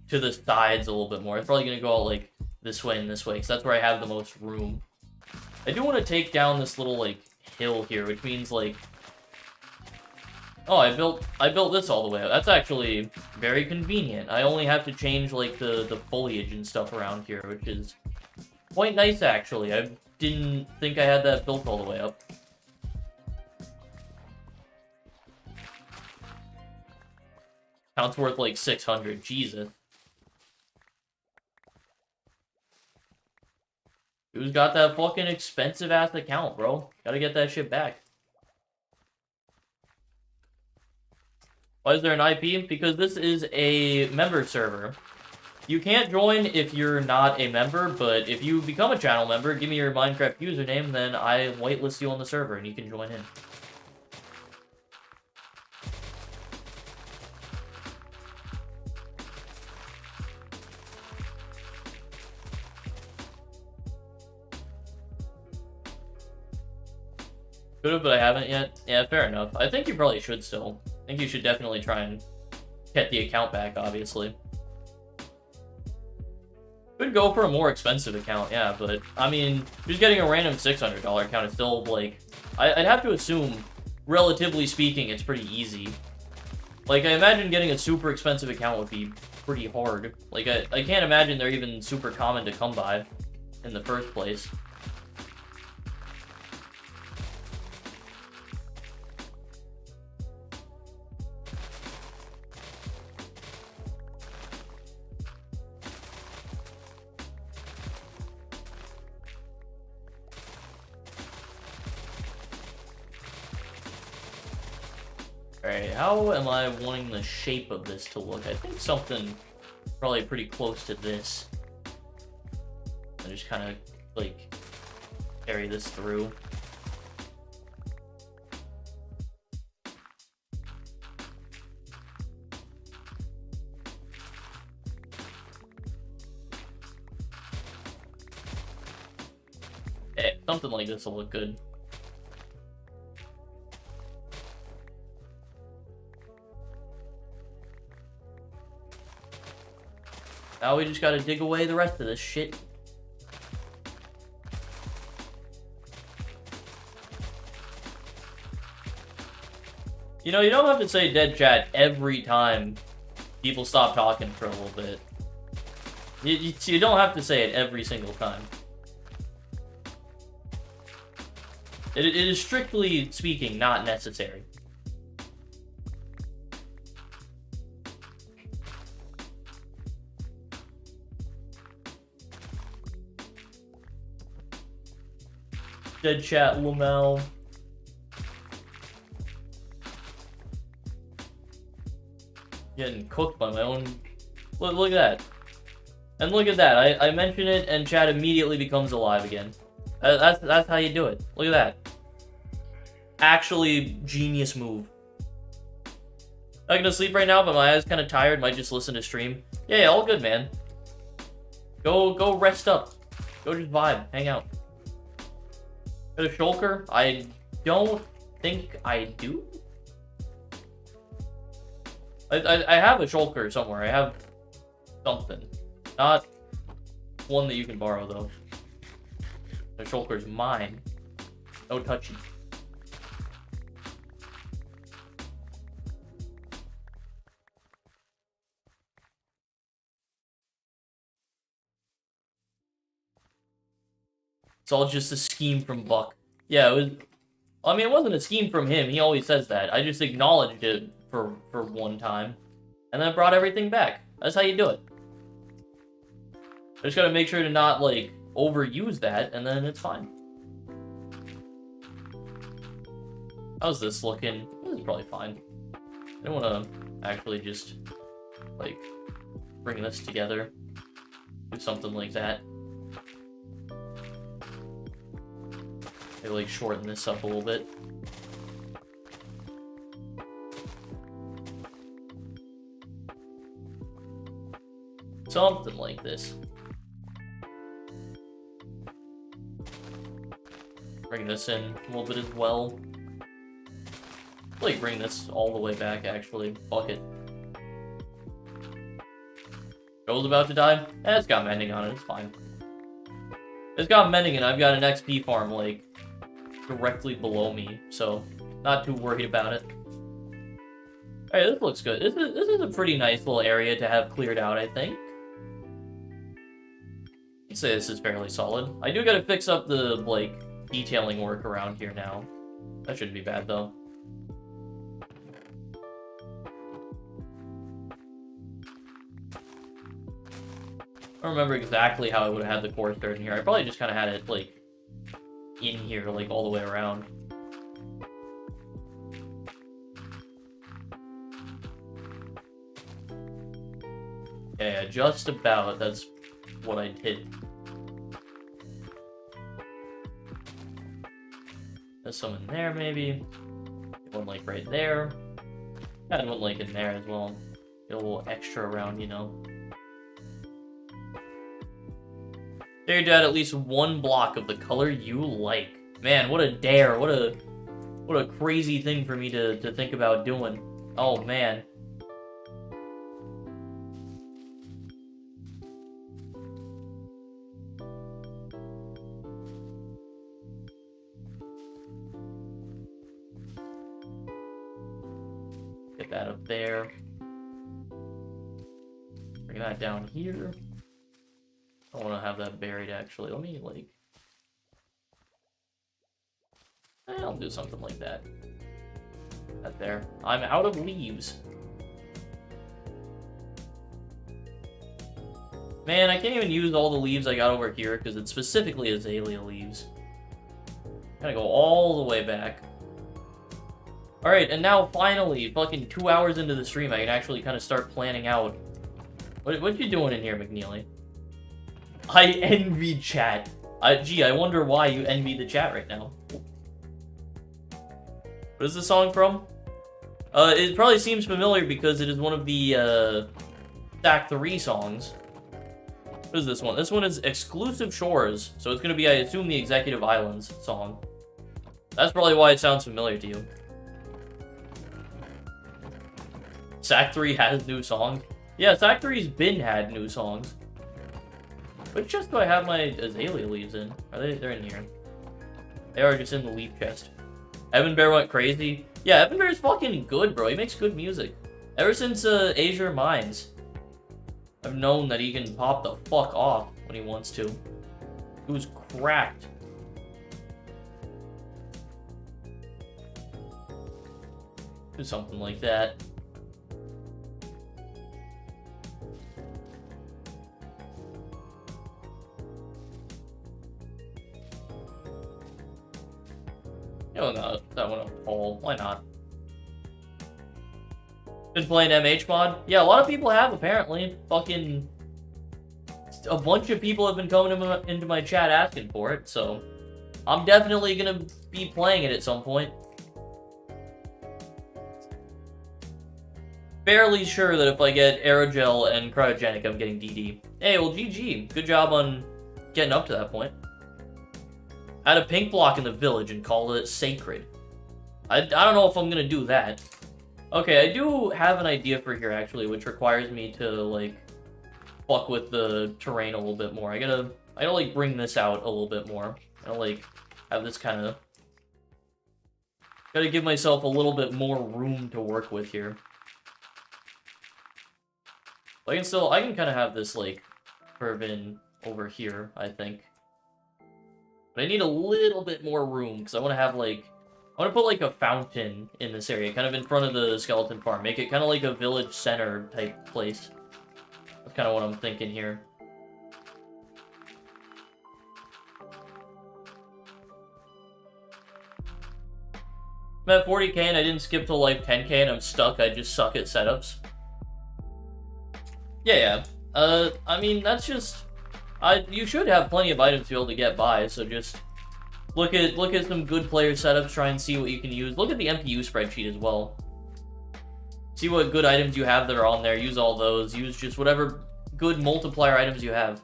to the sides a little bit more. It's probably going to go out, like, this way and this way, because that's where I have the most room. I do want to take down this little, like, hill here, which means, like... Oh, I built this all the way up. That's actually very convenient. I only have to change, like, the foliage and stuff around here, which is quite nice, actually. I didn't think I had that built all the way up. Account's worth, like, 600. Jesus. Who's got that fucking expensive-ass account, bro? Gotta get that shit back. Why is there an IP? Because this is a member server. You can't join if you're not a member, but if you become a channel member, give me your Minecraft username, then I whitelist you on the server and you can join in. Could have, but I haven't yet. Yeah, fair enough. I think you probably should still. I think you should definitely try and get the account back, obviously. Could go for a more expensive account, yeah, but, I mean, just getting a random $600 account is still, like... I'd have to assume, relatively speaking, it's pretty easy. Like, I imagine getting a super expensive account would be pretty hard. Like, I can't imagine they're even super common to come by in the first place. Alright, how am I wanting the shape of this to look? I think something probably pretty close to this. I just kind of, like, carry this through. Hey, something like this will look good. Now we just gotta dig away the rest of this shit. You know, you don't have to say dead chat every time people stop talking for a little bit. You don't have to say it every single time. It is strictly speaking not necessary. Dead chat, Lamel. Getting cooked by my own... Look at that. And look at that. I mention it and chat immediately becomes alive again. That's how you do it. Look at that. Actually, genius move. I'm gonna sleep right now, but my eyes kind of tired. Might just listen to stream. Yeah, all good, man. Go rest up. Go just vibe. Hang out. Got a shulker? I don't think I do. I have a shulker somewhere. I have something. Not one that you can borrow, though. The shulker's mine. No touchy. It's all just a scheme from Buck. Yeah, it was... I mean, it wasn't a scheme from him. He always says that. I just acknowledged it for one time. And then brought everything back. That's how you do it. I just gotta make sure to not, like, overuse that, and then it's fine. How's this looking? This is probably fine. I don't want to actually just, like, bring this together. Do something like that. Maybe, like, shorten this up a little bit. Something like this. Bring this in a little bit as well. Like, bring this all the way back, actually. Fuck it. Joel's about to die? It's got mending on it, it's fine. It's got mending and I've got an XP farm, like, directly below me, so not too worried about it. Alright, this looks good. This is a pretty nice little area to have cleared out, I think. I'd say this is fairly solid. I do gotta fix up the, like, detailing work around here now. That shouldn't be bad, though. I don't remember exactly how I would have had the core started in here. I probably just kind of had it, like, in here, like, all the way around. Yeah, just about. That's what I did. There's some in there, maybe. One, like, right there. And one, like, in there as well. Get a little extra around, you know. There, Dad, at least one block of the color you like. Man, what a dare. What a crazy thing for me to think about doing. Oh, man. Get that up there. Bring that down here. I want to have that buried, actually. Let me, like... I'll do something like that. That there. I'm out of leaves. Man, I can't even use all the leaves I got over here, because it's specifically azalea leaves. Gotta go all the way back. Alright, and now, finally, fucking 2 hours into the stream, I can actually kind of start planning out... What you doing in here, McNeely? I envy chat. Gee, I wonder why you envy the chat right now. What is this song from? It probably seems familiar because it is one of the, Stack 3 songs. What is this one? This one is Exclusive Shores, so it's gonna be, I assume, the Executive Islands song. That's probably why it sounds familiar to you. Stack 3 has new songs? Yeah, Stack 3's been had new songs. Which chest do I have my azalea leaves in? Are they? They're in here. They are just in the leaf chest. Evan Bear went crazy. Yeah, Evan Bear's fucking good, bro. He makes good music. Ever since Azure Mines, I've known that he can pop the fuck off when he wants to. He was cracked. Do something like that. Oh no, that one up Paul. Why not? Been playing MH mod? Yeah, a lot of people have, apparently. Fucking... a bunch of people have been coming into my chat asking for it, so... I'm definitely gonna be playing it at some point. Fairly sure that if I get Aerogel and Cryogenic, I'm getting DD. Hey, well, GG. Good job on getting up to that point. I had a pink block in the village and called it sacred. I don't know if I'm gonna do that. Okay, I do have an idea for here, actually, which requires me to, like, fuck with the terrain a little bit more. I gotta like, bring this out a little bit more. I gotta, like, have this kind of... Gotta give myself a little bit more room to work with here. I can kind of have this, like, curve in over here, I think. But I need a little bit more room, because I want to have, like... I want to put, like, a fountain in this area, kind of in front of the skeleton farm. Make it kind of like a village center type place. That's kind of what I'm thinking here. I'm at 40k and I didn't skip till, like, 10k and I'm stuck. I just suck at setups. Yeah. I mean, that's just... you should have plenty of items to be able to get by, so just... Look at some good player setups, try and see what you can use. Look at the MPU spreadsheet as well. See what good items you have that are on there. Use all those. Use just whatever good multiplier items you have.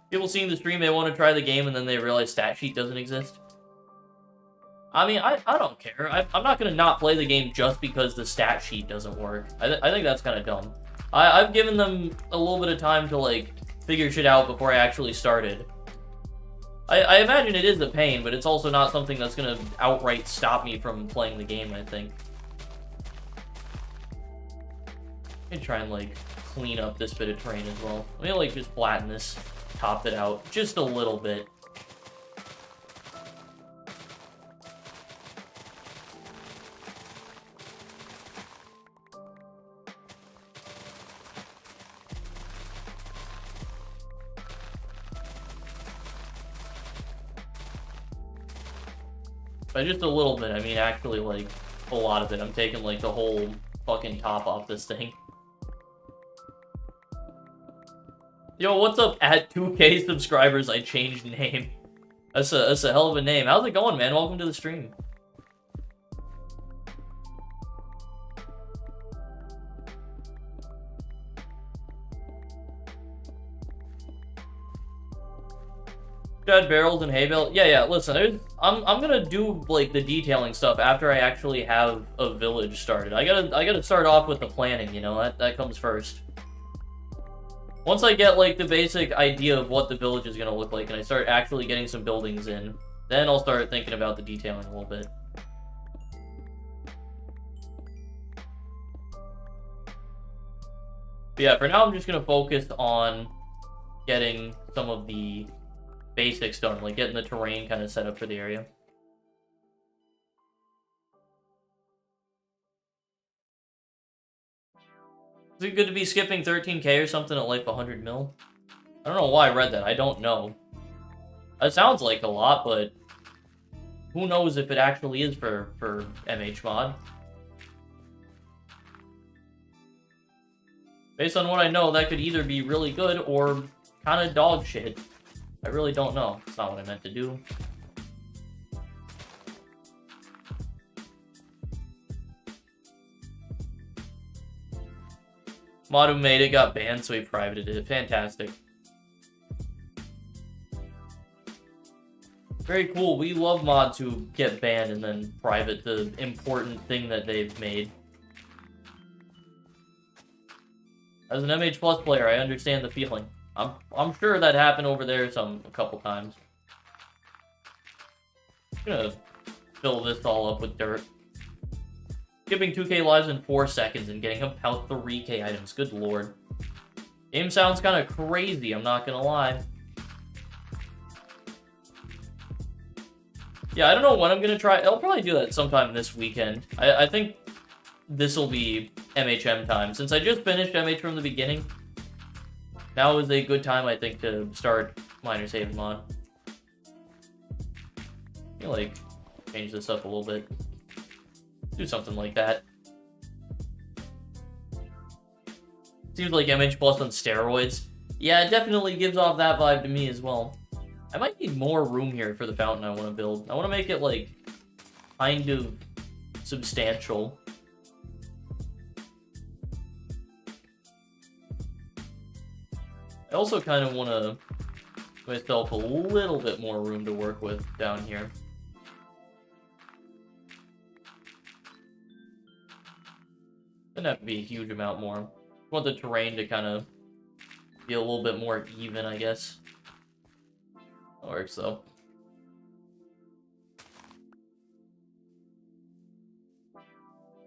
People seeing the stream, they want to try the game, and then they realize stat sheet doesn't exist. I mean, I don't care. I'm not going to not play the game just because the stat sheet doesn't work. I think that's kind of dumb. I've given them a little bit of time to, like, figure shit out before I actually started. I imagine it is a pain, but it's also not something that's going to outright stop me from playing the game, I think. I'm gonna try and, like, clean up this bit of terrain as well. Let me, like, just flatten this, top it out just a little bit. By just a little bit, I mean actually, like, a lot of it. I'm taking, like, the whole fucking top off this thing. Yo, what's up at 2k subscribers? I changed name. That's a hell of a name. How's it going, man? Welcome to the stream. Add barrels and hay bale. Yeah, listen, I'm gonna do, like, the detailing stuff after I actually have a village started. I gotta start off with the planning, you know, that comes first. Once I get, like, the basic idea of what the village is gonna look like, and I start actually getting some buildings in, then I'll start thinking about the detailing a little bit. But yeah, for now I'm just gonna focus on getting some of the basics done, like getting the terrain kind of set up for the area. Is it good to be skipping 13k or something at like 100 mil? I don't know why I read that. I don't know. That sounds like a lot, but who knows if it actually is for MH mod. Based on what I know, that could either be really good or kind of dog shit. I really don't know. That's not what I meant to do. Mod who made it got banned, so he privated it. Fantastic. Very cool. We love mods who get banned and then private the important thing that they've made. As an MH Plus player, I understand the feeling. I'm sure that happened over there a couple times. I'm gonna fill this all up with dirt. Skipping 2k lives in 4 seconds and getting about 3k items. Good lord. Game sounds kind of crazy, I'm not gonna lie. Yeah, I don't know when I'm gonna try. I'll probably do that sometime this weekend. I think this will be MHM time. Since I just finished MH from the beginning, now is a good time, I think, to start Miners Haven mod. I feel like change this up a little bit. Do something like that. Seems like MH Plus on steroids. Yeah, it definitely gives off that vibe to me as well. I might need more room here for the fountain I want to build. I want to make it, like, kind of substantial. I also kind of want to give myself a little bit more room to work with down here. Doesn't have to be a huge amount more. I want the terrain to kind of be a little bit more even, I guess. That works, though.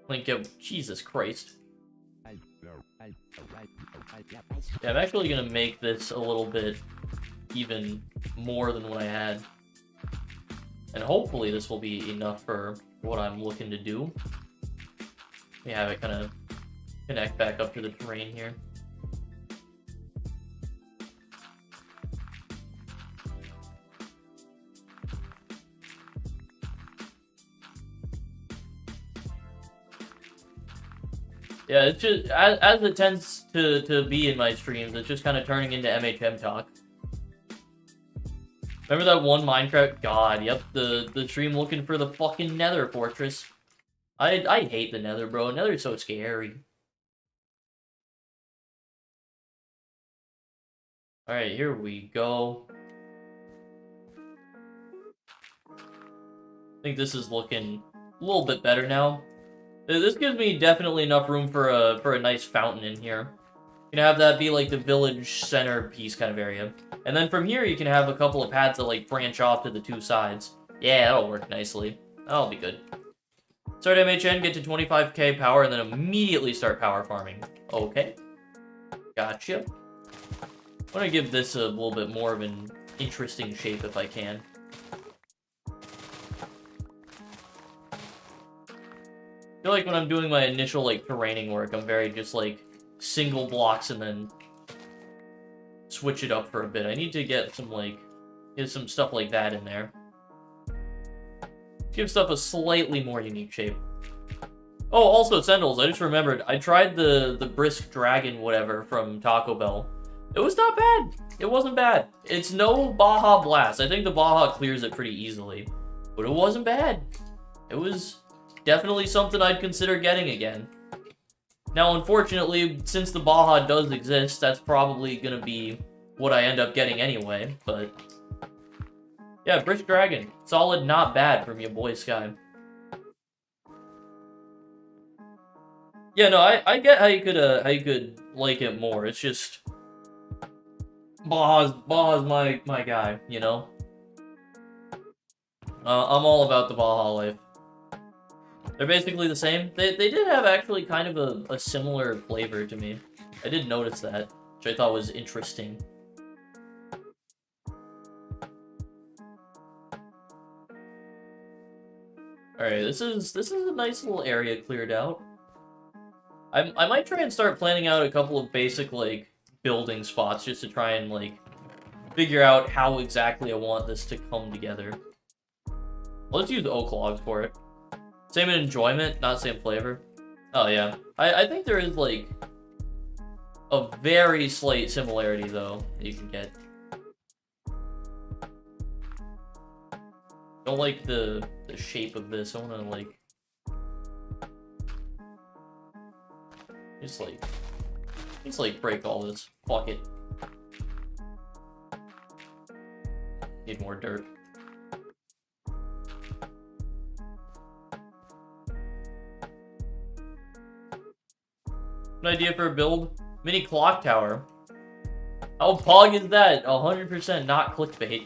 Link up. Jesus Christ. Yeah, I'm actually gonna make this a little bit even more than what I had. And hopefully this will be enough for what I'm looking to do. We have it kind of connect back up to the terrain here. Yeah, it's just, as it tends to be in my streams, it's just kind of turning into MHM talk. Remember that one Minecraft? God, yep, the stream looking for the fucking Nether fortress. I hate the Nether, bro. Nether's so scary. Alright, here we go. I think this is looking a little bit better now. This gives me definitely enough room for a nice fountain in here. You can have that be like the village center piece kind of area. And then from here you can have a couple of paths that like branch off to the two sides. Yeah, that'll work nicely. That'll be good. Start MHN, get to 25k power, and then immediately start power farming. Okay. Gotcha. I'm gonna give this a little bit more of an interesting shape if I can. I feel like when I'm doing my initial, like, terraining work, I'm very just, like, single blocks and then switch it up for a bit. I need to get some, like, get some stuff like that in there. Give stuff a slightly more unique shape. Oh, also, Sentinels, I just remembered. I tried the Brisk Dragon whatever from Taco Bell. It was not bad. It wasn't bad. It's no Baja Blast. I think the Baja clears it pretty easily. But it wasn't bad. It was definitely something I'd consider getting again. Now, unfortunately, since the Baja does exist, that's probably gonna be what I end up getting anyway, but... yeah, Brisk Dragon. Solid, not bad from your boy Sky. Yeah, no, I get how you could like it more. It's just... Baja's my guy, you know? I'm all about the Baja life. They're basically the same. They did have actually kind of a similar flavor to me. I did notice that, which I thought was interesting. Alright, this is a nice little area cleared out. I might try and start planning out a couple of basic, like, building spots just to try and, like, figure out how exactly I want this to come together. Let's use oak logs for it. Same in enjoyment, not same flavor. Oh, yeah. I think there is, like, a very slight similarity, though, that you can get. Don't like the shape of this. I want to, like... Just, like, break all this. Fuck it. Need more dirt. An idea for a build? Mini clock tower. How pog is that? 100% not clickbait.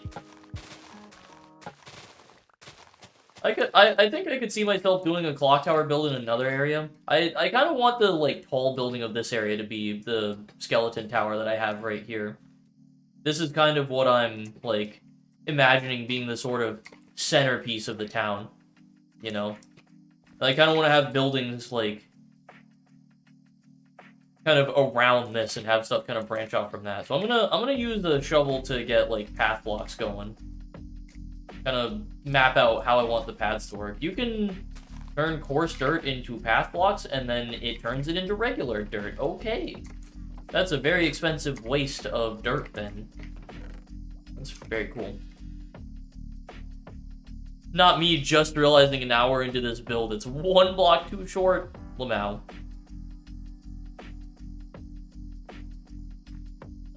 I think I could see myself doing a clock tower build in another area. I kind of want the, like, tall building of this area to be the skeleton tower that I have right here. This is kind of what I'm, like, imagining being the sort of centerpiece of the town, you know? I kind of want to have buildings, like, kind of around this and have stuff kind of branch off from that. So I'm gonna use the shovel to get, like, path blocks going. Kind of map out how I want the paths to work. You can turn coarse dirt into path blocks, and then it turns it into regular dirt. Okay. That's a very expensive waste of dirt, then. That's very cool. Not me just realizing an hour into this build it's one block too short. Lamau.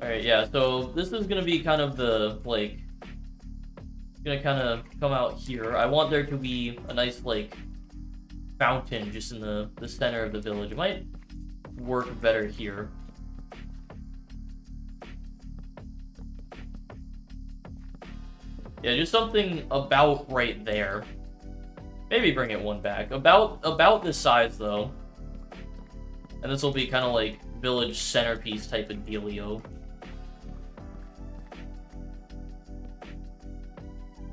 Alright, yeah, so this is gonna be kind of the, like, gonna kind of come out here. I want there to be a nice, like, fountain just in the center of the village. It might work better here. Yeah, just something about right there. Maybe bring it one back. About this size, though. And this will be kind of like village centerpiece type of dealio.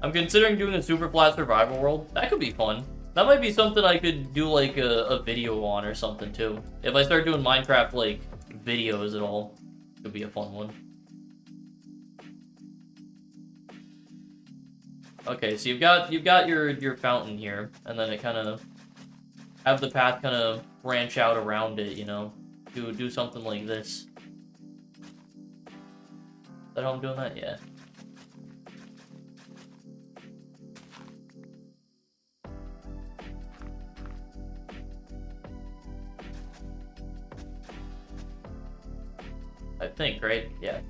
I'm considering doing a super flat survival world. That could be fun. That might be something I could do like a video on or something too. If I start doing Minecraft like videos at all, it could be a fun one. Okay, so you've got your fountain here, and then it kind of have the path kind of branch out around it, you know, do something like this. Is that how I'm doing that? Yeah. I think, right? Yeah.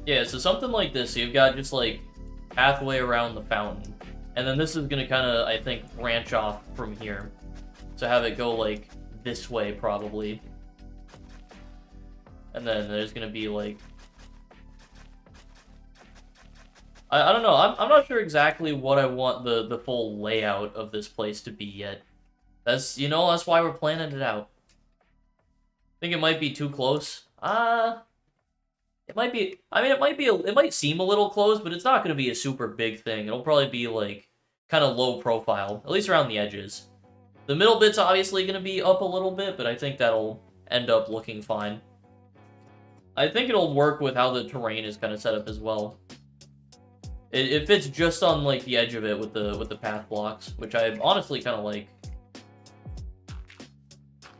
Yeah, so something like this. So you've got just like pathway around the fountain, and then this is gonna kind of, I think, branch off from here. So have it go like this way probably, and then there's gonna be like, I don't know. I'm not sure exactly what I want the full layout of this place to be yet. That's, you know, that's why we're planning it out. I think it might be too close. It might be, I mean, it might seem a little close, but it's not going to be a super big thing. It'll probably be, like, kind of low profile, at least around the edges. The middle bit's obviously going to be up a little bit, but I think that'll end up looking fine. I think it'll work with how the terrain is kind of set up as well. It fits just on, like, the edge of it with the path blocks, which I honestly kind of like.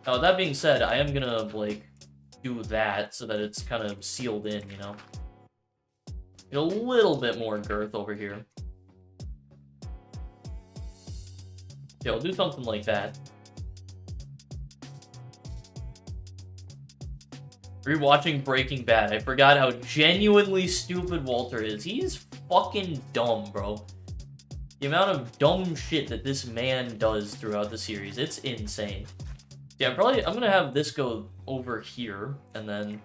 Now, that being said, I am going to, like, do that so that it's kind of sealed in, you know? Get a little bit more girth over here. Yeah, we'll do something like that. Rewatching Breaking Bad, I forgot how genuinely stupid Walter is. He's fucking dumb, bro. The amount of dumb shit that this man does throughout the series, it's insane. Yeah, I'm gonna have this go over here, and then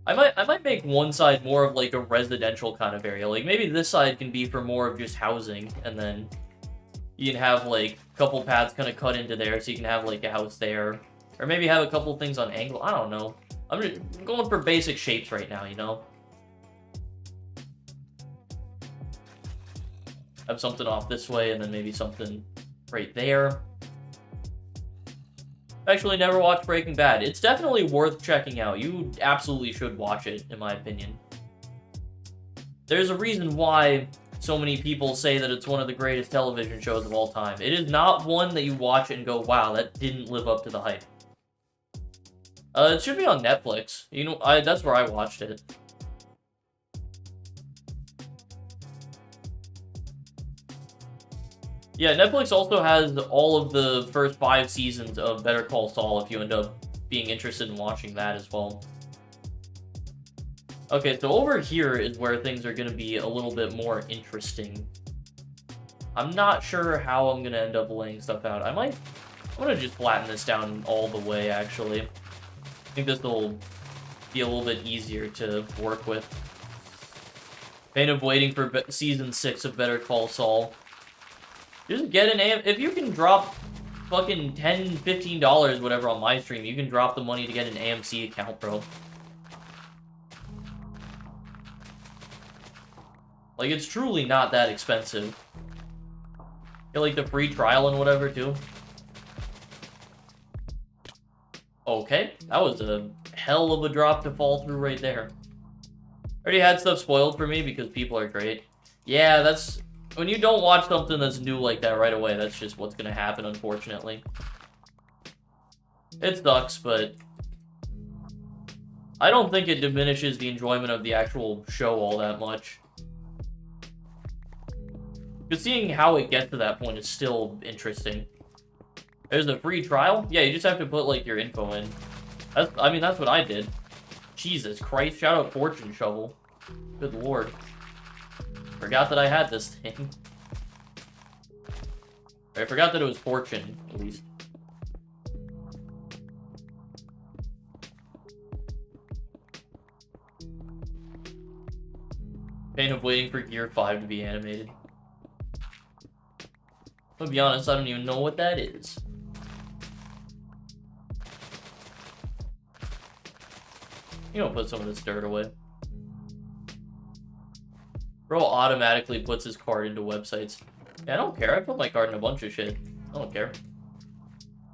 I might make one side more of like a residential kind of area. Like maybe this side can be for more of just housing, and then you can have like a couple paths kind of cut into there, so you can have like a house there, or maybe have a couple things on angle. I don't know. I'm just going for basic shapes right now, you know. Have something off this way, and then maybe something right there. Actually never watched Breaking Bad. It's definitely worth checking out. You absolutely should watch it, in my opinion. There's a reason why so many people say that it's one of the greatest television shows of all time. It is not one that you watch and go, wow, that didn't live up to the hype. It should be on Netflix. You know, that's where I watched it. Yeah, Netflix also has all of the first 5 seasons of Better Call Saul if you end up being interested in watching that as well. Okay, so over here is where things are going to be a little bit more interesting. I'm not sure how I'm going to end up laying stuff out. I'm going to just flatten this down all the way, actually. I think this will be a little bit easier to work with. Pain of waiting for season 6 of Better Call Saul. Just get an AM. If you can drop fucking $10, $15, whatever on my stream, you can drop the money to get an AMC account, bro. Like, it's truly not that expensive. Get, like, the free trial and whatever, too. Okay, that was a hell of a drop to fall through right there. Already had stuff spoiled for me because people are great. Yeah, that's... When you don't watch something that's new like that right away, that's just what's gonna happen, unfortunately. It sucks, but... I don't think it diminishes the enjoyment of the actual show all that much. Because seeing how it gets to that point is still interesting. There's a free trial? Yeah, you just have to put, like, your info in. I mean, that's what I did. Jesus Christ, shout out Fortune Shovel. Good lord. Forgot that I had this thing. I forgot that it was Fortune, at least. Pain of waiting for Gear 5 to be animated. To be honest, I don't even know what that is. You don't put some of this dirt away. Bro automatically puts his card into websites. Yeah, I don't care. I put my card in a bunch of shit. I don't care.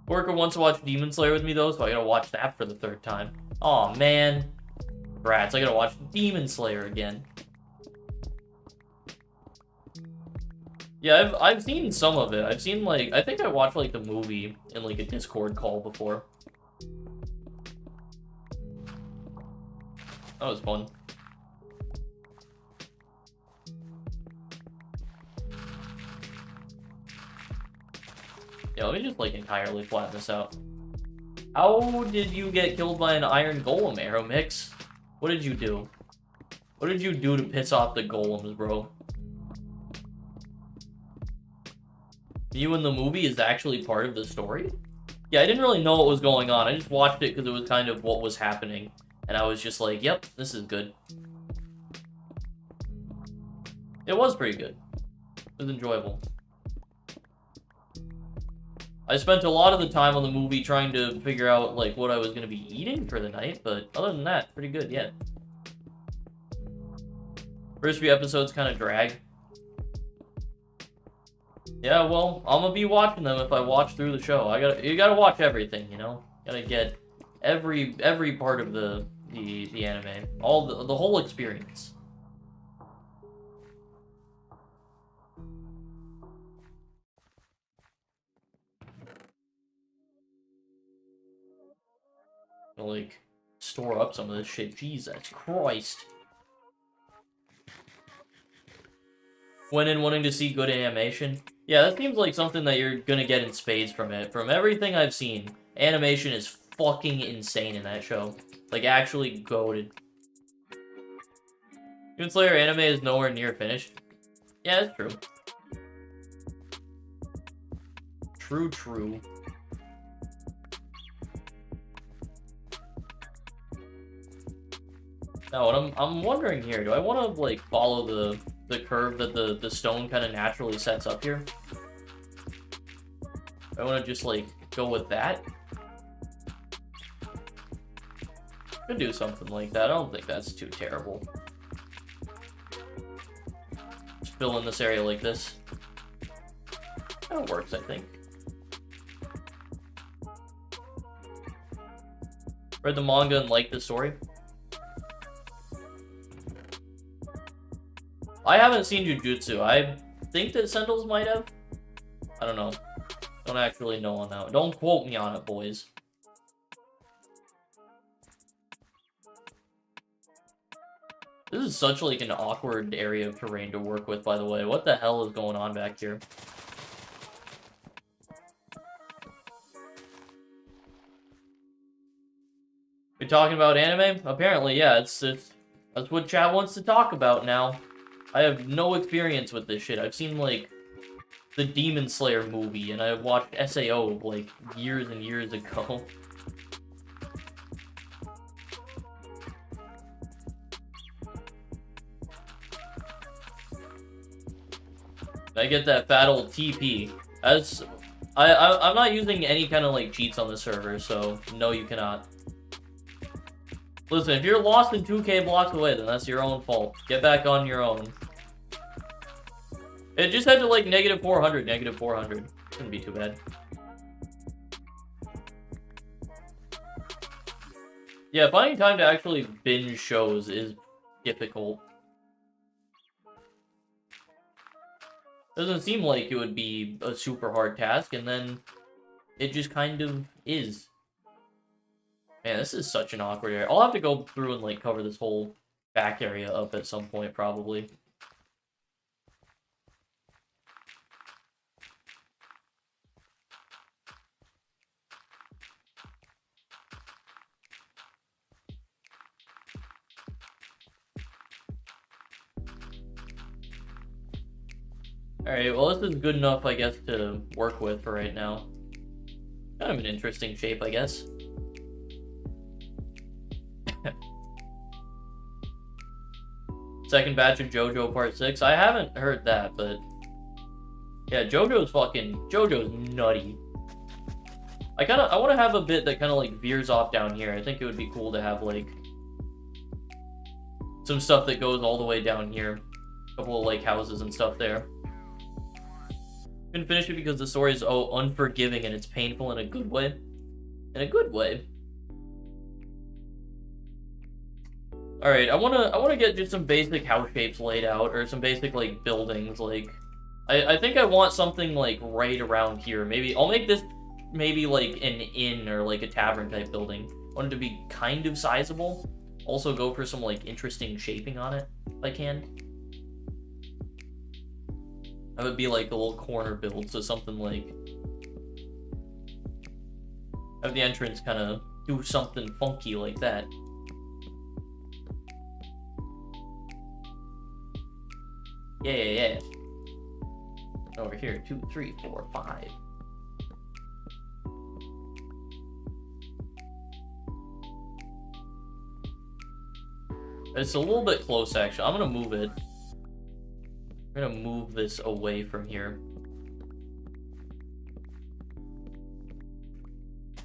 Worker wants to watch Demon Slayer with me, though, so I gotta watch that for the 3rd time. Aw, man. Brats, I gotta watch Demon Slayer again. Yeah, I've seen some of it. I've seen, like, I think I watched, like, the movie in, like, a Discord call before. That was fun. Yeah, let me just, like, entirely flatten this out. How did you get killed by an iron golem, Aeromix? What did you do? What did you do to piss off the golems, bro? You in the movie is actually part of the story? Yeah, I didn't really know what was going on. I just watched it because it was kind of what was happening. And I was just like, yep, this is good. It was pretty good. It was enjoyable. I spent a lot of the time on the movie trying to figure out, like, what I was going to be eating for the night. But other than that, pretty good, yeah. First few episodes kind of drag. Yeah, well, I'm gonna be watching them if I watch through the show. You gotta watch everything, you know? Gotta get every part of the anime. All the whole experience. I'll, like, store up some of this shit. Jesus Christ. Went in wanting to see good animation. Yeah, that seems like something that you're gonna get in spades from it. From everything I've seen, animation is fucking insane in that show. Like, actually goated. Demon Slayer anime is nowhere near finished. Yeah, that's true. True. Now, what I'm wondering here, do I want to, like, follow the curve that the stone kind of naturally sets up here? I want to just, like, go with that. Could do something like that. I don't think that's too terrible. Just fill in this area like this. That works, I think. Read the manga and liked the story. I haven't seen Jujutsu. I think that Sendals might have. I don't know. Don't actually know on that one. Don't quote me on it, boys. This is such, like, an awkward area of terrain to work with, by the way. What the hell is going on back here? We talking about anime? Apparently, yeah. That's what chat wants to talk about now. I have no experience with this shit. I've seen, like, the Demon Slayer movie, and I watched SAO, like, years and years ago. I get that fat old TP. I'm not using any kind of, like, cheats on the server, so no, you cannot. Listen, if you're lost in 2K blocks away, then that's your own fault. Get back on your own. It just had to, like, -400, -400. Shouldn't be too bad. Yeah, finding time to actually binge shows is difficult. Doesn't seem like it would be a super hard task, and then it just kind of is. Man, this is such an awkward area. I'll have to go through and, like, cover this whole back area up at some point, probably. Alright, well, this is good enough, I guess, to work with for right now. Kind of an interesting shape, I guess. Second batch of JoJo Part 6. I haven't heard that, but... yeah, JoJo's nutty. I want to have a bit that kind of, like, veers off down here. I think it would be cool to have, like... some stuff that goes all the way down here. A couple of, like, houses and stuff there. Couldn't finish it because the story is unforgiving and it's painful in a good way. In a good way. Alright, I wanna get just some basic house shapes laid out, or some basic, like, buildings, like... I think I want something, like, right around here. Maybe I'll make this maybe like an inn or like a tavern type building. I want it to be kind of sizable. Also go for some, like, interesting shaping on it, if I can. That would be like a little corner build, so something like... have the entrance kind of do something funky like that. Yeah. Over here, 2, 3, 4, 5. It's a little bit close, actually. I'm gonna move it. I'm gonna move this away from here.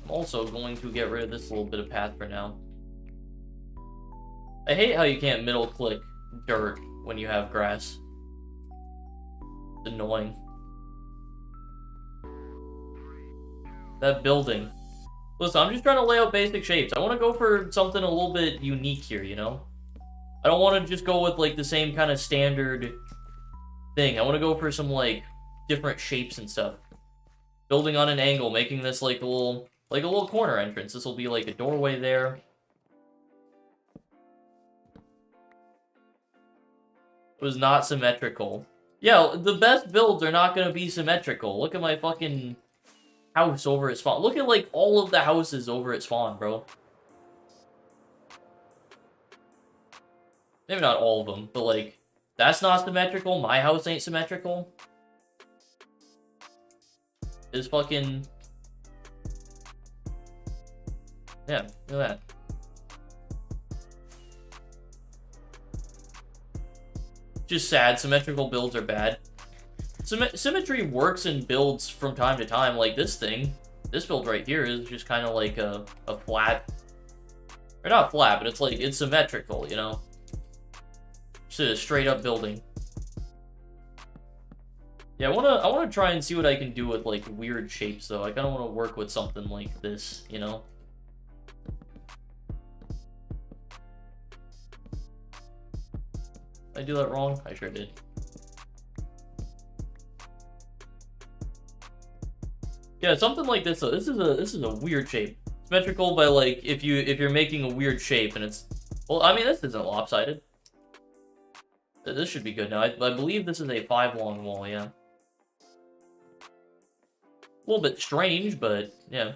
I'm also going to get rid of this little bit of path for now. I hate how you can't middle click dirt when you have grass. It's annoying. That building. Listen, I'm just trying to lay out basic shapes. I want to go for something a little bit unique here, you know? I don't want to just go with, like, the same kind of standard thing. I want to go for some, like, different shapes and stuff. Building on an angle, making this, like, a little corner entrance. This will be, like, a doorway there. It was not symmetrical. Yeah, the best builds are not going to be symmetrical. Look at my fucking house over at spawn. Look at, like, all of the houses over at spawn, bro. Maybe not all of them, but, like, that's not symmetrical. My house ain't symmetrical. It's fucking... yeah, look at that. Just sad. Symmetrical builds are bad. Symmetry works in builds from time to time, like this thing. This build right here is just kind of like a flat... or not flat, but it's like, it's symmetrical, you know? Just a straight up building. Yeah, I wanna try and see what I can do with, like, weird shapes, though. I kind of want to work with something like this, you know? Did I do that wrong? I sure did. Yeah, something like this, though. This is a weird shape. Symmetrical by, like, if you're making a weird shape and it's... well, I mean, this isn't lopsided. This should be good now. I believe this is a 5-long wall, yeah. A little bit strange, but yeah,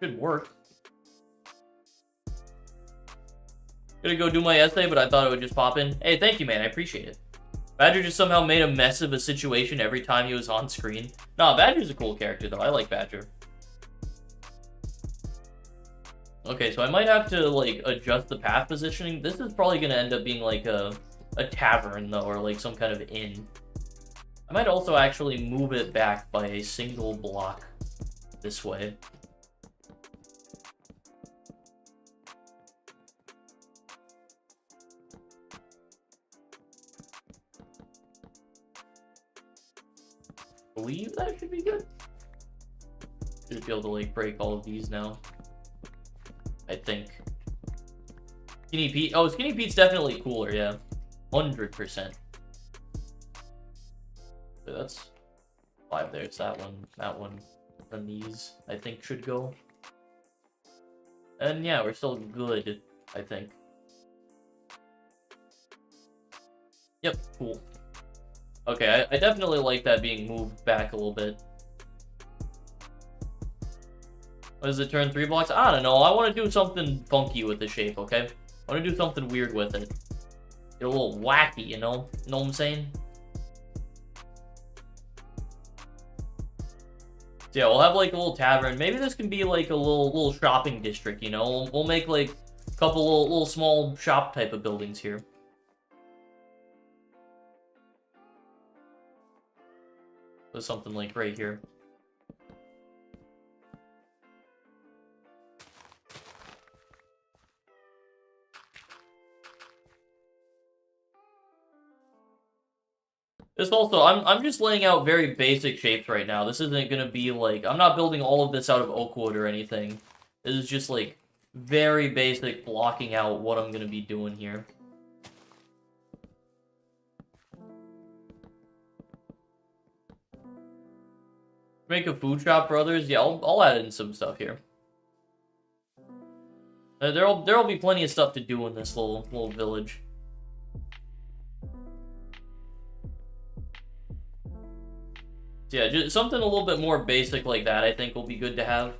should work. Gonna go do my essay, but I thought it would just pop in. Hey, thank you, man. I appreciate it. Badger just somehow made a mess of a situation every time he was on screen. Nah, Badger's a cool character, though. I like Badger. Okay, so I might have to, like, adjust the path positioning. This is probably gonna end up being, like, a tavern, though, or, like, some kind of inn. I might also actually move it back by a single block. this way. I believe that should be good. Should be able to like break all of these now. I think. Skinny Pete. Oh, Skinny Pete's definitely cooler, yeah. 100%. So that's 5 there. It's that one, and these, I think, should go. And yeah, we're still good, I think. Yep, cool. Okay, I definitely like that being moved back a little bit. What is it, turn 3 blocks? I don't know. I want to do something funky with the shape, okay? I want to do something weird with it. Get a little wacky, you know? Know what I'm saying? So yeah, we'll have like a little tavern. Maybe this can be like a little shopping district, you know? We'll make like a couple little small shop type of buildings here. So something like right here. This also, I'm just laying out very basic shapes right now. This isn't gonna be like, I'm not building all of this out of oak wood or anything. This is just like very basic blocking out what I'm gonna be doing here. Make a food shop for others? Yeah, I'll add in some stuff here. There'll be plenty of stuff to do in this little village. So yeah, just something a little bit more basic like that, I think, will be good to have.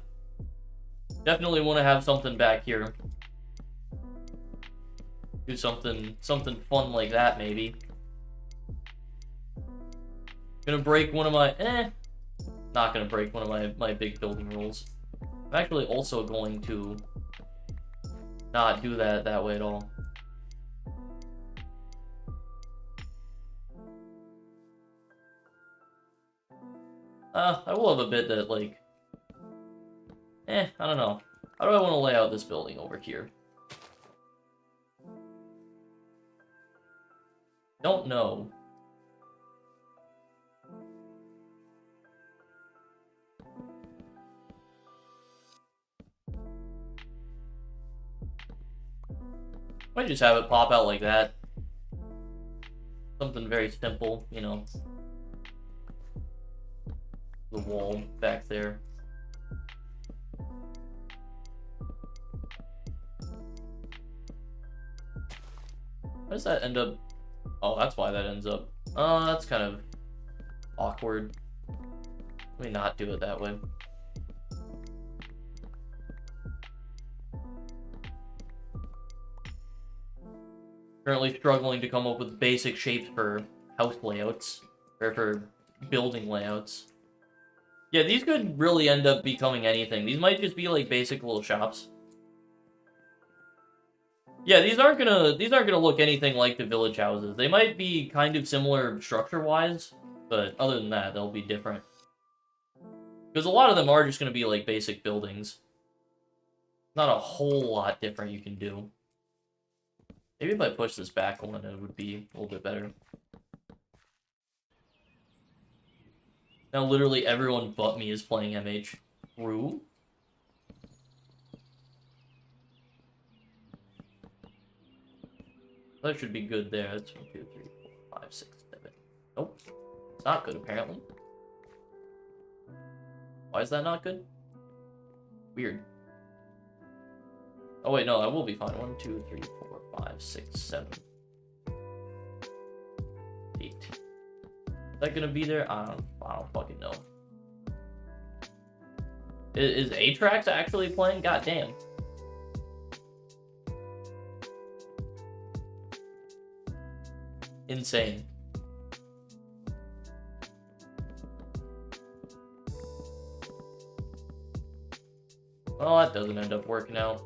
Definitely want to have something back here. Do something fun like that, maybe. Gonna break one of my... Not gonna break one of my big building rules. I'm actually also going to not do that way at all. I will have a bit that, like... I don't know. How do I want to lay out this building over here? Don't know. Might just have it pop out like that. Something very simple, you know. The wall back there. How does that end up? Oh, that's why that ends up. That's kind of awkward. Let me not do it that way. Currently struggling to come up with basic shapes for house layouts, or for building layouts. Yeah, these could really end up becoming anything. These might just be like basic little shops. Yeah, these aren't gonna look anything like the village houses. They might be kind of similar structure-wise, but other than that, they'll be different. Because a lot of them are just gonna be like basic buildings. Not a whole lot different you can do. Maybe if I push this back one, it would be a little bit better. Now literally everyone but me is playing MH. True. That should be good there. That's 1, 2, 3, 4, 5, 6, 7. Nope. It's not good, apparently. Why is that not good? Weird. Oh wait, no, that will be fine. 1, 2, 3, 4, 5, 6, 7, 8. Is that gonna be there? I don't fucking know. Is Atrax actually playing? God damn. Insane. Well, that doesn't end up working out.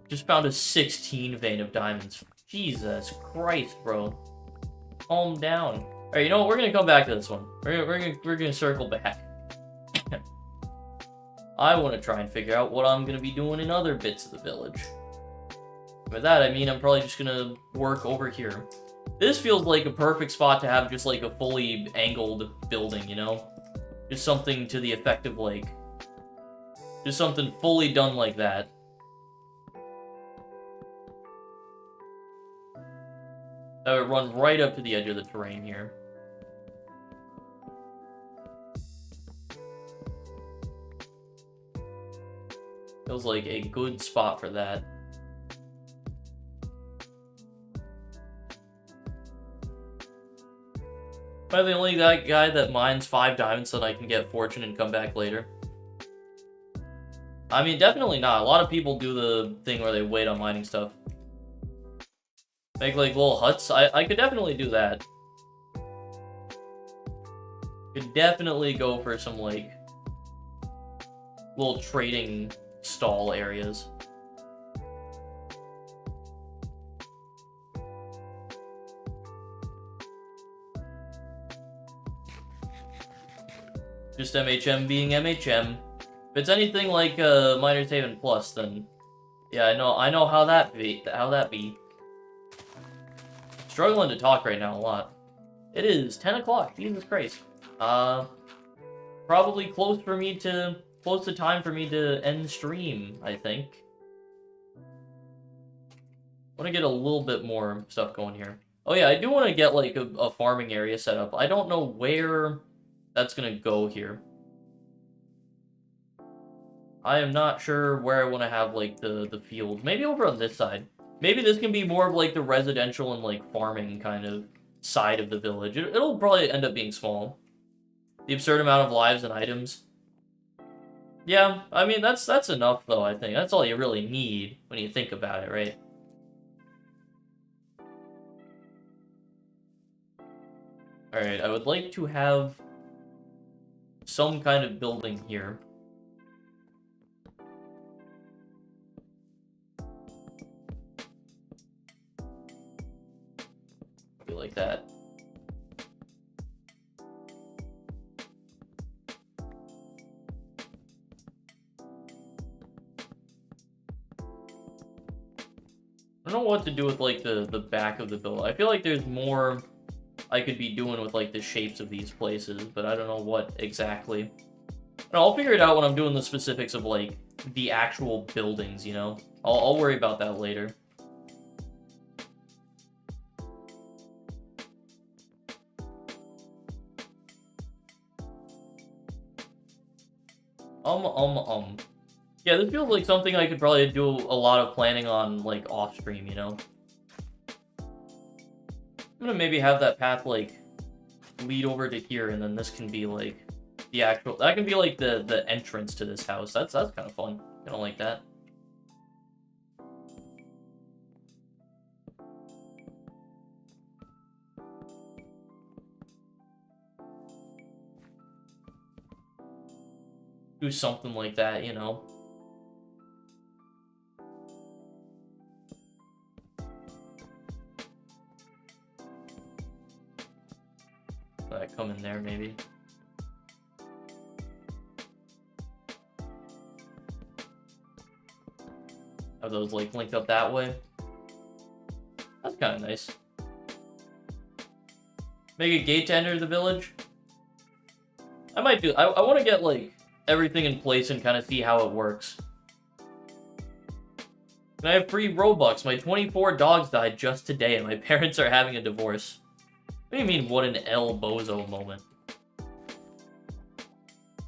Just found a 16 vein of diamonds. Jesus Christ, bro. Calm down. Alright, you know what? We're gonna come back to this one. We're gonna circle back. I want to try and figure out what I'm gonna be doing in other bits of the village. By that, I mean I'm probably just gonna work over here. This feels like a perfect spot to have just like a fully angled building, you know? Just something to the effect of like... just something fully done like that. That would run right up to the edge of the terrain here. Feels like a good spot for that. Am I the only guy that mines 5 diamonds so that I can get fortune and come back later? I mean, definitely not. A lot of people do the thing where they wait on mining stuff. Make, like, little huts. I could definitely do that. Could definitely go for some, like, little trading stall areas. Just MHM being MHM. If it's anything like Miner's Haven Plus, then yeah, I know how that be. Struggling to talk right now a lot. It is 10 o'clock. Jesus Christ. Probably close to time for me to end stream, I think. Want to get a little bit more stuff going here. Oh yeah, I do want to get like a farming area set up. I don't know where that's gonna go here. I am not sure where I want to have like the field. Maybe over on this side. Maybe this can be more of like the residential and like farming kind of side of the village. It'll probably end up being small. The absurd amount of lives and items. Yeah, I mean that's enough though, I think. That's all you really need when you think about it, right? Alright, I would like to have some kind of building here. Be like that. I don't know what to do with like the back of the building. I feel like there's more I could be doing with like the shapes of these places, but I don't know what exactly. And I'll figure it out when I'm doing the specifics of like the actual buildings, you know? I'll worry about that later. Yeah, this feels like something I could probably do a lot of planning on, like, off-stream, you know? I'm gonna maybe have that path, like, lead over to here, and then this can be, like, the actual... That can be, like, the entrance to this house. That's kind of fun. Kinda like that. Do something like that, you know? Come in there, maybe. Have those, like, linked up that way. That's kind of nice. Make a gate to enter the village. I might do... I want to get, like, everything in place and kind of see how it works. Can I have free Robux? My 24 dogs died just today, and my parents are having a divorce. What do you mean, what an El Bozo moment?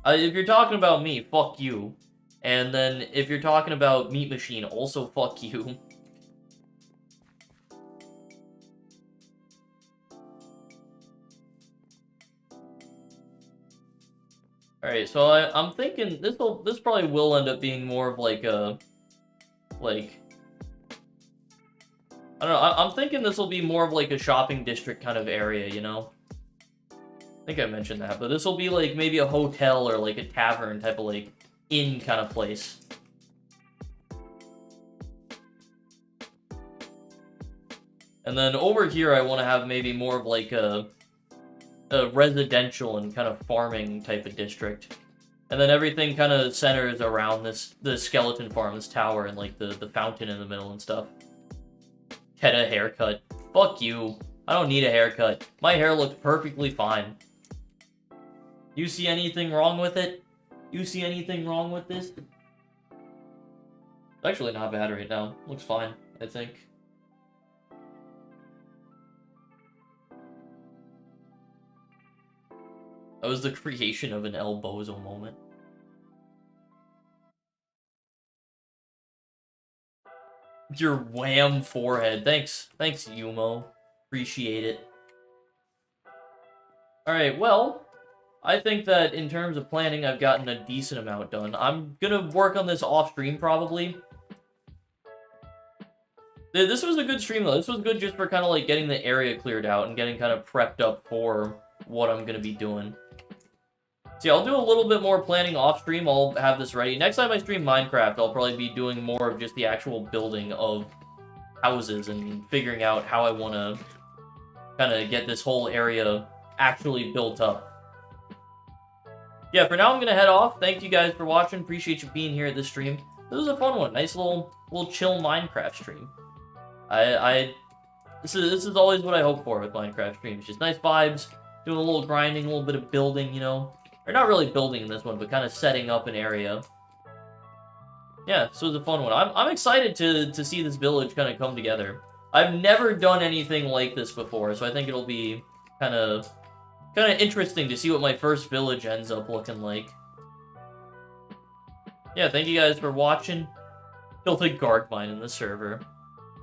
If you're talking about me, fuck you. And then, if you're talking about Meat Machine, also fuck you. Alright, so I'm thinking this probably will end up being more of like a... Like... I don't know, I'm thinking this will be more of like a shopping district kind of area, you know? I think I mentioned that, but this will be like maybe a hotel or like a tavern type of like inn kind of place. And then over here I want to have maybe more of like a a residential and kind of farming type of district. And then everything kind of centers around the skeleton farm, this tower, and like the fountain in the middle and stuff. Get a haircut. Fuck you. I don't need a haircut. My hair looks perfectly fine. You see anything wrong with it? You see anything wrong with this? It's actually not bad right now. Looks fine, I think. That was the creation of an El Bozo moment. Your wham forehead. Thanks. Thanks, Yumo. Appreciate it. Alright, well, I think that in terms of planning, I've gotten a decent amount done. I'm gonna work on this off-stream, probably. This was a good stream, though. This was good just for kind of, like, getting the area cleared out and getting kind of prepped up for what I'm gonna be doing. So yeah, I'll do a little bit more planning off-stream. I'll have this ready. Next time I stream Minecraft, I'll probably be doing more of just the actual building of houses and figuring out how I want to kind of get this whole area actually built up. Yeah, for now I'm going to head off. Thank you guys for watching. Appreciate you being here at this stream. This was a fun one. Nice little chill Minecraft stream. This is always what I hope for with Minecraft streams. Just nice vibes, doing a little grinding, a little bit of building, you know. Or not really building in this one, but kind of setting up an area. Yeah, this was a fun one. I'm excited to see this village kind of come together. I've never done anything like this before, so I think it'll be kind of interesting to see what my first village ends up looking like. Yeah, thank you guys for watching. Built a guard mine in the server.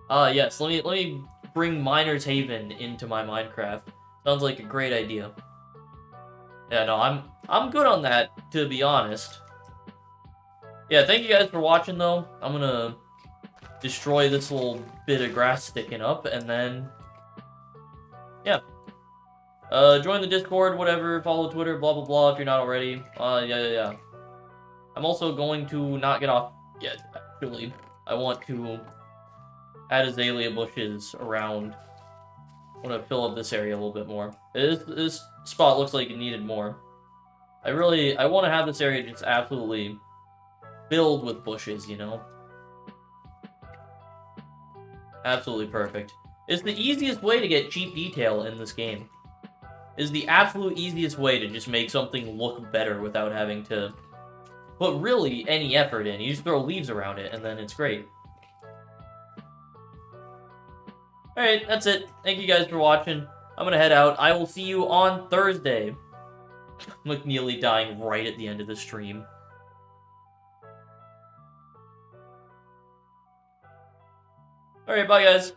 Yes, let me bring Miner's Haven into my Minecraft. Sounds like a great idea. Yeah, no, I'm good on that, to be honest. Yeah, thank you guys for watching, though. I'm gonna destroy this little bit of grass sticking up, and then... yeah. Join the Discord, whatever, follow Twitter, blah, blah, blah, if you're not already. Yeah. I'm also going to not get off yet, actually. I want to add azalea bushes around. I want to fill up this area a little bit more. This spot looks like it needed more. I want to have this area just absolutely filled with bushes, you know? Absolutely perfect. It's the easiest way to get cheap detail in this game. It's the absolute easiest way to just make something look better without having to put really any effort in. You just throw leaves around it, and then it's great. Alright, that's it. Thank you guys for watching. I'm gonna head out. I will see you on Thursday. McNeely dying right at the end of the stream. Alright, bye guys.